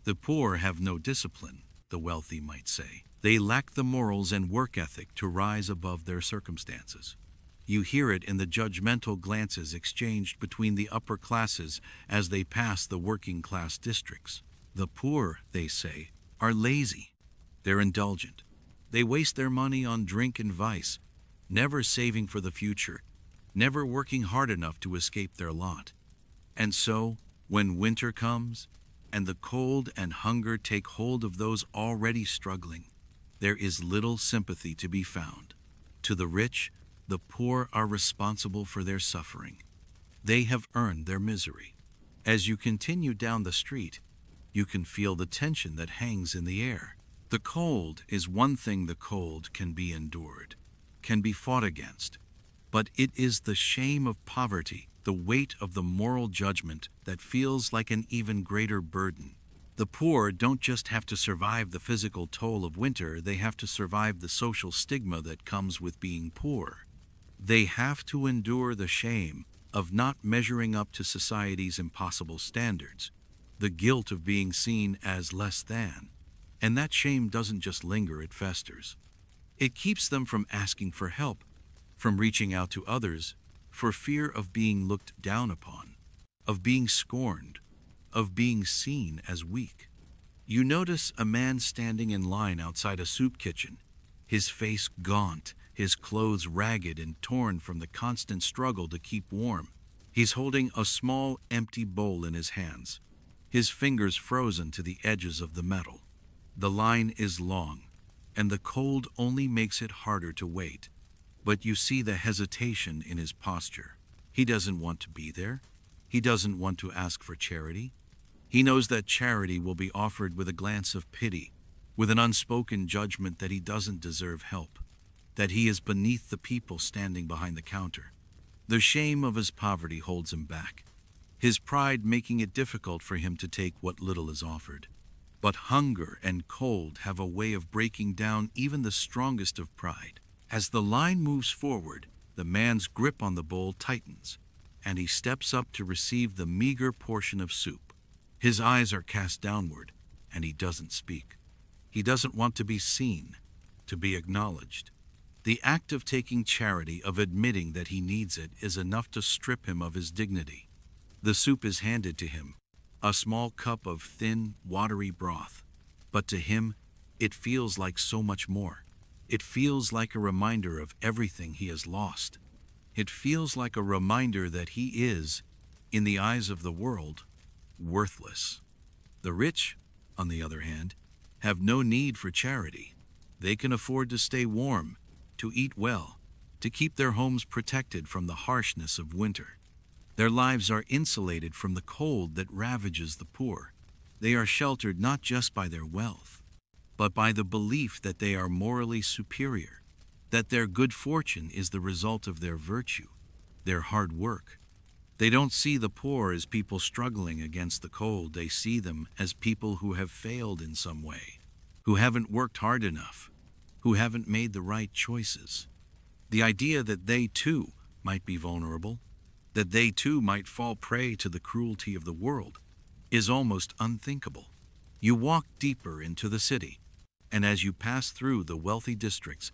The poor have no discipline, the wealthy might say. They lack the morals and work ethic to rise above their circumstances. You hear it in the judgmental glances exchanged between the upper classes as they pass the working class districts. The poor, they say, are lazy. They're indulgent. They waste their money on drink and vice, never saving for the future, never working hard enough to escape their lot. And so, when winter comes, and the cold and hunger take hold of those already struggling, there is little sympathy to be found. To the rich, the poor are responsible for their suffering. They have earned their misery. As you continue down the street, you can feel the tension that hangs in the air. The cold is one thing. The cold can be endured, can be fought against, but it is the shame of poverty, the weight of the moral judgment that feels like an even greater burden. The poor don't just have to survive the physical toll of winter, they have to survive the social stigma that comes with being poor. They have to endure the shame of not measuring up to society's impossible standards, the guilt of being seen as less than. And that shame doesn't just linger, it festers. It keeps them from asking for help, from reaching out to others, for fear of being looked down upon, of being scorned, of being seen as weak. You notice a man standing in line outside a soup kitchen, his face gaunt, his clothes ragged and torn from the constant struggle to keep warm. He's holding a small, empty bowl in his hands, his fingers frozen to the edges of the metal. The line is long, and the cold only makes it harder to wait. But you see the hesitation in his posture. He doesn't want to be there. He doesn't want to ask for charity. He knows that charity will be offered with a glance of pity, with an unspoken judgment that he doesn't deserve help, that he is beneath the people standing behind the counter. The shame of his poverty holds him back, his pride making it difficult for him to take what little is offered. But hunger and cold have a way of breaking down even the strongest of pride. As the line moves forward, the man's grip on the bowl tightens, and he steps up to receive the meager portion of soup. His eyes are cast downward, and he doesn't speak. He doesn't want to be seen, to be acknowledged. The act of taking charity, of admitting that he needs it, is enough to strip him of his dignity. The soup is handed to him, a small cup of thin, watery broth. But to him, it feels like so much more. It feels like a reminder of everything he has lost. It feels like a reminder that he is, in the eyes of the world, worthless. The rich, on the other hand, have no need for charity. They can afford to stay warm, to eat well, to keep their homes protected from the harshness of winter. Their lives are insulated from the cold that ravages the poor. They are sheltered not just by their wealth, but by the belief that they are morally superior, that their good fortune is the result of their virtue. their hard work. They don't see the poor as people struggling against the cold. They see them as people who have failed in some way, who haven't worked hard enough, who haven't made the right choices. The idea that they too might be vulnerable, that they too might fall prey to the cruelty of the world, is almost unthinkable. You walk deeper into the city, and as you pass through the wealthy districts,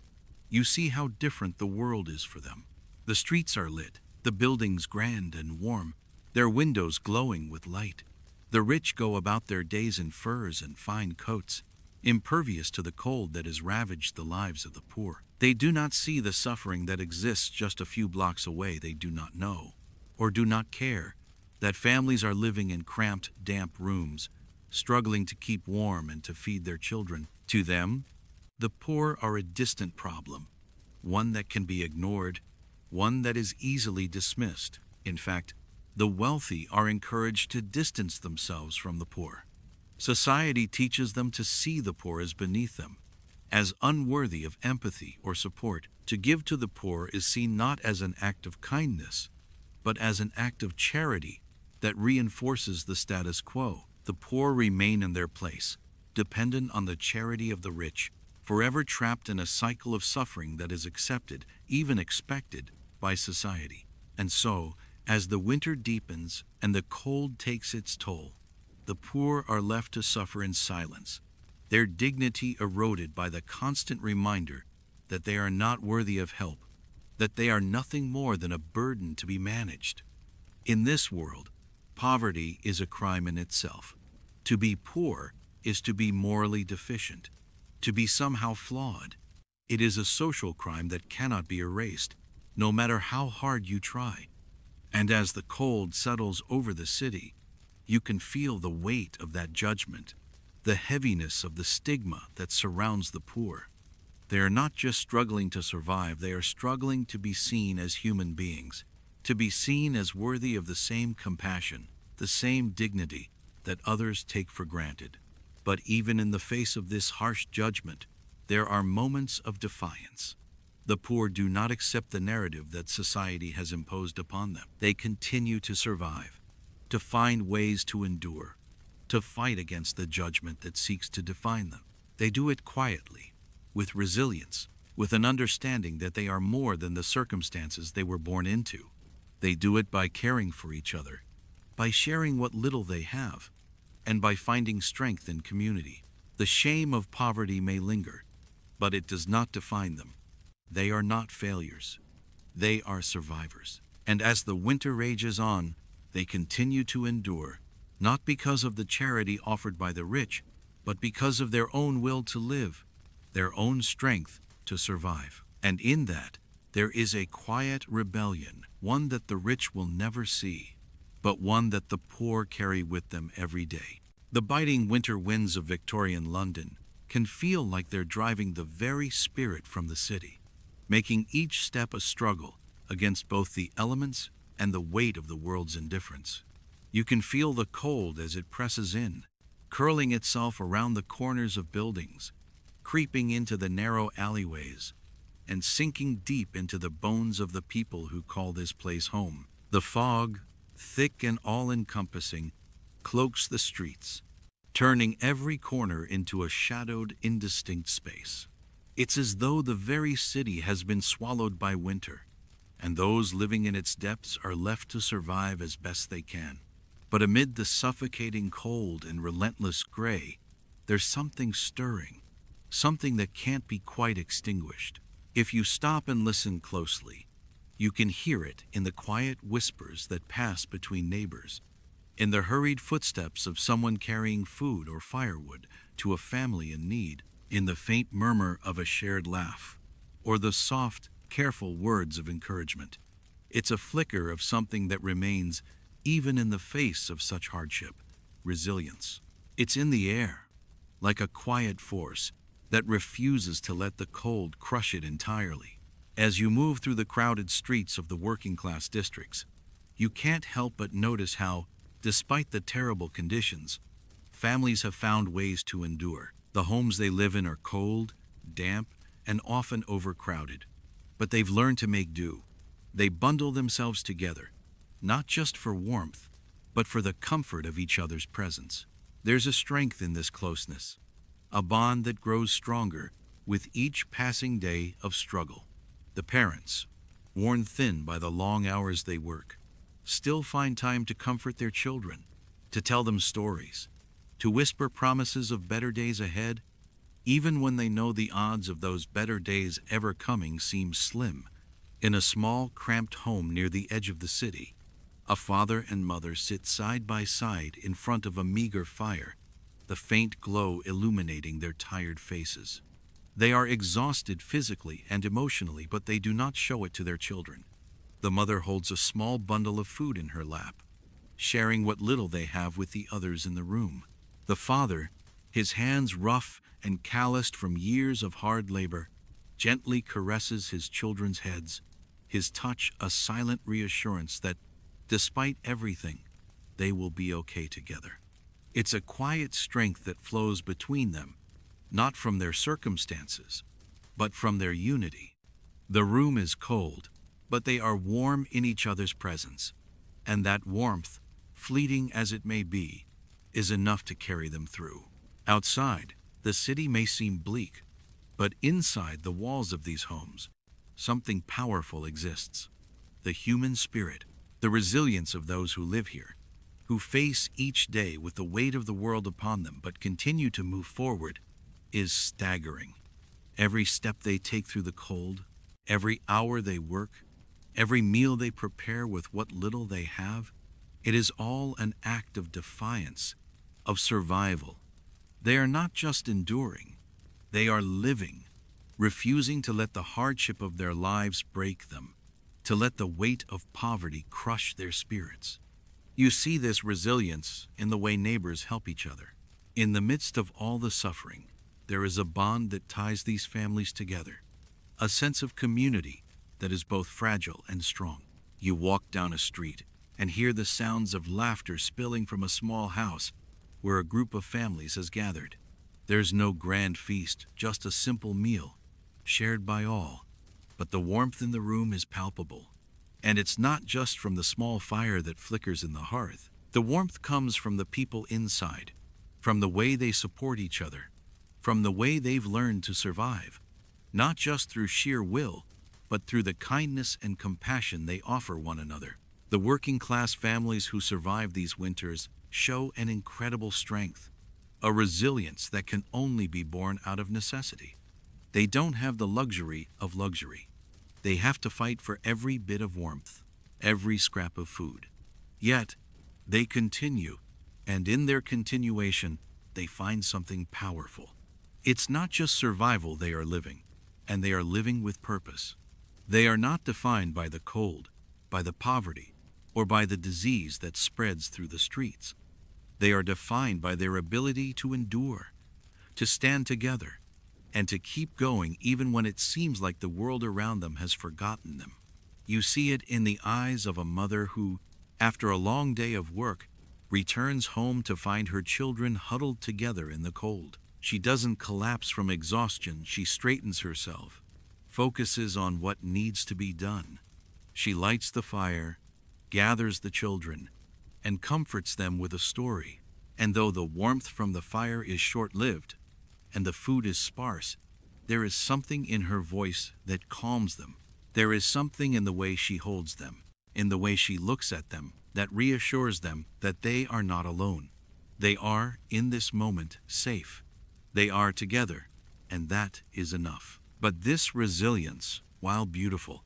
you see how different the world is for them. The streets are lit, the buildings grand and warm, their windows glowing with light. The rich go about their days in furs and fine coats, impervious to the cold that has ravaged the lives of the poor. They do not see the suffering that exists just a few blocks away. They do not know, or do not care, that families are living in cramped, damp rooms, struggling to keep warm and to feed their children. To them, the poor are a distant problem, one that can be ignored, one that is easily dismissed. In fact, the wealthy are encouraged to distance themselves from the poor. Society teaches them to see the poor as beneath them, as unworthy of empathy or support. To give to the poor is seen not as an act of kindness, but as an act of charity that reinforces the status quo. The poor remain in their place, dependent on the charity of the rich, forever trapped in a cycle of suffering that is accepted, even expected, by society. And so, as the winter deepens and the cold takes its toll, the poor are left to suffer in silence, their dignity eroded by the constant reminder that they are not worthy of help, that they are nothing more than a burden to be managed. In this world, poverty is a crime in itself. To be poor is to be morally deficient, to be somehow flawed. It is a social crime that cannot be erased, no matter how hard you try. And as the cold settles over the city, you can feel the weight of that judgment, the heaviness of the stigma that surrounds the poor. They are not just struggling to survive, they are struggling to be seen as human beings, to be seen as worthy of the same compassion, the same dignity that others take for granted. But even in the face of this harsh judgment, there are moments of defiance. The poor do not accept the narrative that society has imposed upon them. They continue to survive, to find ways to endure, to fight against the judgment that seeks to define them. They do it quietly, with resilience, with an understanding that they are more than the circumstances they were born into. They do it by caring for each other, by sharing what little they have, and by finding strength in community. The shame of poverty may linger, but it does not define them. They are not failures. They are survivors. And as the winter rages on, they continue to endure, not because of the charity offered by the rich, but because of their own will to live, their own strength to survive. And in that, there is a quiet rebellion, one that the rich will never see, but one that the poor carry with them every day. The biting winter winds of Victorian London can feel like they're driving the very spirit from the city, making each step a struggle against both the elements and the weight of the world's indifference. You can feel the cold as it presses in, curling itself around the corners of buildings, creeping into the narrow alleyways, and sinking deep into the bones of the people who call this place home. The fog, thick and all-encompassing, cloaks the streets, turning every corner into a shadowed, indistinct space. It's as though the very city has been swallowed by winter, and those living in its depths are left to survive as best they can. But amid the suffocating cold and relentless gray, there's something stirring, something that can't be quite extinguished. If you stop and listen closely, you can hear it in the quiet whispers that pass between neighbors, in the hurried footsteps of someone carrying food or firewood to a family in need, in the faint murmur of a shared laugh, or the soft, careful words of encouragement. It's a flicker of something that remains even in the face of such hardship: resilience. It's in the air, like a quiet force that refuses to let the cold crush it entirely. As you move through the crowded streets of the working-class districts, you can't help but notice how, despite the terrible conditions, families have found ways to endure. The homes they live in are cold, damp, and often overcrowded, but they've learned to make do. They bundle themselves together, not just for warmth, but for the comfort of each other's presence. There's a strength in this closeness, a bond that grows stronger with each passing day of struggle. The parents, worn thin by the long hours they work, still find time to comfort their children, to tell them stories, to whisper promises of better days ahead, even when they know the odds of those better days ever coming seem slim. In a small, cramped home near the edge of the city, a father and mother sit side by side in front of a meager fire, the faint glow illuminating their tired faces. They are exhausted physically and emotionally, but they do not show it to their children. The mother holds a small bundle of food in her lap, sharing what little they have with the others in the room. The father, his hands rough and calloused from years of hard labor, gently caresses his children's heads, his touch a silent reassurance that, despite everything, they will be okay together. It's a quiet strength that flows between them, not from their circumstances, but from their unity. The room is cold, but they are warm in each other's presence, and that warmth, fleeting as it may be, is enough to carry them through. Outside, the city may seem bleak, but inside the walls of these homes, something powerful exists. The human spirit, the resilience of those who live here, who face each day with the weight of the world upon them but continue to move forward, is staggering. Every step they take through the cold, every hour they work, every meal they prepare with what little they have, it is all an act of defiance, of survival. They are not just enduring, they are living, refusing to let the hardship of their lives break them, to let the weight of poverty crush their spirits. You see this resilience in the way neighbors help each other. In the midst of all the suffering, there is a bond that ties these families together, a sense of community that is both fragile and strong. You walk down a street and hear the sounds of laughter spilling from a small house where a group of families has gathered. There's no grand feast, just a simple meal, shared by all. But the warmth in the room is palpable. And it's not just from the small fire that flickers in the hearth. The warmth comes from the people inside, from the way they support each other, from the way they've learned to survive, not just through sheer will, but through the kindness and compassion they offer one another. The working-class families who survive these winters show an incredible strength, a resilience that can only be born out of necessity. They don't have the luxury of luxury. They have to fight for every bit of warmth, every scrap of food. Yet, they continue, and in their continuation, they find something powerful. It's not just survival they are living, and they are living with purpose. They are not defined by the cold, by the poverty, or by the disease that spreads through the streets. They are defined by their ability to endure, to stand together, and to keep going even when it seems like the world around them has forgotten them. You see it in the eyes of a mother who, after a long day of work, returns home to find her children huddled together in the cold. She doesn't collapse from exhaustion. She straightens herself, focuses on what needs to be done. She lights the fire, gathers the children, and comforts them with a story. And though the warmth from the fire is short-lived, and the food is sparse, there is something in her voice that calms them. There is something in the way she holds them, in the way she looks at them, that reassures them that they are not alone. They are, in this moment, safe. They are together, and that is enough. But this resilience, while beautiful,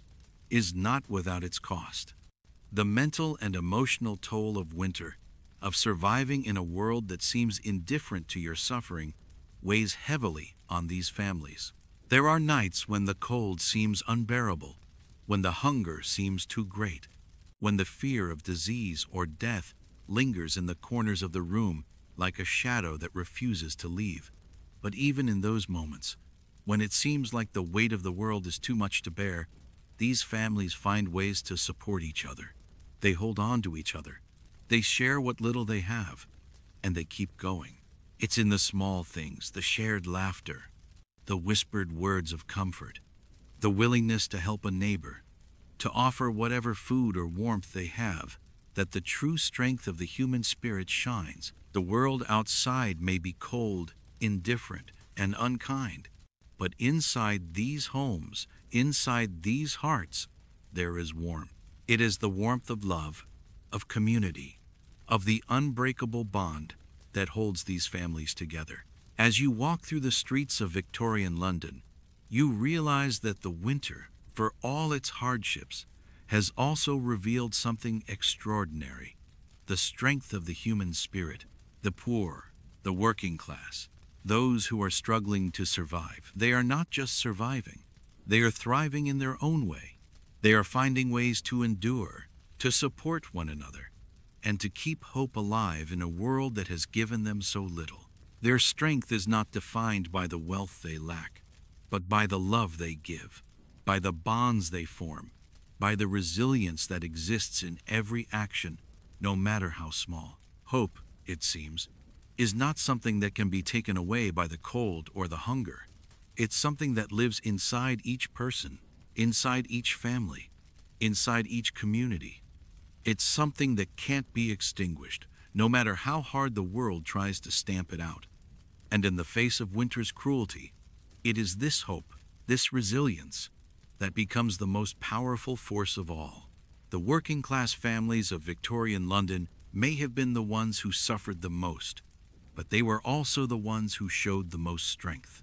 is not without its cost. The mental and emotional toll of winter, of surviving in a world that seems indifferent to your suffering, weighs heavily on these families. There are nights when the cold seems unbearable, when the hunger seems too great, when the fear of disease or death lingers in the corners of the room like a shadow that refuses to leave. But even in those moments, when it seems like the weight of the world is too much to bear, these families find ways to support each other. They hold on to each other. They share what little they have, and they keep going. It's in the small things, the shared laughter, the whispered words of comfort, the willingness to help a neighbor, to offer whatever food or warmth they have, that the true strength of the human spirit shines. The world outside may be cold, indifferent, and unkind, but inside these homes, inside these hearts, there is warmth. It is the warmth of love, of community, of the unbreakable bond that holds these families together. As you walk through the streets of Victorian London, you realize that the winter, for all its hardships, has also revealed something extraordinary: the strength of the human spirit, the poor, the working class, those who are struggling to survive. They are not just surviving, they are thriving in their own way. They are finding ways to endure, to support one another, and to keep hope alive in a world that has given them so little. Their strength is not defined by the wealth they lack, but by the love they give, by the bonds they form, by the resilience that exists in every action, no matter how small. Hope, it seems, is not something that can be taken away by the cold or the hunger. It's something that lives inside each person, inside each family, inside each community. It's something that can't be extinguished, no matter how hard the world tries to stamp it out. And in the face of winter's cruelty, it is this hope, this resilience, that becomes the most powerful force of all. The working class families of Victorian London may have been the ones who suffered the most, but they were also the ones who showed the most strength.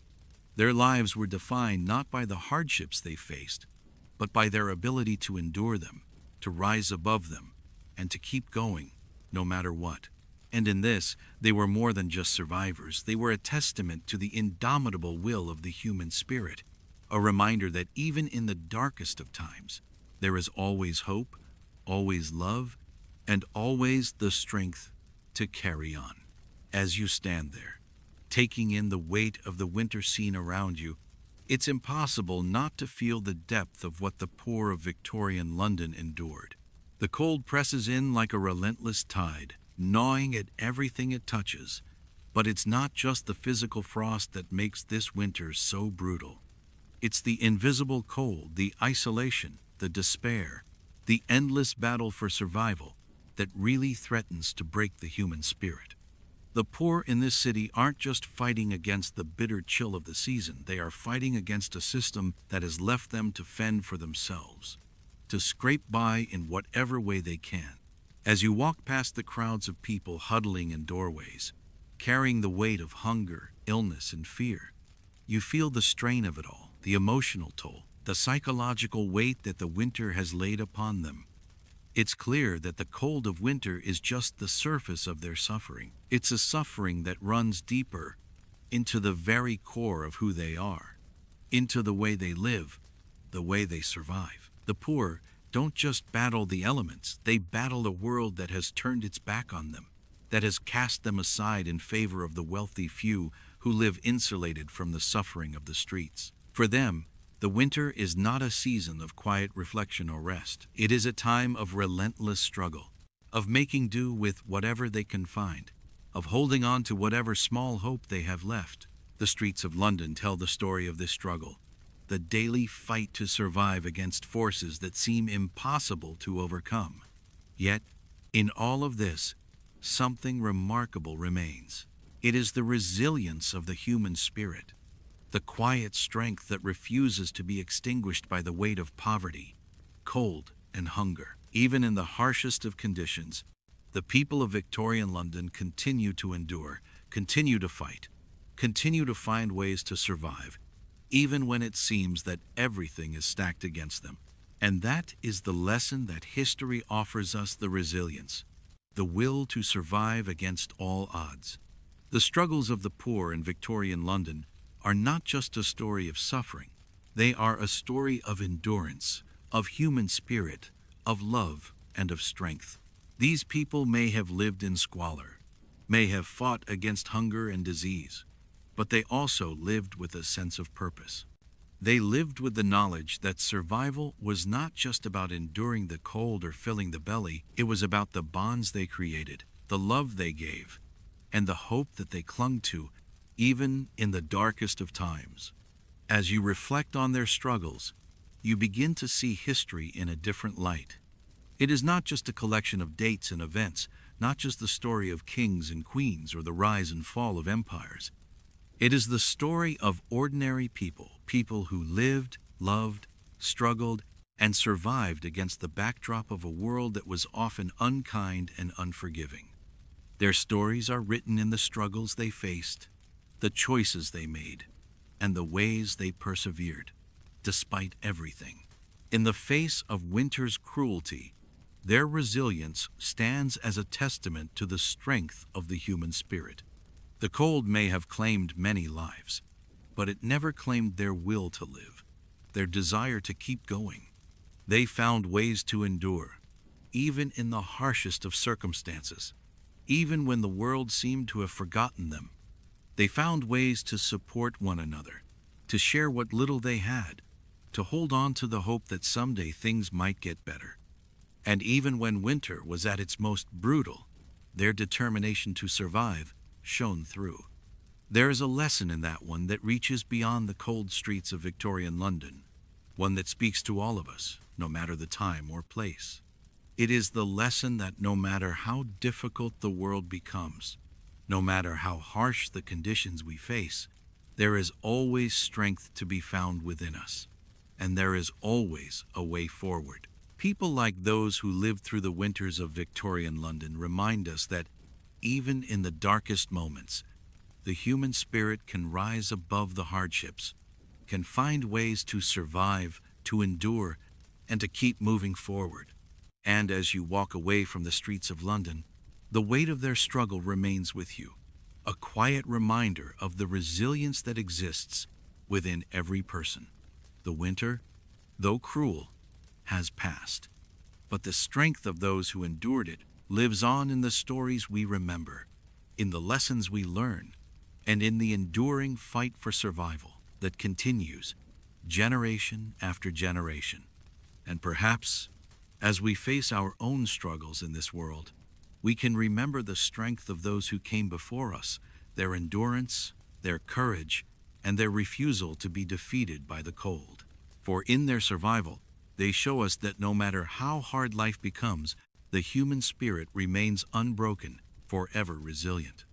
Their lives were defined not by the hardships they faced, but by their ability to endure them, to rise above them, and to keep going, no matter what. And in this, they were more than just survivors. They were a testament to the indomitable will of the human spirit, a reminder that even in the darkest of times, there is always hope, always love, and always the strength to carry on. As you stand there, taking in the weight of the winter scene around you, it's impossible not to feel the depth of what the poor of Victorian London endured. The cold presses in like a relentless tide, gnawing at everything it touches. But it's not just the physical frost that makes this winter so brutal. It's the invisible cold, the isolation, the despair, the endless battle for survival that really threatens to break the human spirit. The poor in this city aren't just fighting against the bitter chill of the season. They are fighting against a system that has left them to fend for themselves, to scrape by in whatever way they can. As you walk past the crowds of people huddling in doorways, carrying the weight of hunger, illness, and fear, you feel the strain of it all, the emotional toll, the psychological weight that the winter has laid upon them. It's clear that the cold of winter is just the surface of their suffering. It's a suffering that runs deeper into the very core of who they are, into the way they live, the way they survive. The poor don't just battle the elements, they battle a world that has turned its back on them, that has cast them aside in favor of the wealthy few who live insulated from the suffering of the streets. For them, the winter is not a season of quiet reflection or rest. It is a time of relentless struggle, of making do with whatever they can find, of holding on to whatever small hope they have left. The streets of London tell the story of this struggle, the daily fight to survive against forces that seem impossible to overcome. Yet, in all of this, something remarkable remains. It is the resilience of the human spirit, the quiet strength that refuses to be extinguished by the weight of poverty, cold, and hunger. Even in the harshest of conditions, the people of Victorian London continue to endure, continue to fight, continue to find ways to survive, even when it seems that everything is stacked against them. And that is the lesson that history offers us: the resilience, the will to survive against all odds. The struggles of the poor in Victorian London are not just a story of suffering. They are a story of endurance, of human spirit, of love, and of strength. These people may have lived in squalor, may have fought against hunger and disease, but they also lived with a sense of purpose. They lived with the knowledge that survival was not just about enduring the cold or filling the belly. It was about the bonds they created, the love they gave, and the hope that they clung to, even in the darkest of times. As you reflect on their struggles, you begin to see history in a different light. It is not just a collection of dates and events, not just the story of kings and queens or the rise and fall of empires. It is the story of ordinary people, people who lived, loved, struggled, and survived against the backdrop of a world that was often unkind and unforgiving. Their stories are written in the struggles they faced, the choices they made, and the ways they persevered, despite everything. In the face of winter's cruelty, their resilience stands as a testament to the strength of the human spirit. The cold may have claimed many lives, but it never claimed their will to live, their desire to keep going. They found ways to endure, even in the harshest of circumstances. Even when the world seemed to have forgotten them, they found ways to support one another, to share what little they had, to hold on to the hope that someday things might get better. And even when winter was at its most brutal, their determination to survive shone through. There is a lesson in that one that reaches beyond the cold streets of Victorian London, one that speaks to all of us, no matter the time or place. It is the lesson that no matter how difficult the world becomes, no matter how harsh the conditions we face, there is always strength to be found within us, and there is always a way forward. People like those who lived through the winters of Victorian London remind us that even in the darkest moments, the human spirit can rise above the hardships, can find ways to survive, to endure, and to keep moving forward. And as you walk away from the streets of London, the weight of their struggle remains with you, a quiet reminder of the resilience that exists within every person. The winter, though cruel, has passed, but the strength of those who endured it lives on in the stories we remember, in the lessons we learn, and in the enduring fight for survival that continues generation after generation. And perhaps, as we face our own struggles in this world, we can remember the strength of those who came before us, their endurance, their courage, and their refusal to be defeated by the cold. For in their survival, they show us that no matter how hard life becomes, the human spirit remains unbroken, forever resilient.